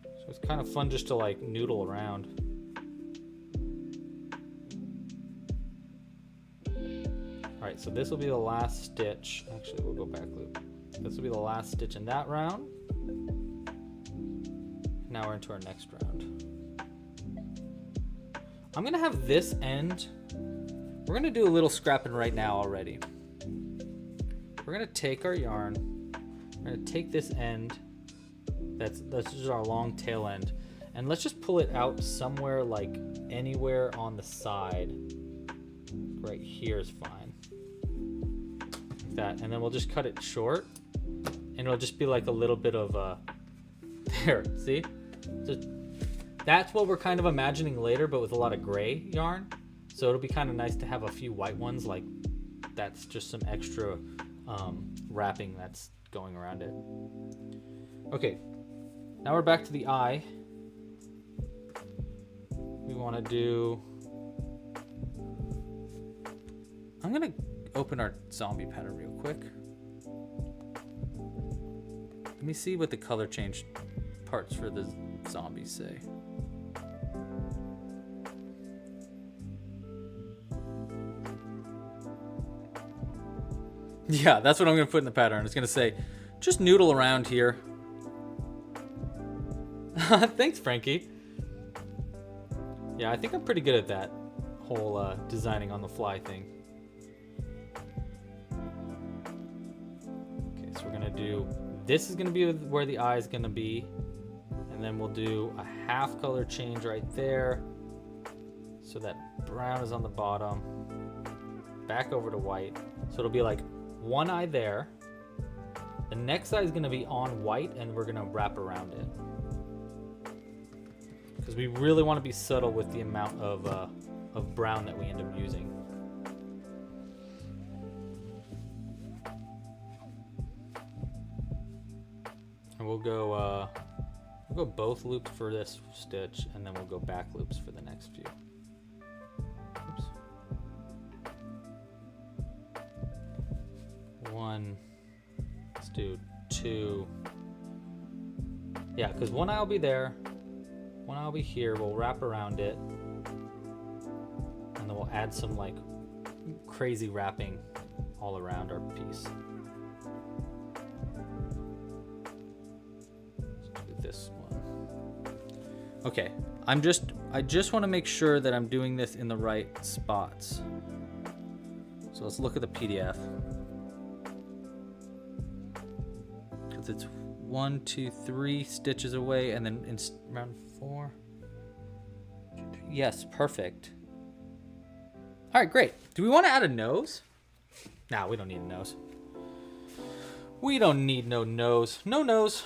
So it's kind of fun just to like noodle around. Alright, so this will be the last stitch. Actually, we'll go back loop. This will be the last stitch in that round. Now we're into our next round. I'm gonna have this end. We're gonna do a little scrapping right now already. We're gonna take our yarn. We're gonna take this end. That's just our long tail end. And let's just pull it out somewhere, like anywhere on the side. Right here is fine. Like that. And then we'll just cut it short. And it'll just be like a little bit of there, see? Just, that's what we're kind of imagining later, but with a lot of gray yarn. So it'll be kind of nice to have a few white ones, like that's just some extra wrapping that's going around it. Okay, now we're back to the eye. We want to do... I'm going to open our zombie pattern real quick. Let me see what the color change parts for the zombies say. Yeah, that's what I'm going to put in the pattern. It's going to say, just noodle around here. Thanks, Frankie. Yeah, I think I'm pretty good at that whole designing on the fly thing. Okay, so we're going to do, this is going to be where the eye is going to be. And then we'll do a half color change right there. So that brown is on the bottom. Back over to white. So it'll be like one eye there. The next eye is going to be on white, and we're going to wrap around it. Because we really want to be subtle with the amount of brown that we end up using. And we'll go both loops for this stitch, and then we'll go back loops for the next few. Oops. One. Let's do two. Yeah, because one eye will be there. One eye will be here. We'll wrap around it. And then we'll add some like crazy wrapping all around our piece. Let's do this one. Okay, I just want to make sure that I'm doing this in the right spots. So let's look at the PDF. Because it's 1, 2, 3 stitches away, and then in round 4. Yes, perfect. All right, great. Do we want to add a nose? Nah, we don't need a nose. We don't need no nose. No nose.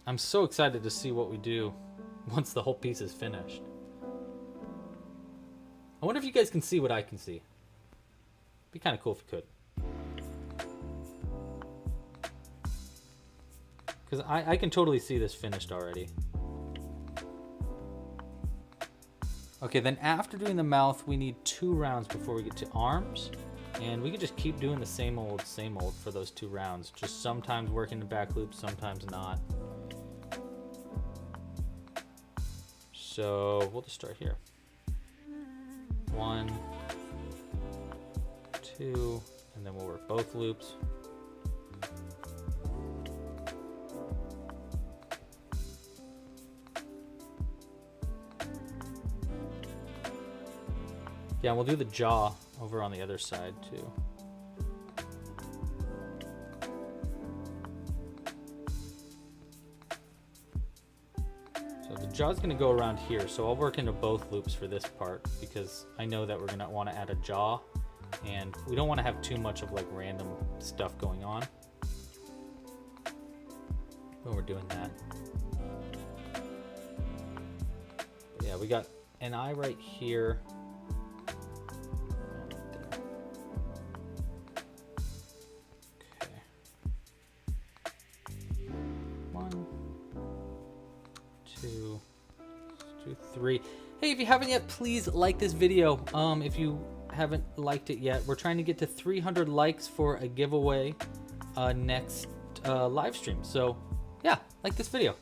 I'm so excited to see what we do once the whole piece is finished. I wonder if you guys can see what I can see. Be kind of cool if you could. Because I can totally see this finished already. Okay, then after doing the mouth, we need 2 rounds before we get to arms. And we can just keep doing the same old for those 2 rounds. Just sometimes working the back loop, sometimes not. So we'll just start here. 1, 2, and then we'll work both loops. Yeah, we'll do the jaw over on the other side too. So the jaw's gonna go around here, so I'll work into both loops for this part because I know that we're gonna wanna add a jaw and we don't wanna have too much of like random stuff going on when we're doing that. But yeah, we got an eye right here. Hey, if you haven't yet, please like this video. If you haven't liked it yet, we're trying to get to 300 likes for a giveaway next live stream. So yeah, like this video.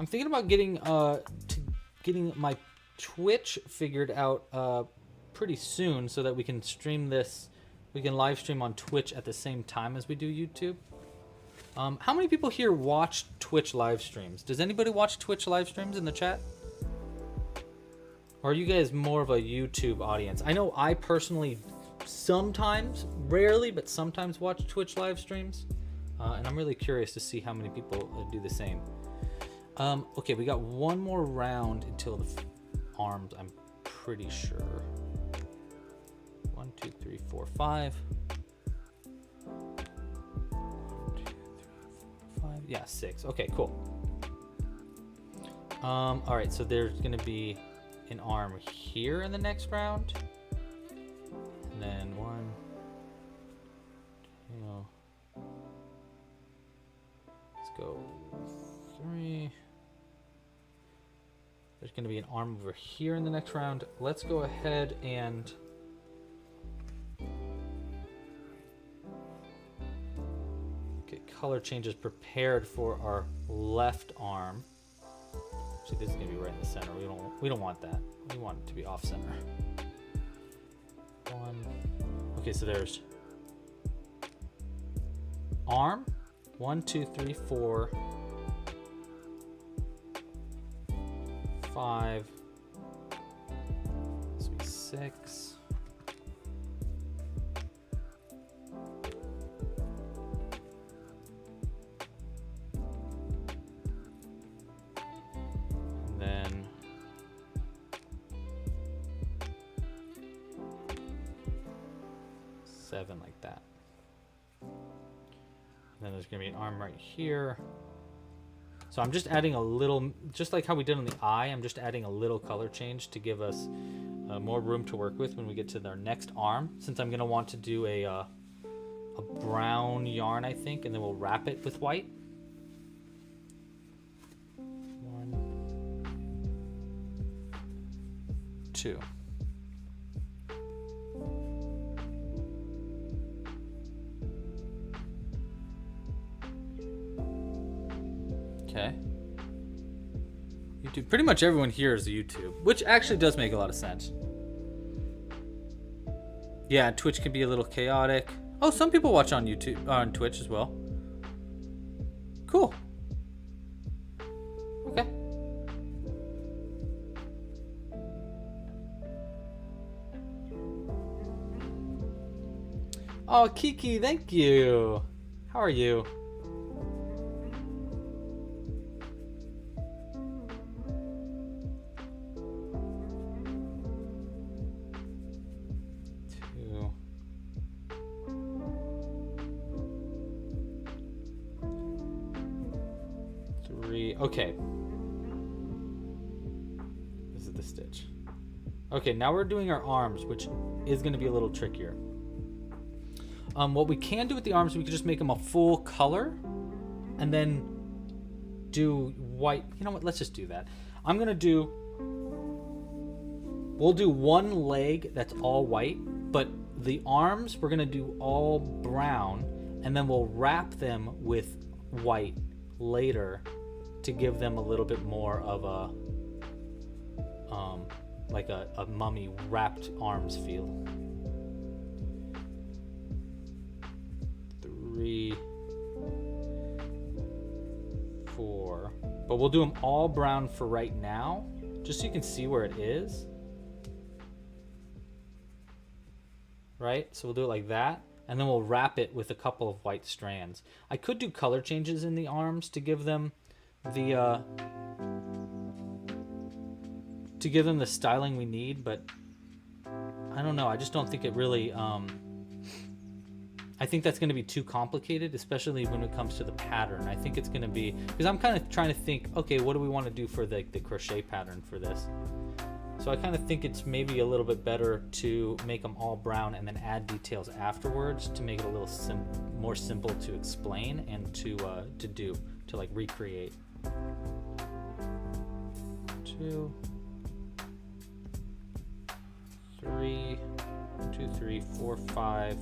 I'm thinking about getting my Twitch figured out pretty soon so that we can stream this. We can live stream on Twitch at the same time as we do YouTube. How many people here watch Twitch live streams? Does anybody watch Twitch live streams in the chat? Or are you guys more of a YouTube audience? I know I personally sometimes, rarely, but sometimes watch Twitch live streams. And I'm really curious to see how many people do the same. Okay, we got one more round until the arms, I'm pretty sure. 1, 2, 3, 4, 5. 1, 2, 3, 4, 5. Yeah, 6. Okay, cool. All right, so there's gonna be an arm here in the next round, and then 1, 2. Let's go 3. There's going to be an arm over here in the next round. Let's go ahead and get color changes prepared for our left arm. Actually, this is going to be right in the center. We don't want that. We want it to be off center. 1. Okay, so there's arm. 1, 2, 3, 4. 5. This will be 6. And then 7 like that. And then there's going to be an arm right here. So I'm just adding a little, just like how we did on the eye, I'm just adding a little color change to give us more room to work with when we get to their next arm. Since I'm going to want to do a brown yarn, I think, and then we'll wrap it with white. 1, 2. Okay. YouTube. Pretty much everyone here is YouTube, which actually does make a lot of sense. Yeah, Twitch can be a little chaotic. Oh, some people watch on YouTube, on Twitch as well. Cool. Okay. Oh, Kiki, thank you. How are you? Okay. This is the stitch. Okay, now we're doing our arms, which is going to be a little trickier. What we can do with the arms, we can just make them a full color and then do white. You know what? Let's just do that. We'll do one leg that's all white, but the arms we're going to do all brown, and then we'll wrap them with white later to give them a little bit more of a like a mummy wrapped arms feel. 3, 4, but we'll do them all brown for right now, just so you can see where it is. Right, so we'll do it like that, and then we'll wrap it with a couple of white strands. I could do color changes in the arms to give them the styling we need, but I don't know. I just don't think it really. I think that's going to be too complicated, especially when it comes to the pattern. I think it's going to be, because I'm kind of trying to think, okay, what do we want to do for the crochet pattern for this? So I kind of think it's maybe a little bit better to make them all brown and then add details afterwards to make it a little more simple to explain and to like recreate. 2, 3, 1, 2, 3, 4, 5.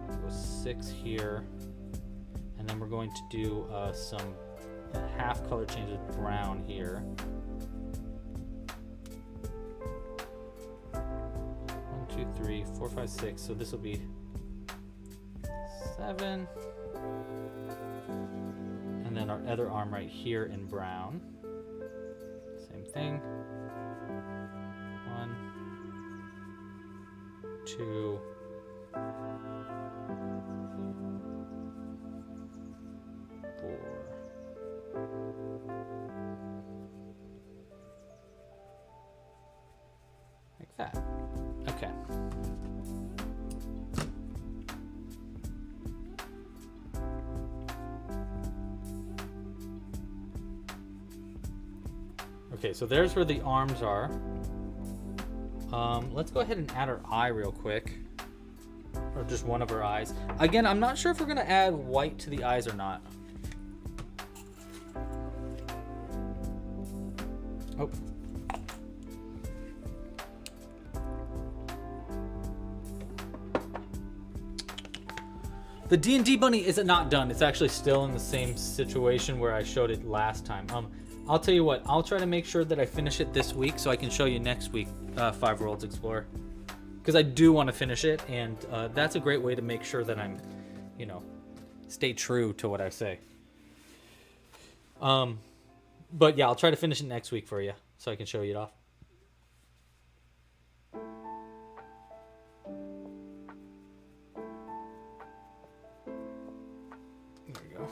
Go 6 here, and then we're going to do some half color changes brown here. 1, 2, 3, 4, 5, 6. So this will be 7. And then our other arm right here in brown. Same thing. 1, 2, 4. Like that. Okay. Okay, so there's where the arms are. Let's go ahead and add our eye real quick. Or just one of our eyes. Again, I'm not sure if we're going to add white to the eyes or not. Oh. The D&D bunny is not done. It's actually still in the same situation where I showed it last time. I'll tell you what, I'll try to make sure that I finish it this week so I can show you next week, 5 Worlds Explorer. Because I do want to finish it, and that's a great way to make sure that I'm, you know, stay true to what I say. But yeah, I'll try to finish it next week for you so I can show you it off. There we go.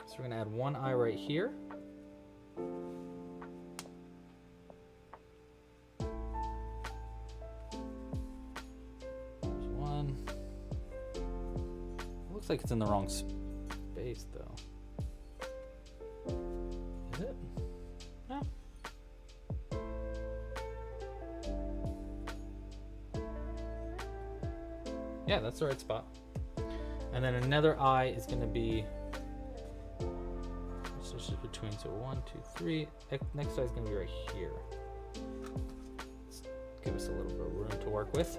So we're going to add one eye right here. Looks like it's in the wrong space, though. Is it? No. Yeah, that's the right spot. And then another eye is going to be just between. So 1, 2, 3. Next eye is going to be right here. Let's give us a little bit of room to work with.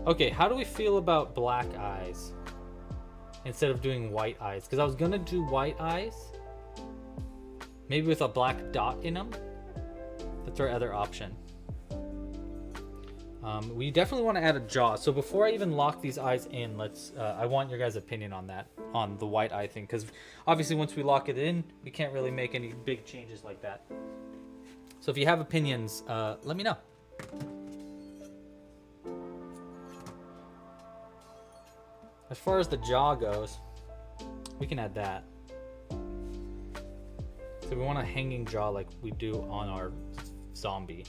Okay, how do we feel about black eyes instead of doing white eyes? Because I was gonna do white eyes, maybe with a black dot in them. That's our other option. We definitely want to add a jaw. So before I even lock these eyes in, I want your guys' opinion on that, on the white eye thing. Because obviously once we lock it in, we can't really make any big changes like that. So if you have opinions, let me know. As far as the jaw goes, we can add that. So we want a hanging jaw like we do on our zombie.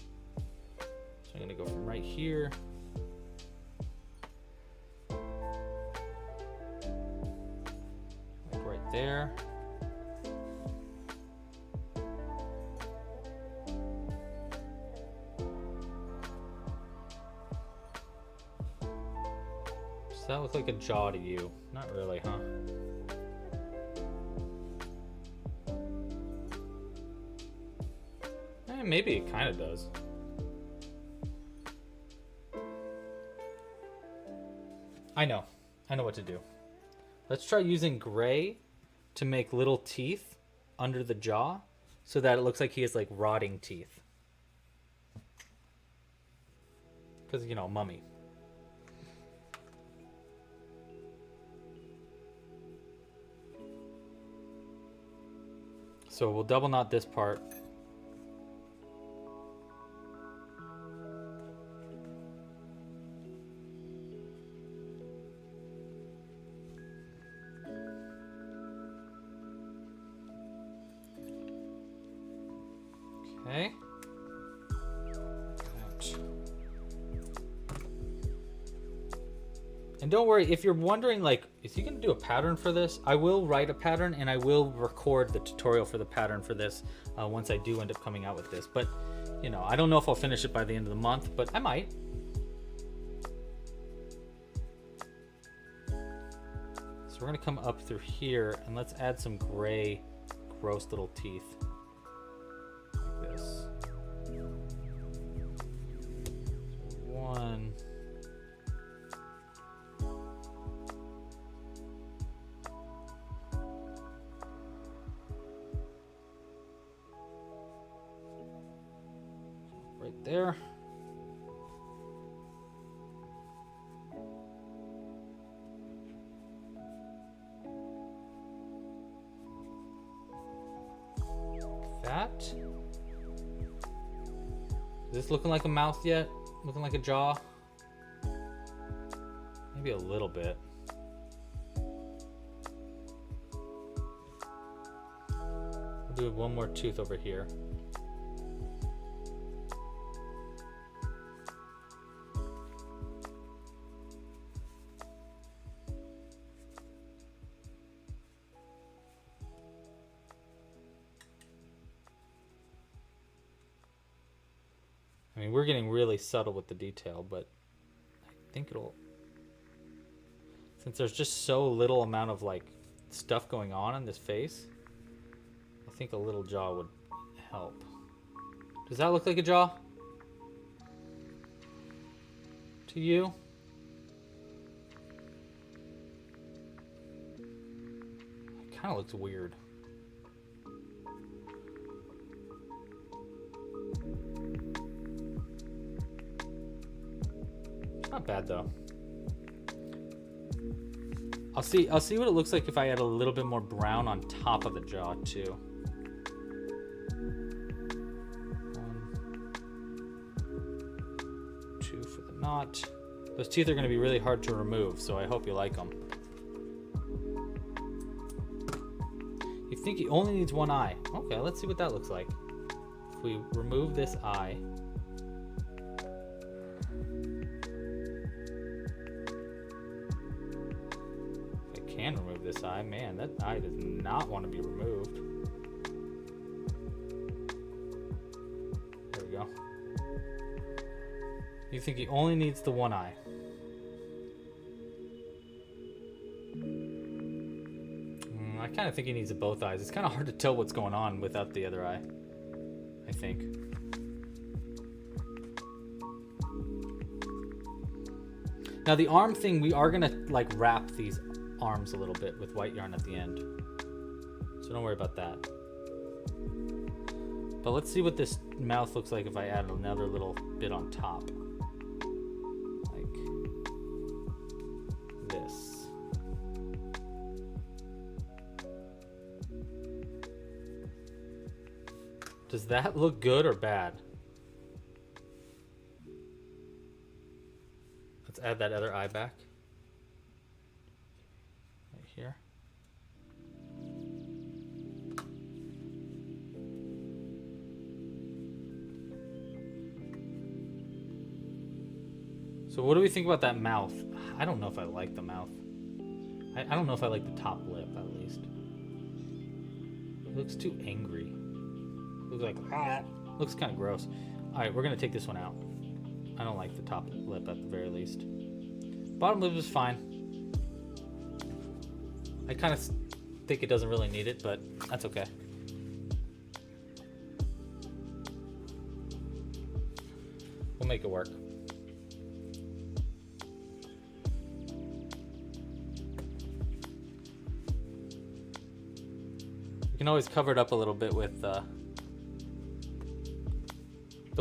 So I'm gonna go from right here. Like right there. Does that look like a jaw to you? Not really, huh? Maybe it kind of does. I know what to do. Let's try using gray to make little teeth under the jaw so that it looks like he has like rotting teeth. Because, you know, mummy. So we'll double knot this part. Okay. Ouch. And don't worry, if you're wondering, like, is he going to do a pattern for this? I will write a pattern and I will record the tutorial for the pattern for this once I do end up coming out with this. But, you know, I don't know if I'll finish it by the end of the month, but I might. So we're going to come up through here and let's add some gray, gross little teeth. Like this. One. right there. That. Is this looking like a mouth yet? Looking like a jaw? Maybe a little bit. We'll do one more tooth over here. I mean, we're getting really subtle with the detail, but I think it'll... Since there's just so little amount of, like, stuff going on in this face, I think a little jaw would help. Does that look like a jaw? To you? It kind of looks weird. Not bad though. I'll see what it looks like if I add a little bit more brown on top of the jaw too. 1, 2 for the knot. Those teeth are going to be really hard to remove, so I hope you like them. You think he only needs one eye? Okay, let's see what that looks like. If we remove this eye. Can remove this eye. Man, that eye does not want to be removed. There we go. You think he only needs the one eye? I kind of think he needs both eyes. It's kind of hard to tell what's going on without the other eye, I think. Now the arm thing, we are gonna like wrap these arms a little bit with white yarn at the end, so don't worry about that. But let's see what this mouth looks like if I add another little bit on top, like this. Does that look good or bad? Let's add that other eye back. Here. So what do we think about that mouth? I don't know if I like the mouth. I don't know if I like the top lip, at least. It looks too angry. It looks like, looks kind of gross. All right, we're gonna take this one out. I don't like the top lip at the very least. Bottom lip is fine. I kind of think it doesn't really need it, but that's okay. We'll make it work. You can always cover it up a little bit with the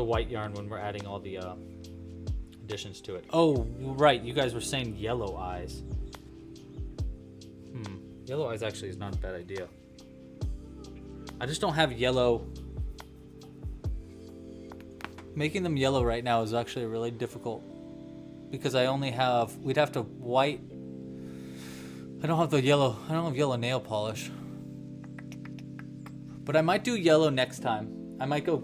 white yarn when we're adding all the additions to it. Oh, right, you guys were saying yellow eyes. Yellow eyes actually is not a bad idea. I just don't have yellow. Making them yellow right now is actually really difficult because I only have, we'd have to white. I don't have yellow nail polish. But I might do yellow next time. I might go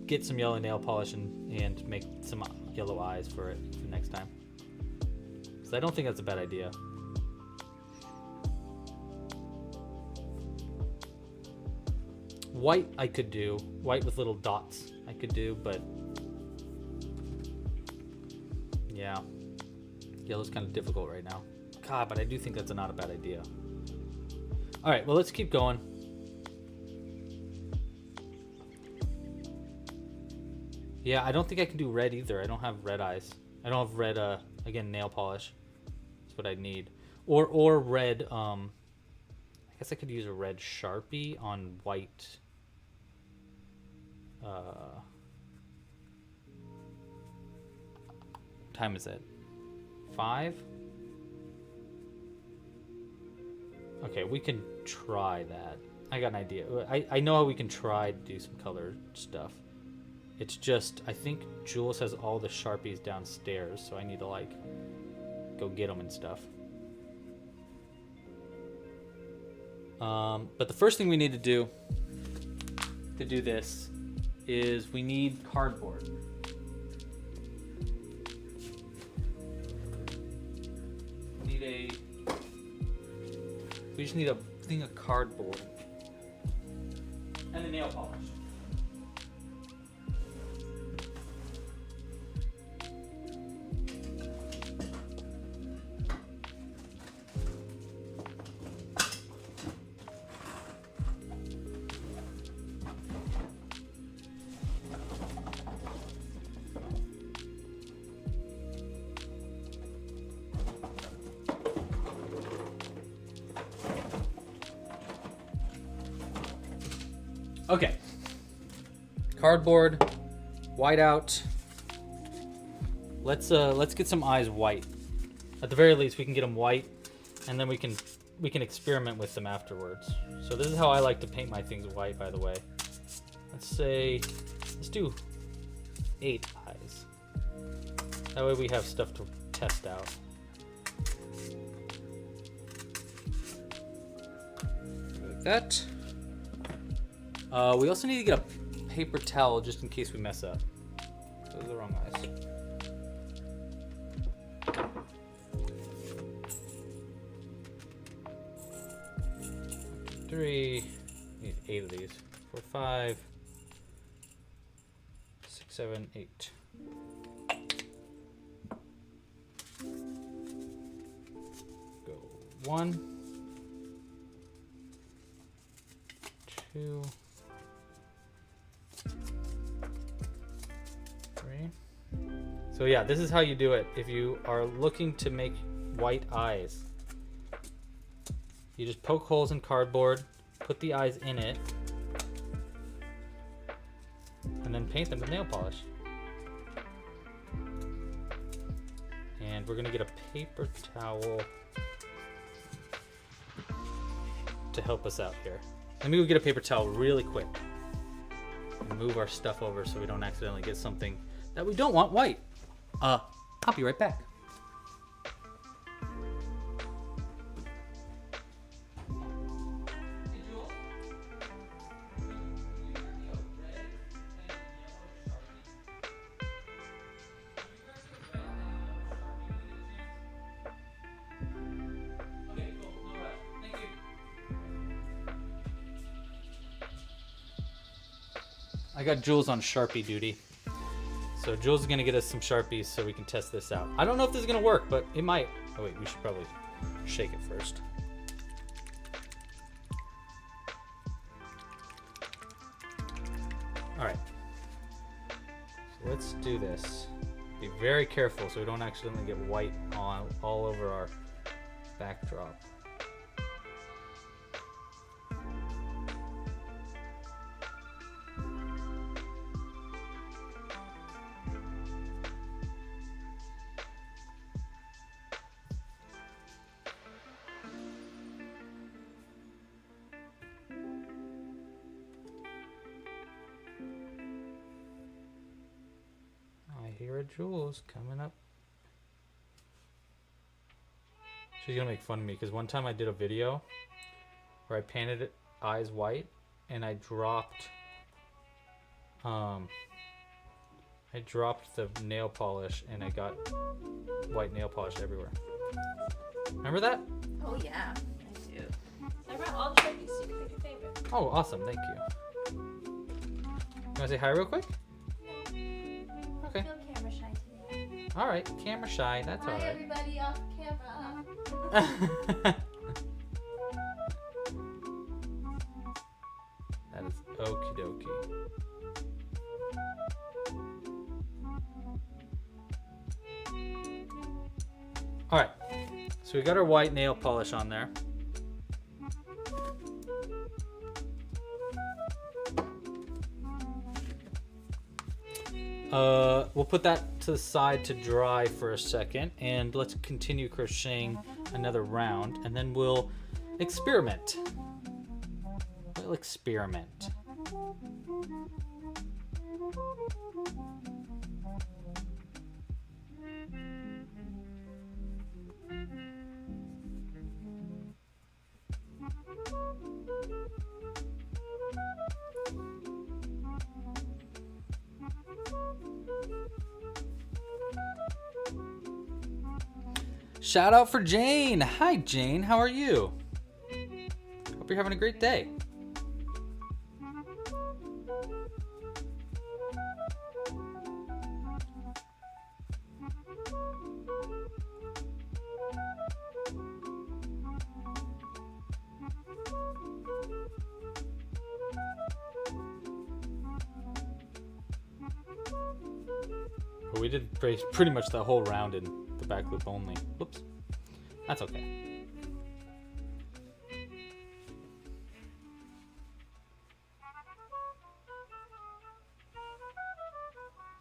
get some yellow nail polish and make some yellow eyes for it for next time. So I don't think that's a bad idea. White I could do. White with little dots I could do, but yeah. Yellow's kind of difficult right now. God, but I do think that's not a bad idea. Alright, well let's keep going. Yeah, I don't think I can do red either. I don't have red eyes. I don't have red, again, nail polish. That's what I need. Or red, I guess I could use a red Sharpie on white time is it? 5? Okay, we can try that. I got an idea. I know how we can try to do some color stuff. It's just, I think Jules has all the Sharpies downstairs, so I need to, like, go get them and stuff. But the first thing we need to do this is we need cardboard. We just need a thing of cardboard and a nail polish. Okay, cardboard, whiteout. Let's get some eyes white. At the very least, we can get them white, and then we can experiment with them afterwards. So this is how I like to paint my things white, by the way. Let's do 8 eyes. That way we have stuff to test out. Like that. We also need to get a paper towel just in case we mess up. Those are the wrong eyes. 3. Need 8 of these. 4, 5, 6, 7, 8. Go 1, 2. 3. So yeah, this is how you do it if you are looking to make white eyes. You just poke holes in cardboard, put the eyes in it, and then paint them with nail polish. And we're gonna get a paper towel to help us out here. Let me go get a paper towel really quick and move our stuff over so we don't accidentally get something that we don't want white. I'll be right back. I got Jules on Sharpie duty. So Jules is gonna get us some Sharpies so we can test this out. I don't know if this is gonna work, but it might. Oh wait, we should probably shake it first. All right, so let's do this. Be very careful so we don't accidentally get white all over our backdrop. Here are Jules coming up. She's gonna make fun of me because one time I did a video where I painted it eyes white and I dropped the nail polish and I got white nail polish everywhere. Remember that? Oh yeah, I do. I brought all the Sharpies so you can pick your favorite. Oh, awesome! Thank you. You wanna say hi real quick? Okay. I feel camera shy today. All right, camera shy. That's all Hi right. everybody off camera. That is okie dokie. All right, so we got our white nail polish on there. We'll put that to the side to dry for a second, and let's continue crocheting another round, and then we'll experiment. We'll experiment. Shout out for Jane. Hi, Jane. How are you? Hope you're having a great day. Well, we did pretty much the whole round in the back loop only. Whoops. That's okay.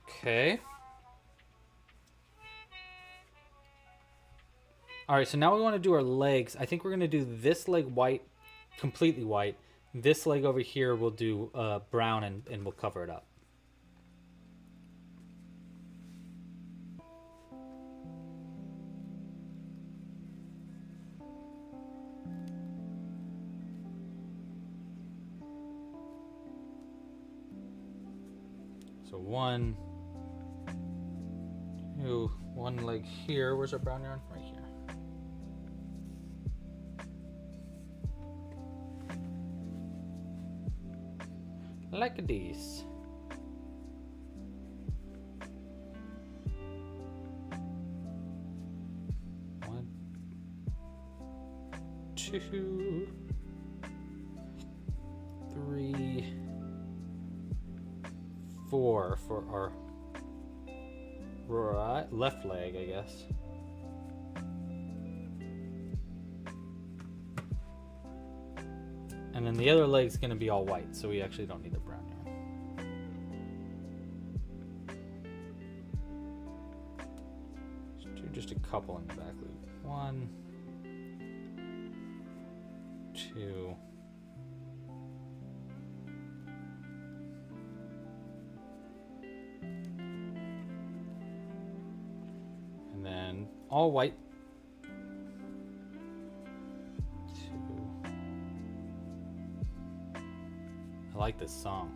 Okay. All right, so now we want to do our legs. I think we're going to do this leg white, completely white. This leg over here we'll do brown and we'll cover it up. So 1, 2, one leg here. Where's our brown yarn? Right here. Like this. One, 2, 3, 4 for our left leg, I guess. And then the other leg's gonna be all white, so we actually don't need the brown yarn. Let's do just a couple in the back loop. 1, 2. And then all white. 2. I like this song.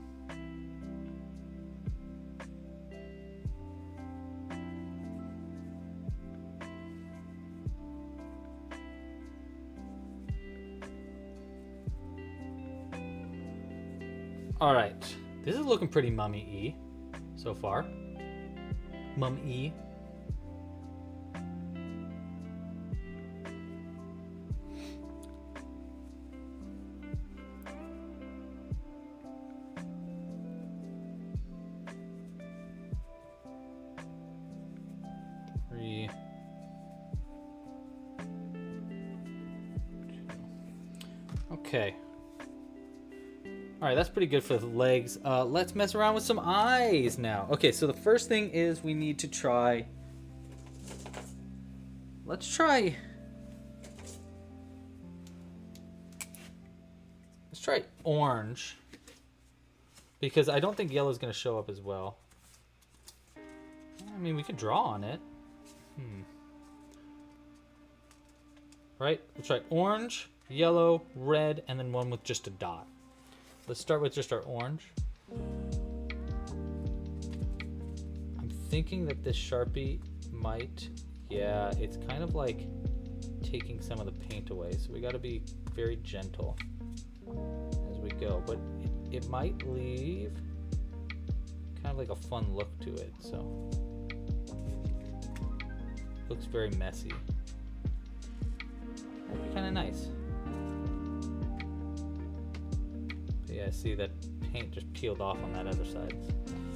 All right, this is looking pretty mummy-y so far. Mum-y. Okay. All right, that's pretty good for the legs. Let's mess around with some eyes now. Okay, so the first thing is we need to try... Let's try orange. Because I don't think yellow is going to show up as well. I mean, we could draw on it. Right? We'll try orange, yellow, red, and then one with just a dot. Let's start with just our orange. I'm thinking that this Sharpie might, yeah, it's kind of like taking some of the paint away. So we got to be very gentle as we go, but it might leave kind of like a fun look to it. So looks very messy. That'd be kind of nice. Yeah, see that paint just peeled off on that other side.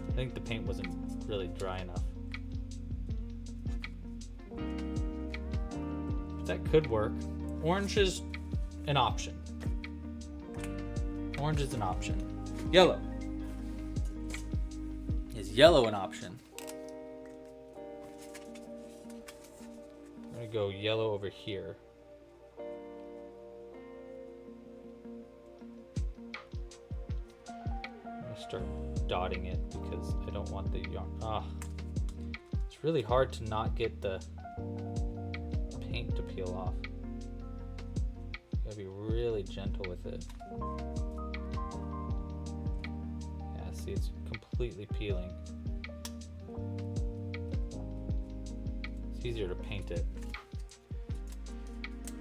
I think the paint wasn't really dry enough. But that could work. Orange is an option. Orange is an option. Yellow. Is yellow an option? gonna go yellow over here. I'm gonna start dotting it because I don't want the yarn. It's really hard to not get the paint to peel off. You gotta be really gentle with it. Yeah, see, it's completely peeling. It's easier to paint it.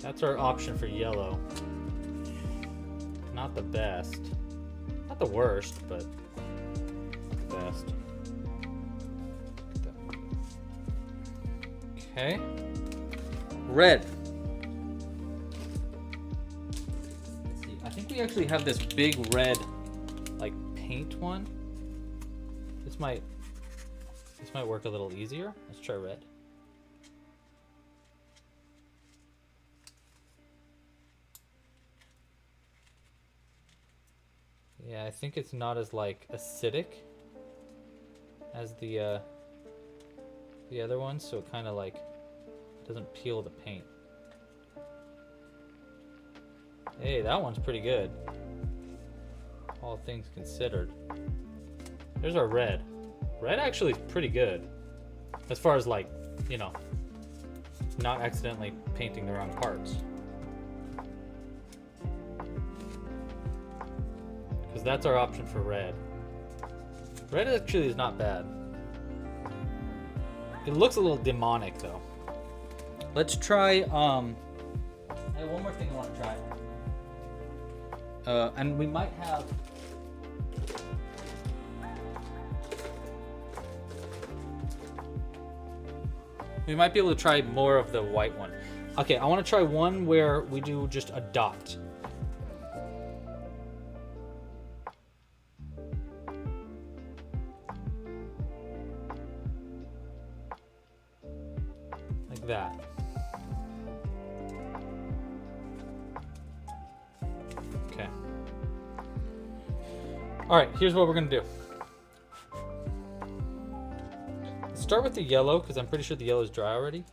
That's our option for yellow. Not the best. Not the worst, but not the best. Okay. Red. Let's see. I think we actually have this big red, like, paint one. This might work a little easier. Let's try red. Yeah, I think it's not as like acidic as the other one, so it kind of like doesn't peel the paint. Hey, that one's pretty good. All things considered. There's our red. Red actually is pretty good. As far as like, you know, not accidentally painting the wrong parts. Because that's our option for red. Red actually is not bad. It looks a little demonic though. Let's try, I have one more thing I want to try. And we might have... We might be able to try more of the white one. Okay, I want to try one where we do just a dot. Like that. Okay. All right, here's what we're gonna do. Let's start with the yellow, because I'm pretty sure the yellow is dry already.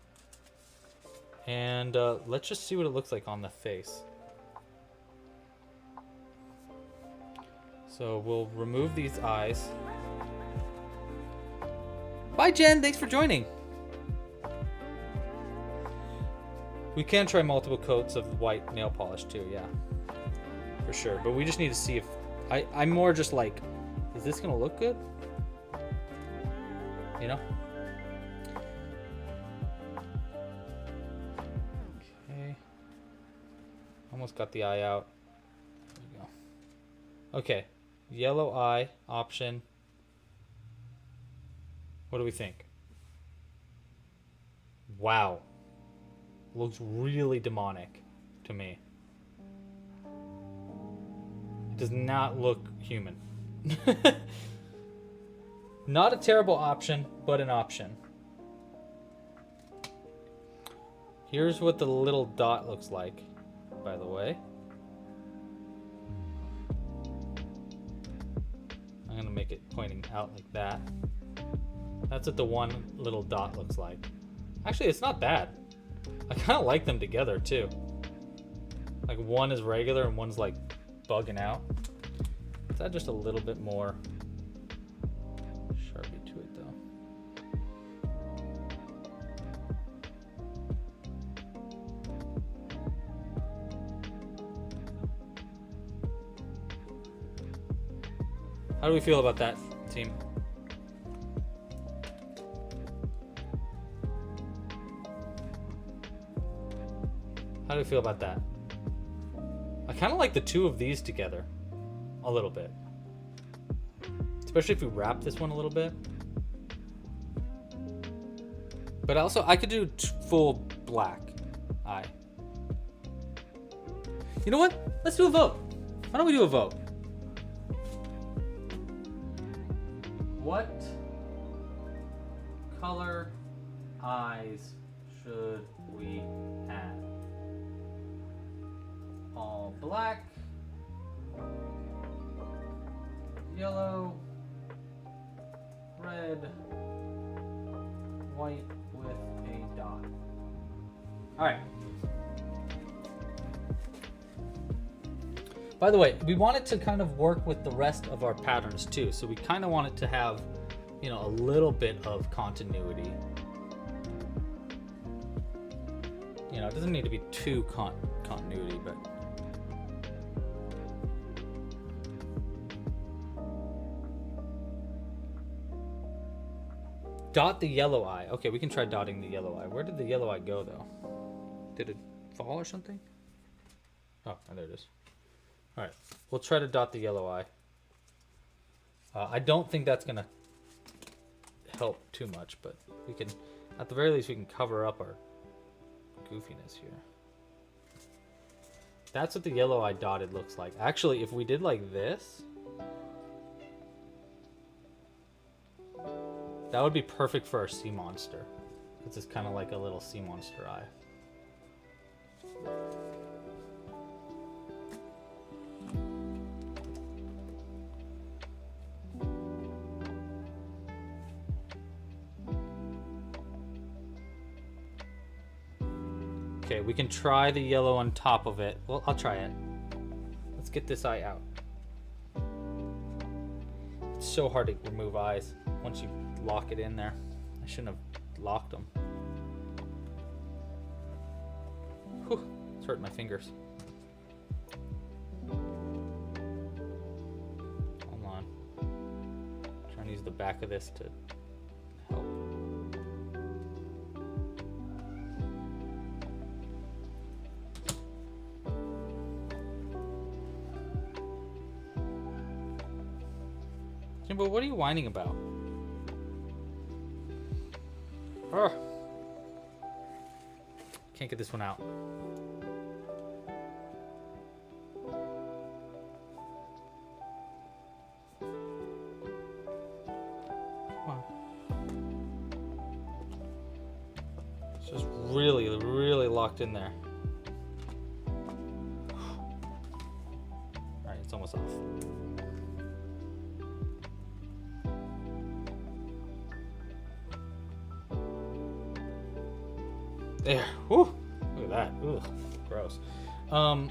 And let's just see what it looks like on the face. So we'll remove these eyes. Bye, Jen. Thanks for joining. We can try multiple coats of white nail polish too, yeah. For sure. But we just need to see if... I'm more just like, is this going to look good? You know? Okay. Almost got the eye out. There we go. Okay. Yellow eye option. What do we think? Wow. Looks really demonic to me. It does not look human. Not a terrible option, but an option. Here's what the little dot looks like, by the way. I'm gonna make it pointing out like that. That's what the one little dot looks like. Actually, it's not bad. I kind of like them together too. Like one is regular and one's like bugging out. Let's add just a little bit more Sharpie to it though. How do we feel about that, team? How do you feel about that? I kind of like the two of these together a little bit. Especially if we wrap this one a little bit. But also, I could do full black eye. You know what? Let's do a vote. Why don't we do a vote? What color eyes should we have? All black, yellow, red, white with a dot. All right. By the way, we want it to kind of work with the rest of our patterns too. So we kind of want it to have, you know, a little bit of continuity. You know, it doesn't need to be too continuity, but. Dot the yellow eye. Okay, we can try dotting the yellow eye. Where did the yellow eye go though? Did it fall or something? Oh, there it is. All right, we'll try to dot the yellow eye. I don't think that's gonna help too much, but we can, at the very least, we can cover up our goofiness here. That's what the yellow eye dotted looks like. Actually, if we did like this, that would be perfect for our sea monster. It's just kind of like a little sea monster eye. Okay, we can try the yellow on top of it. Well, I'll try it. Let's get this eye out. It's so hard to remove eyes once you lock it in there. I shouldn't have locked them. Whew, it's hurting my fingers. Hold on. I'm trying to use the back of this to help. But what are you whining about? Oh. Can't get this one out. Come on. It's just really, really locked in there. Alright, it's almost off. There. Whew. Look at that. Ugh. Gross. All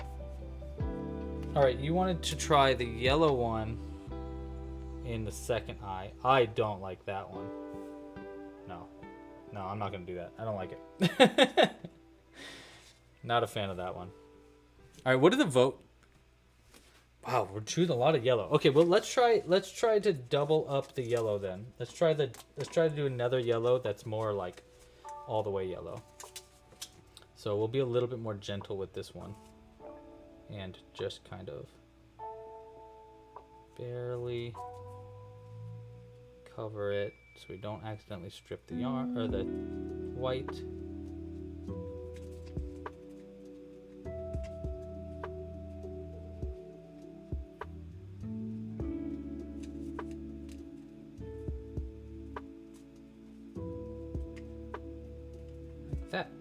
right, you wanted to try the yellow one in the second eye. I don't like that one. No. No, I'm not going to do that. I don't like it. Not a fan of that one. All right, what did the vote? Wow, we're choosing a lot of yellow. Okay, well, let's try to double up the yellow then. Let's try to do another yellow that's more like all the way yellow. So we'll be a little bit more gentle with this one and just kind of barely cover it so we don't accidentally strip the yarn or the white. Like that.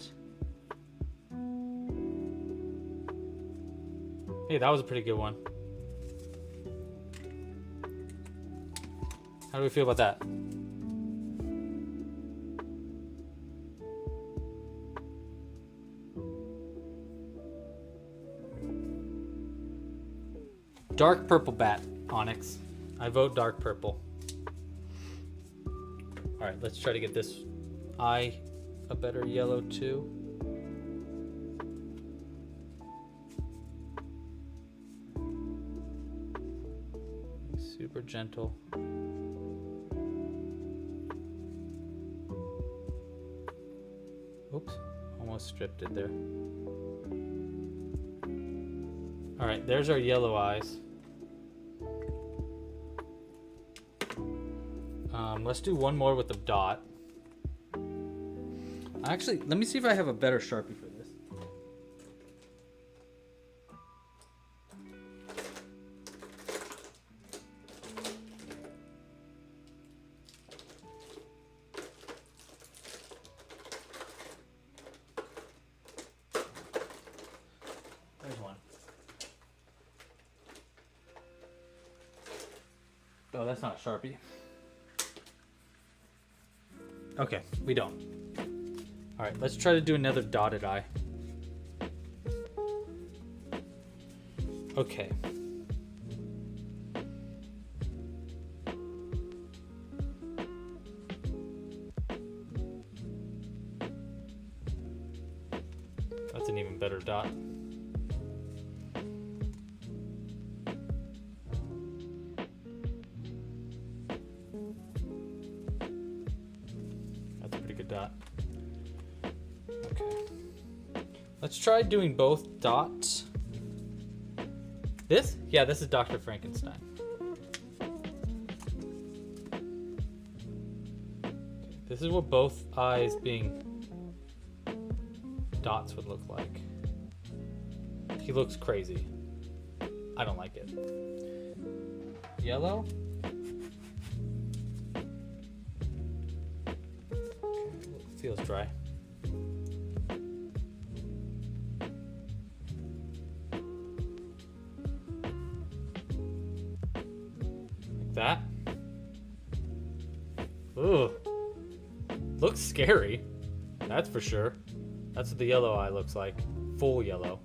Hey, that was a pretty good one. How do we feel about that? Dark purple bat, Onyx. I vote dark purple. All right, let's try to get this eye a better yellow too. Super gentle. Oops, almost stripped it there. All right, there's our yellow eyes. Let's do one more with the dot. Actually, let me see if I have a better Sharpie for this. There's one. Oh, that's not a Sharpie. Okay, we don't. All right, let's try to do another dotted eye. Okay. That's an even better dot. That's a pretty good dot. Okay. Let's try doing both dots. This? Yeah, this is Dr. Frankenstein. This is what both eyes being dots would look like. He looks crazy. I don't like it. Yellow? Okay, feels dry. That. Ooh. Looks scary. That's for sure. That's what the yellow eye looks like. Full yellow.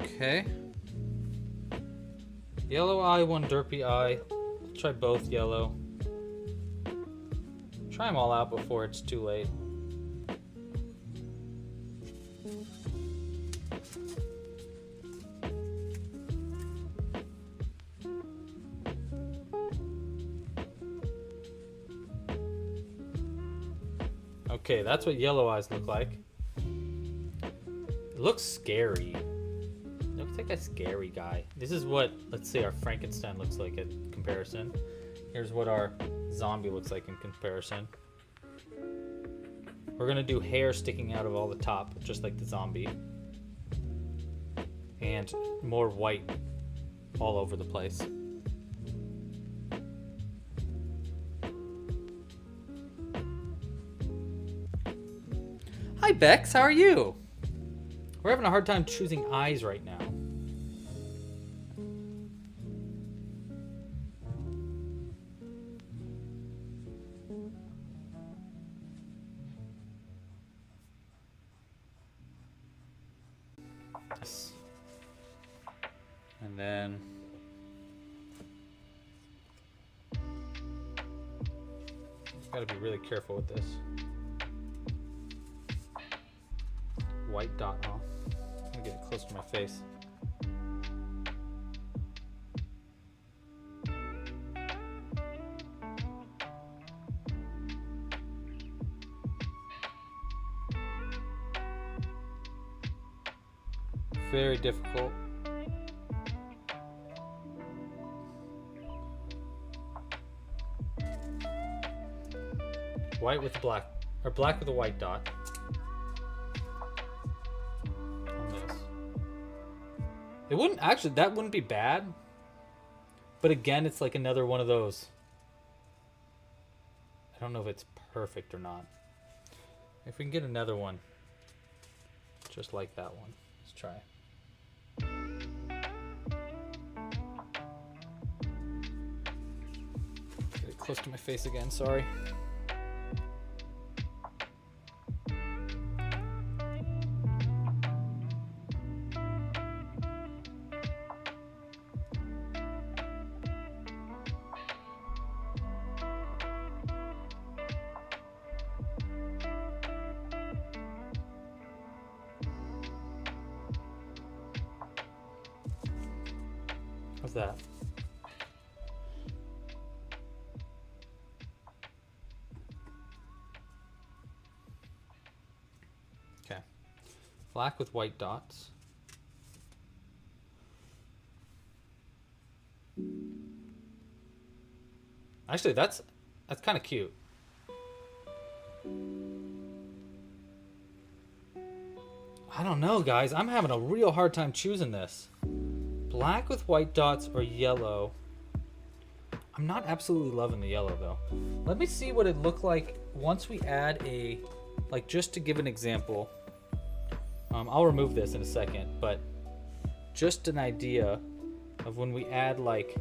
Okay. Yellow eye, one derpy eye. Let's try both yellow. Try them all out before it's too late. Okay, that's what yellow eyes look like. It looks scary. It looks like a scary guy. This is what, let's say, our Frankenstein looks like in comparison. Here's what our zombie looks like in comparison. We're gonna do hair sticking out of all the top, just like the zombie. And more white all over the place. Hi Bex, how are you? We're having a hard time choosing eyes right now. Yes. And then gotta be really careful with this. White dot off. I'm gonna get it close to my face. Very difficult. White with black, or black with a white dot. On this. It wouldn't actually, that wouldn't be bad. But again, it's like another one of those. I don't know if it's perfect or not. If we can get another one, just like that one, let's try. Get it close to my face again, sorry. How's that? Okay. Black with white dots. Actually, that's kind of cute. I don't know, guys. I'm having a real hard time choosing this. Black with white dots or yellow. I'm not absolutely loving the yellow though. Let me see what it looked like once we add a like just to give an example, I'll remove this in a second, but just an idea of when we add like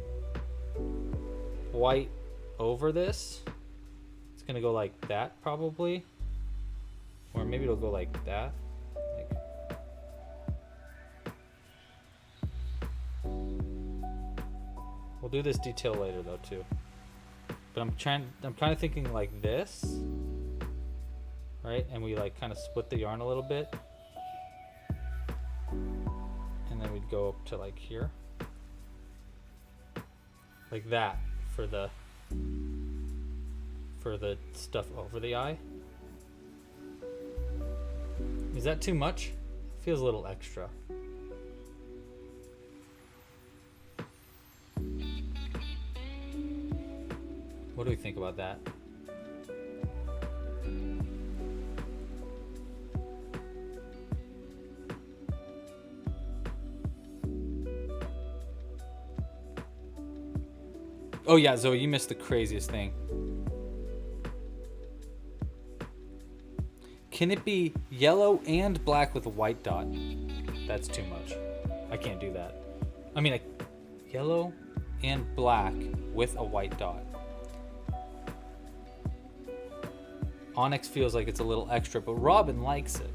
white over this, it's gonna go like that probably, or maybe it'll go like that. We'll do this detail later though too. But I'm kind of thinking like this, right? And we like kind of split the yarn a little bit, and then we'd go up to like here, like that for the stuff over the eye. Is that too much? Feels a little extra. What do we think about that? Oh yeah, Zoe, you missed the craziest thing. Can it be yellow and black with a white dot? That's too much. I can't do that. I mean, yellow and black with a white dot. Onyx feels like it's a little extra, but Robin likes it.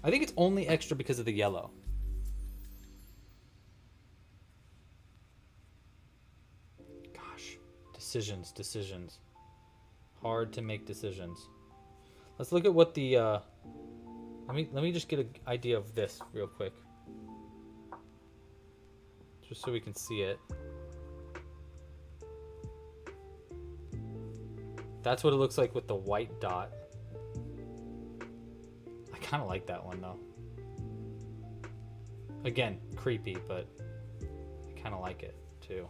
I think it's only extra because of the yellow. Gosh, decisions. Hard to make decisions. Let's look at what the let me just get an idea of this real quick. Just so we can see it. That's what it looks like with the white dot. I kind of like that one though. Again, creepy, but I kind of like it too.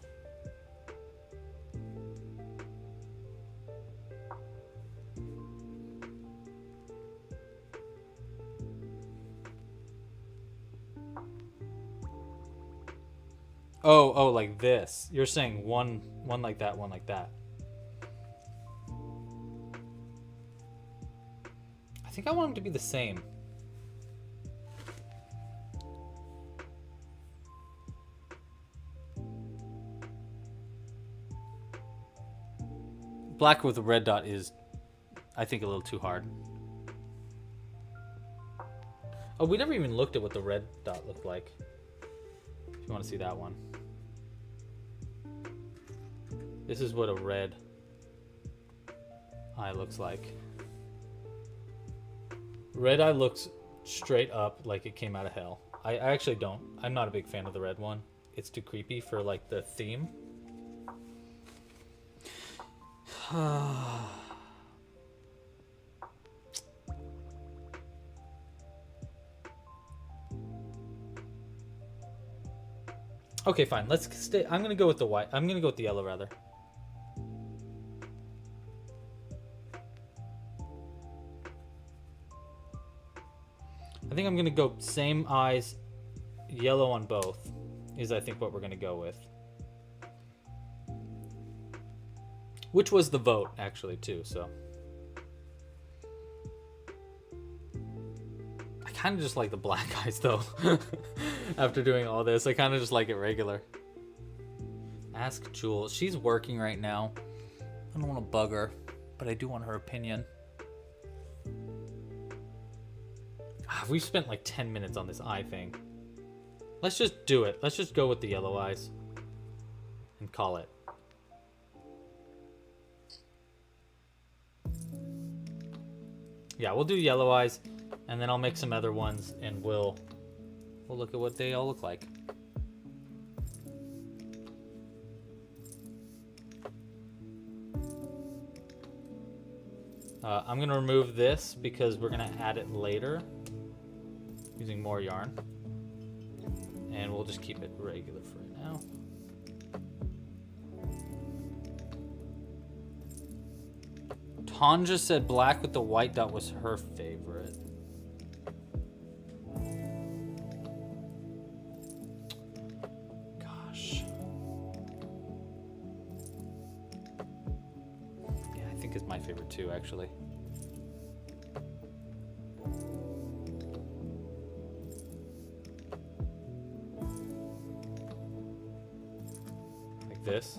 Oh, like this. You're saying one like that, one like that. I think I want them to be the same. Black with a red dot is, I think, a little too hard. Oh, we never even looked at what the red dot looked like. If you want to see that one. This is what a red eye looks like. Red eye looks straight up like it came out of hell. I actually don't. I'm not a big fan of the red one. It's too creepy for like the theme. Okay, fine. Let's stay. I'm gonna go with the white. I'm gonna go with the yellow rather. I think I'm gonna go same eyes, yellow on both, is I think what we're gonna go with. Which was the vote actually too, so. I kind of just like the black eyes though. After doing all this, I kind of just like it regular. Ask Jewel. She's working right now. I don't want to bug her, but I do want her opinion. We've spent like 10 minutes on this eye thing. Let's just do it. Let's just go with the yellow eyes and call it. Yeah, we'll do yellow eyes, and then I'll make some other ones, and we'll look at what they all look like. I'm gonna remove this because we're gonna add it later using more yarn, and we'll just keep it regular for right now. Tanja said black with the white dot was her favorite. Gosh. actually. Like this.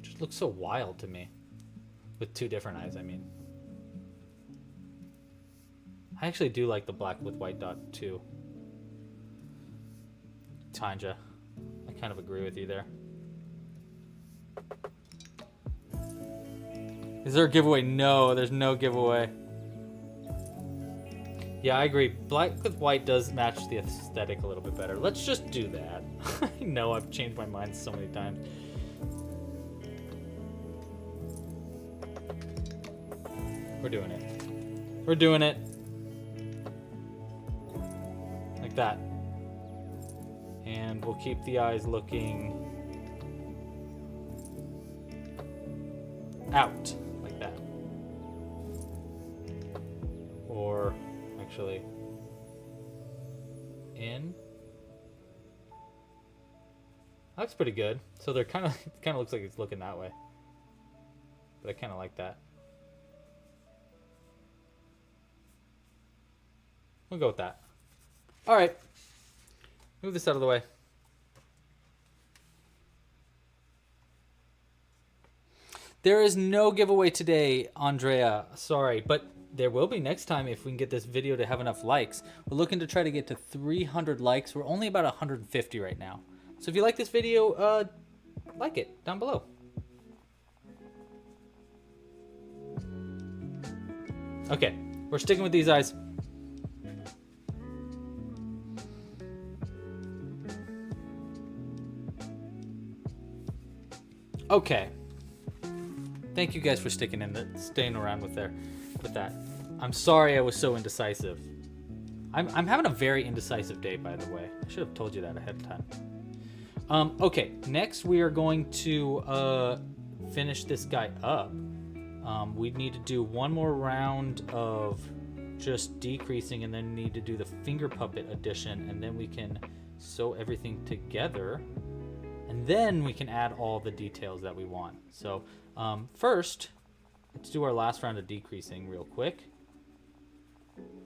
Just looks so wild to me. With two different eyes, I mean. I actually do like the black with white dot too. Tanja. I kind of agree with you there. Is there a giveaway? No, there's no giveaway. Yeah, I agree. Black with white does match the aesthetic a little bit better. Let's just do that. I know I've changed my mind so many times. We're doing it. We're doing it. Like that. And we'll keep the eyes looking out. Like that. Or actually in. That looks pretty good. So they're kind of looks like it's looking that way. But I kind of like that. We'll go with that. All right. Move this out of the way. There is no giveaway today, Andrea. Sorry, but there will be next time if we can get this video to have enough likes. We're looking to try to get to 300 likes. We're only about 150 right now. So if you like this video, like it down below. Okay, we're sticking with these eyes. Okay. Thank you guys for staying around with that. I'm sorry I was so indecisive. I'm having a very indecisive day, by the way. I should have told you that ahead of time. Okay, next we are going to finish this guy up. We need to do one more round of just decreasing, and then need to do the finger puppet addition, and then we can sew everything together. And then we can add all the details that we want. So first, let's do our last round of decreasing real quick.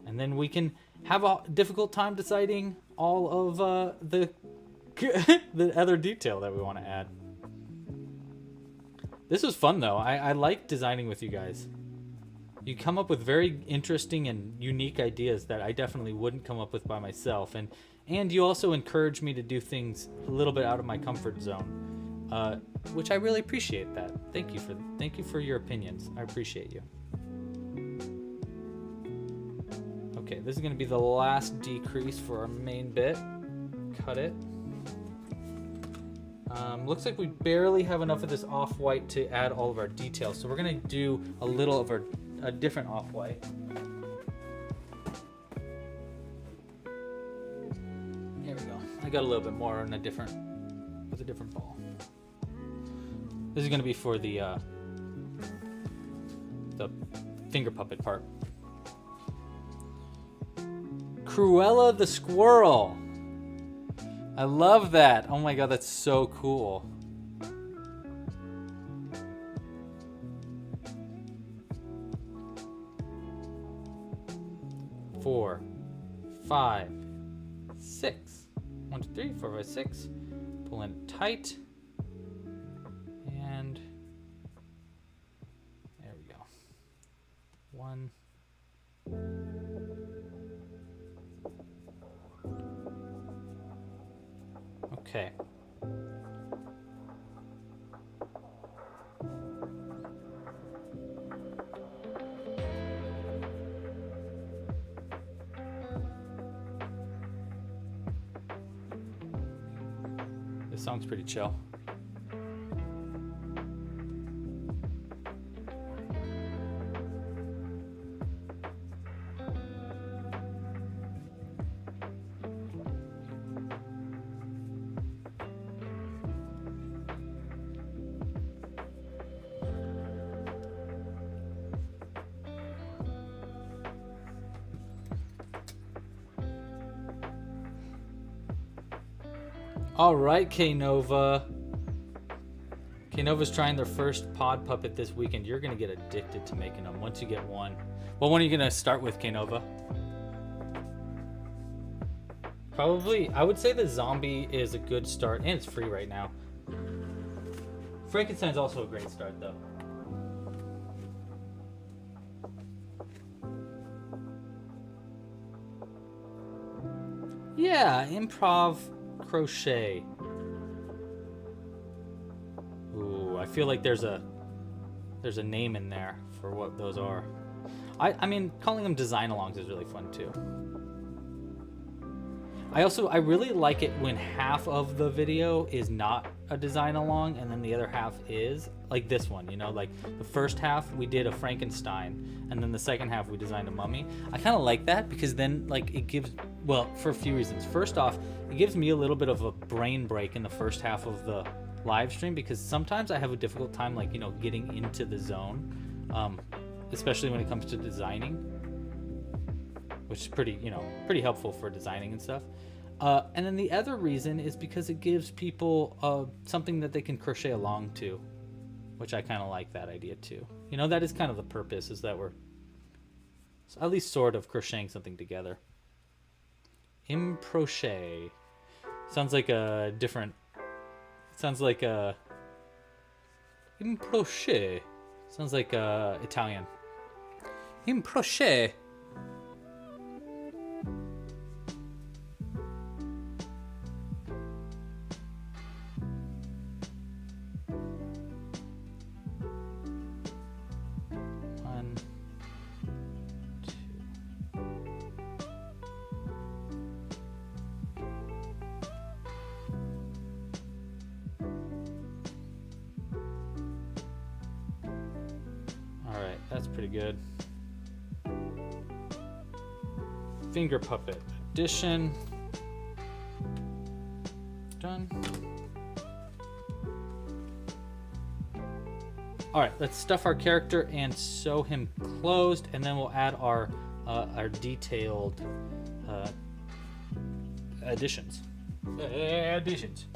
And then we can have a difficult time deciding all of the other detail that we want to add. This was fun though. I like designing with you guys. You come up with very interesting and unique ideas that I definitely wouldn't come up with by myself. And you also encourage me to do things a little bit out of my comfort zone, which I really appreciate that. Thank you for your opinions. I appreciate you. Okay, this is going to be the last decrease for our main bit. Cut it. Looks like we barely have enough of this off-white to add all of our details, so we're going to do a little of a different off-white. There we go. I got a little bit more on with a different ball. This is going to be for the finger puppet part. Cruella the squirrel. I love that. Oh my god, that's so cool. Four, 5, 6. 1, 2, 3, 4, 5, 6. Pull in tight. And there we go. 1. Okay. This song's pretty chill. All right, K-Nova. K-Nova's trying their first pod puppet this weekend. You're going to get addicted to making them once you get one. Well, when are you going to start with, K-Nova? Probably, I would say the zombie is a good start, and it's free right now. Frankenstein's also a great start, though. Yeah, improv crochet. Ooh, I feel like there's a name in there for what those are. I mean, calling them design alongs is really fun too. I really like it when half of the video is not a design along and then the other half is, like this one, you know, like the first half we did a Frankenstein and then the second half we designed a mummy. I kind of like that because then like it gives, well, for a few reasons. First off, it gives me a little bit of a brain break in the first half of the live stream because sometimes I have a difficult time, like, you know, getting into the zone, especially when it comes to designing, which is pretty, you know, pretty helpful for designing and stuff. And then the other reason is because it gives people something that they can crochet along to, which I kind of like that idea too. You know, that is kind of the purpose, is that we're at least sort of crocheting something together. Crochet sounds like a different. Sounds like a. Crochet sounds like Italian. Crochet. That's pretty good. Finger puppet addition. Done. All right, let's stuff our character and sew him closed, and then we'll add our detailed additions. Additions.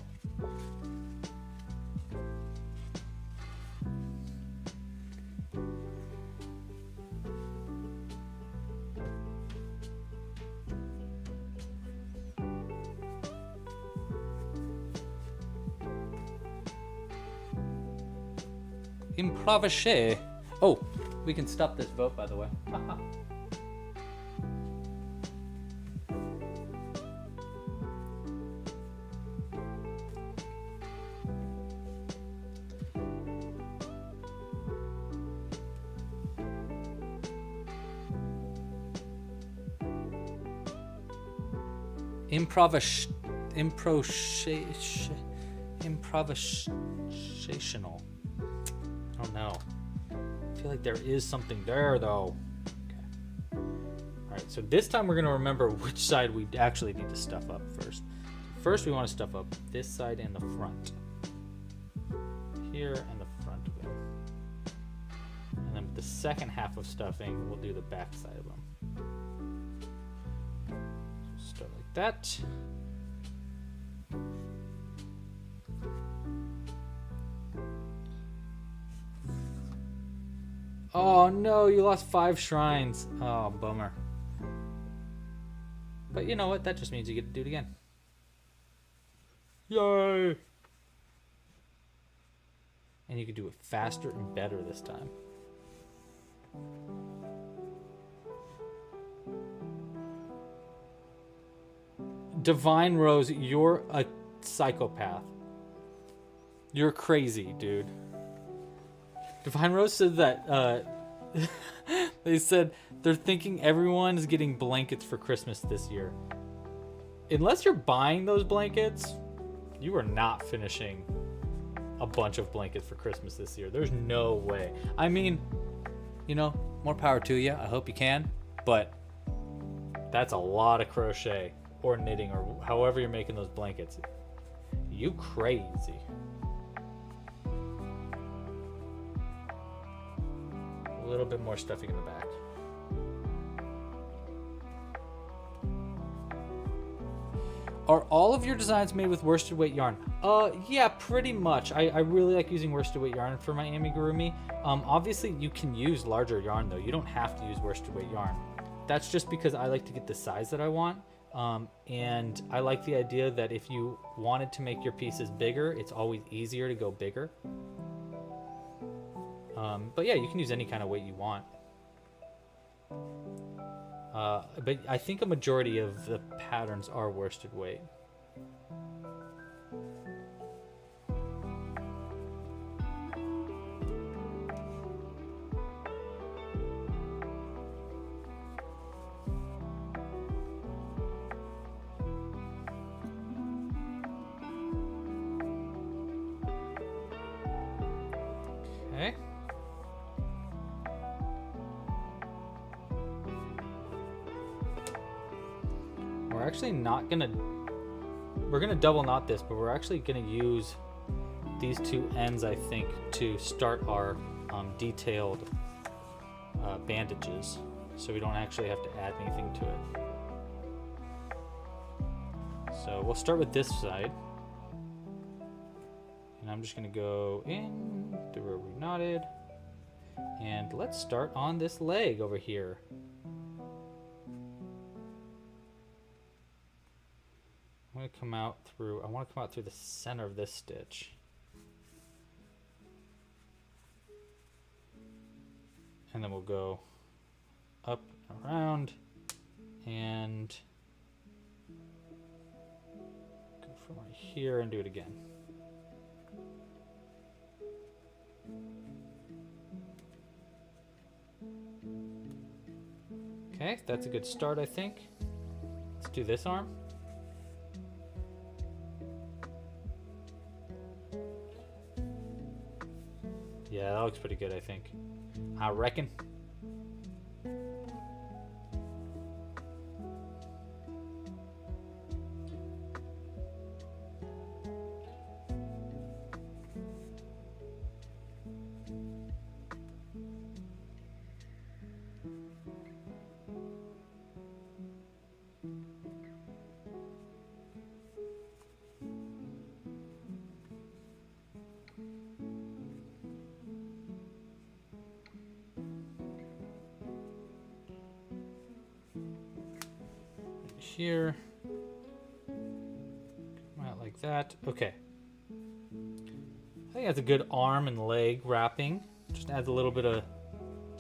Crochet. Oh, we can stop this vote, by the way. Improvisational. I don't know. I feel like there is something there, though. Okay. All right, so this time we're going to remember which side we actually need to stuff up first. First, we want to stuff up this side and the front. Here and the front of it. And then the second half of stuffing, we'll do the back side of them. So start like that. Oh no, you lost 5 shrines. Oh, bummer. But you know what? That just means you get to do it again. Yay! And you can do it faster and better this time. Divine Rose, you're a psychopath. You're crazy, dude. Divine Rose said that they said they're thinking everyone is getting blankets for Christmas this year. Unless you're buying those blankets, you are not finishing a bunch of blankets for Christmas this year. There's no way. I mean, you know, more power to you. I hope you can. But that's a lot of crochet or knitting or however you're making those blankets. You crazy. A little bit more stuffing in the back. Are all of your designs made with worsted weight yarn? Yeah, pretty much. I really like using worsted weight yarn for my amigurumi. Obviously, you can use larger yarn though. You don't have to use worsted weight yarn. That's just because I like to get the size that I want. And I like the idea that if you wanted to make your pieces bigger, it's always easier to go bigger. But yeah, you can use any kind of weight you want. But I think a majority of the patterns are worsted weight. Okay. We're actually not gonna, we're gonna double knot this, but we're actually gonna use these two ends, I think, to start our detailed bandages, so we don't actually have to add anything to it. So we'll start with this side, and I'm just gonna go in through where we knotted, and let's start on this leg over here. I'm gonna come out through, I want to come out through the center of this stitch. And then we'll go up and around and go from right here and do it again. Okay, that's a good start, I think. Let's do this arm. Yeah, that looks pretty good, I think. I reckon. Here, come out like that. Okay, I think that's a good arm and leg wrapping. Just adds a little bit of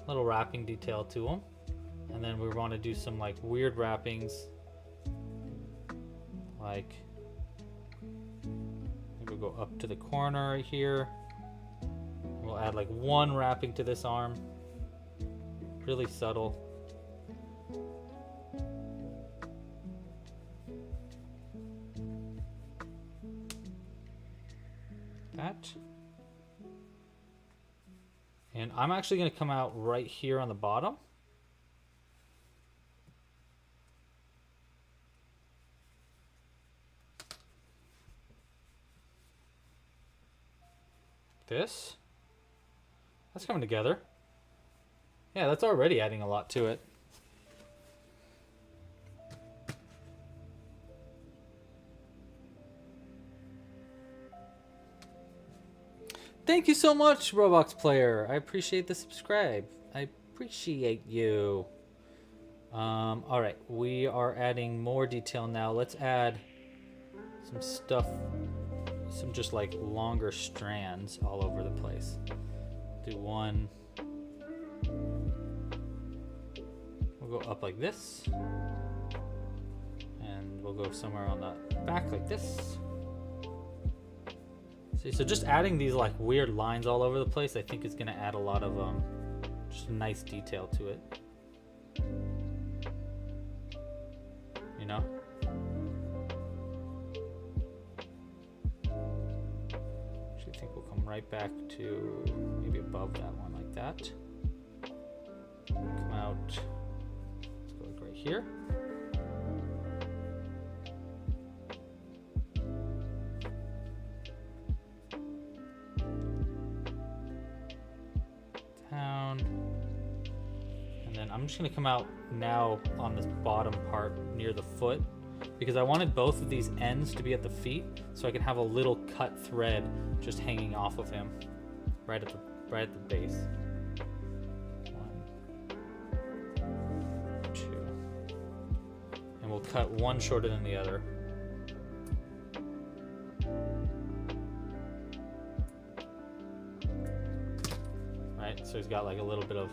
little wrapping detail to them, and then we want to do some like weird wrappings, like maybe we'll go up to the corner right here. We'll add like one wrapping to this arm, really subtle. That. And I'm actually going to come out right here on the bottom. This. That's coming together. Yeah, that's already adding a lot to it. Thank you so much, Roblox player. I appreciate the subscribe. I appreciate you. All right, we are adding more detail now. Let's add some stuff, some just like longer strands all over the place. Do one. We'll go up like this, and we'll go somewhere on the back like this. So just adding these like weird lines all over the place, I think is going to add a lot of just nice detail to it. You know? Actually, I think we'll come right back to maybe above that one like that. Come out. Let's go like right here. And then I'm just going to come out now on this bottom part near the foot. because I wanted both of these ends to be at the feet so I could have a little cut thread just hanging off of him right at the base. 1, 2. And we'll cut one shorter than the other. Right? So he's got like a little bit of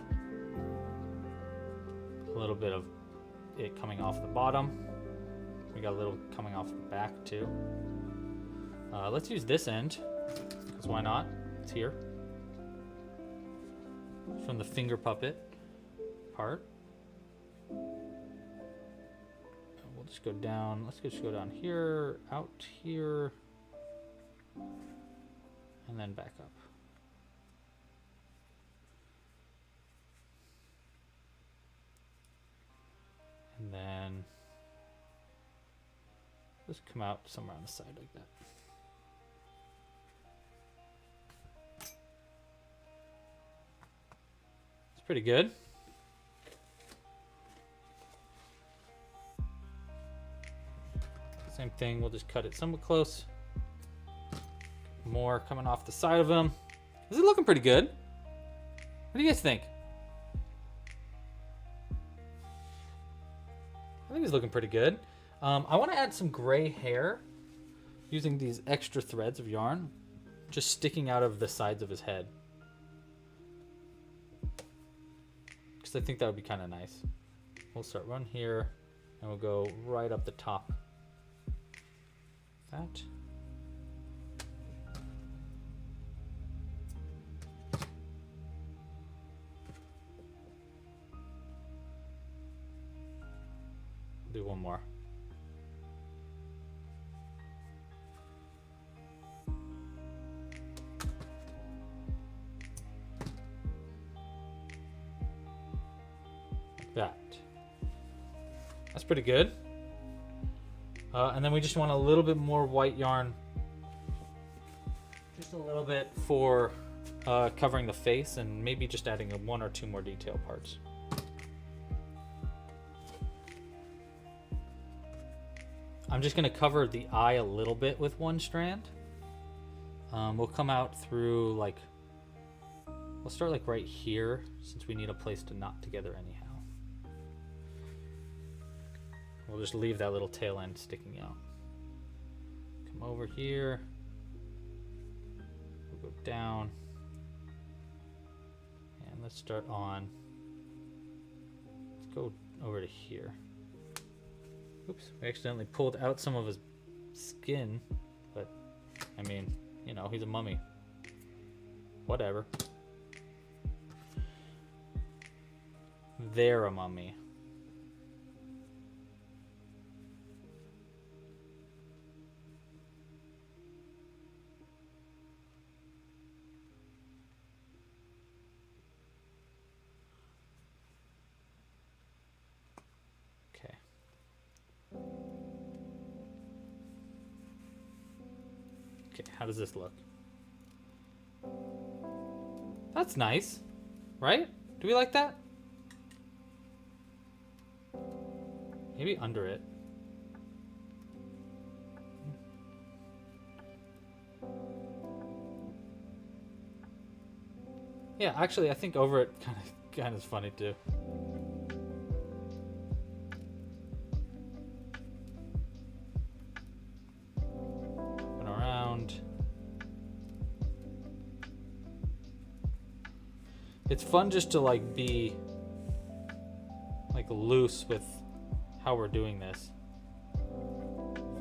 it coming off the bottom. We got a little coming off the back too. Let's use this end, because why not? It's here. From the finger puppet part. And we'll just go down. Let's just go down here, out here, and then back up. And then just come out somewhere on the side like that. It's pretty good. Same thing, we'll just cut it somewhat close. More coming off the side of him. Is it looking pretty good? What do you guys think? I think he's looking pretty good. I want to add some gray hair using these extra threads of yarn just sticking out of the sides of his head. Because I think that would be kind of nice. We'll start one here and we'll go right up the top. That. Do one more. Like that. That's pretty good. And then we just want a little bit more white yarn. Just a little bit for covering the face and maybe just adding one or two more detail parts. I'm just going to cover the eye a little bit with one strand. We'll come out through like, we'll start like right here since we need a place to knot together anyhow. We'll just leave that little tail end sticking out. Come over here. We'll go down. And let's start on, let's go over to here. Oops, we accidentally pulled out some of his skin, but I mean, you know, he's a mummy. Whatever. They're a mummy. Okay, how does this look? That's nice, right? Do we like that? Maybe under it. Yeah, actually, I think over it kind of is funny too. It's fun just to like be like loose with how we're doing this.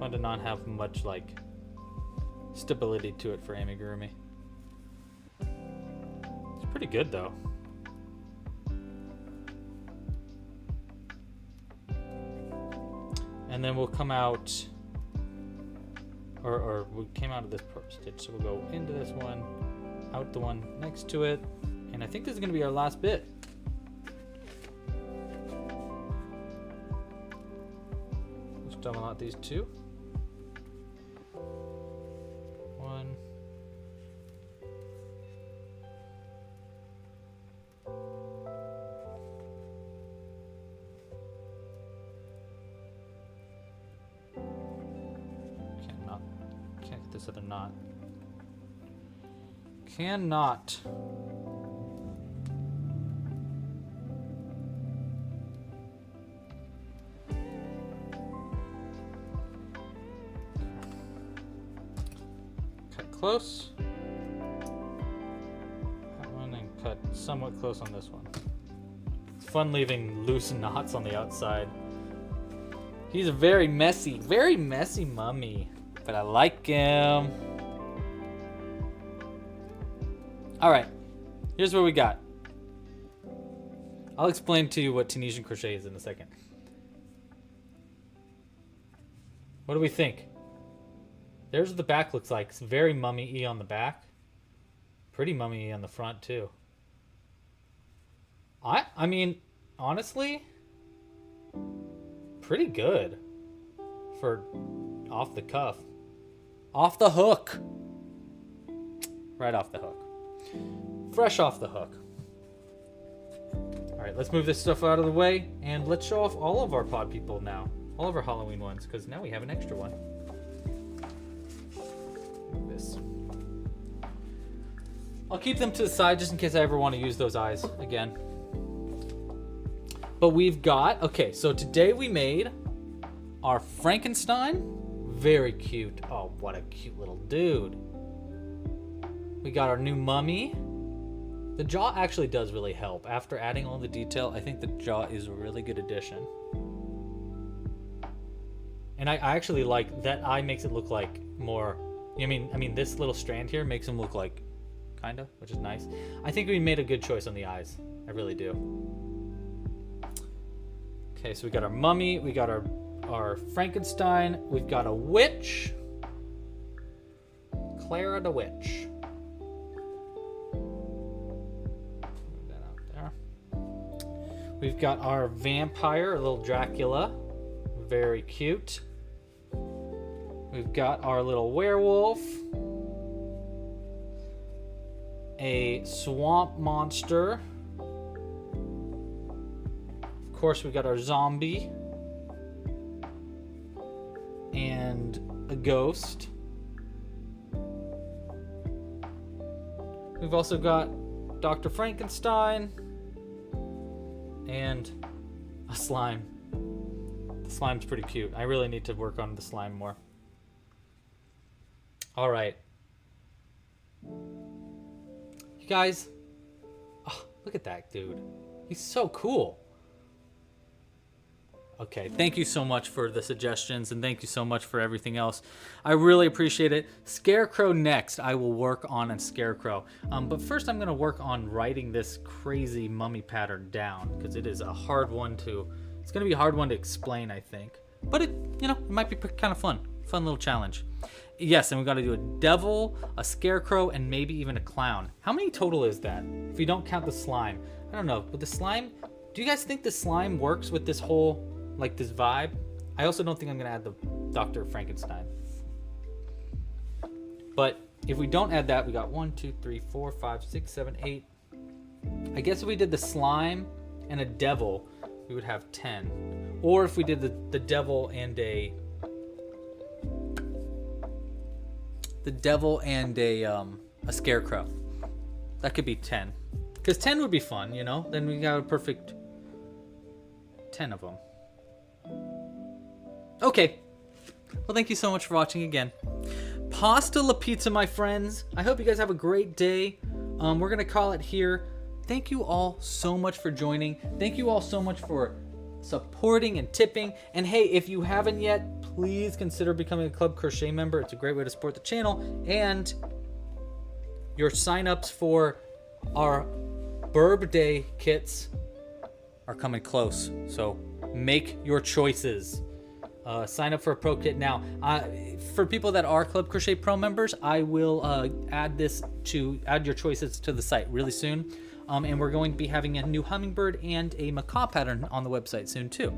Fun to not have much like stability to it for amigurumi. It's pretty good though. And then we'll come out, or we came out of this stitch, so we'll go into this one, out the one next to it. And I think this is going to be our last bit. Let's double knot these two. One. this other knot. Cannot. Cut close. That one and cut somewhat close on this one. It's fun leaving loose knots on the outside. He's a very messy mummy, but I like him. All right, here's what we got. I'll explain to you what Tunisian crochet is in a second. What do we think? There's what the back looks like. It's very mummy-y on the back. Pretty mummy-y on the front too. I mean, honestly, pretty good for off the cuff. Off the hook. Right off the hook. Fresh off the hook. All right, let's move this stuff out of the way and let's show off all of our pod people now. All of our Halloween ones, because now we have an extra one. Like this. I'll keep them to the side just in case I ever want to use those eyes again. But we've got, okay, so today we made our Frankenstein. Very cute. Oh, what a cute little dude. We got our new mummy. The jaw actually does really help. After adding all the detail, I think the jaw is a really good addition. And I actually like that eye makes it look like more, I mean this little strand here makes him look like kinda, which is nice. I think we made a good choice on the eyes. I really do. Okay, so we got our mummy, we got our Frankenstein, we've got a witch. Clara the witch. Move that out there. We've got our vampire, a little Dracula. Very cute. We've got our little werewolf. A swamp monster. Of course, we got our zombie. And a ghost. We've also got Dr. Frankenstein. And a slime. The slime's pretty cute. I really need to work on the slime more. All right. You guys. Oh, look at that dude. He's so cool. Okay, thank you so much for the suggestions and thank you so much for everything else. I really appreciate it. Scarecrow next. I will work on a scarecrow. But first I'm gonna work on writing this crazy mummy pattern down because it is a hard one to, it's gonna be a hard one to explain, I think. But it, it might be kind of fun. Fun little challenge. Yes, and we gotta do a devil, a scarecrow, and maybe even a clown. How many total is that? If you don't count the slime. I don't know, with the slime, do you guys think the slime works with this whole, like this vibe? I also don't think I'm gonna add the Dr. Frankenstein. But if we don't add that, we got 1, 2, 3, 4, 5, 6, 7, 8. I guess if we did the slime and a devil, we would have 10. Or if we did the devil and a scarecrow, that could be 10. Because 10 would be fun, Then we got a perfect 10 of them. Okay. Well, thank you so much for watching again. Pasta la pizza, my friends. I hope you guys have a great day. We're going to call it here. Thank you all so much for joining. Thank you all so much for supporting and tipping. And hey, if you haven't yet, please consider becoming a Club Crochet member. It's a great way to support the channel. And your signups for our Burb Day kits are coming close. So make your choices. Sign up for a pro kit now. For people that are Club Crochet Pro members, I will add your choices to the site really soon. And we're going to be having a new hummingbird and a macaw pattern on the website soon too.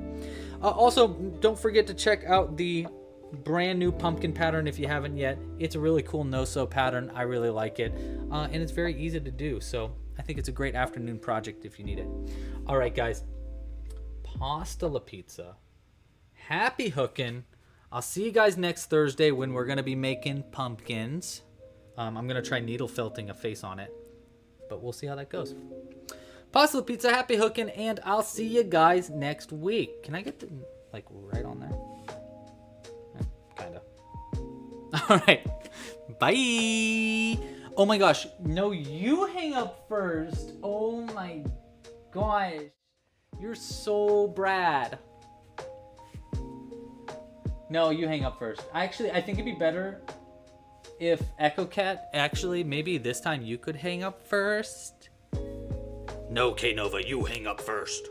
Also, don't forget to check out the brand new pumpkin pattern if you haven't yet. It's a really cool no-sew pattern. I really like it. And it's very easy to do. So I think it's a great afternoon project if you need it. All right, guys. Pasta la pizza. Happy hooking. I'll see you guys next Thursday when we're going to be making pumpkins. I'm going to try needle felting a face on it, but we'll see how that goes. Pasta Pizza, happy hooking, and I'll see you guys next week. Can I get the, like, right on there? Kind of. All right. Bye. Oh my gosh. No, you hang up first. Oh my gosh. You're so Brad. No, you hang up first. I think it'd be better if Echo Cat, actually, maybe this time you could hang up first. No, K-Nova, you hang up first.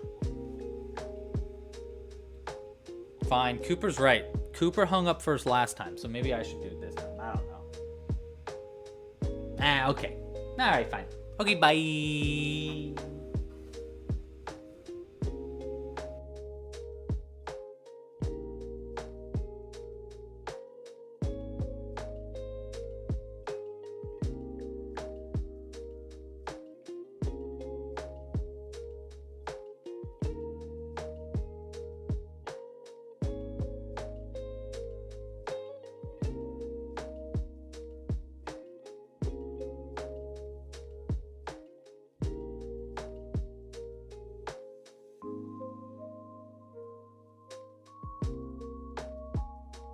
Fine, Cooper's right. Cooper hung up first last time, so maybe I should do it this time. I don't know. Okay. All right, fine. Okay, bye.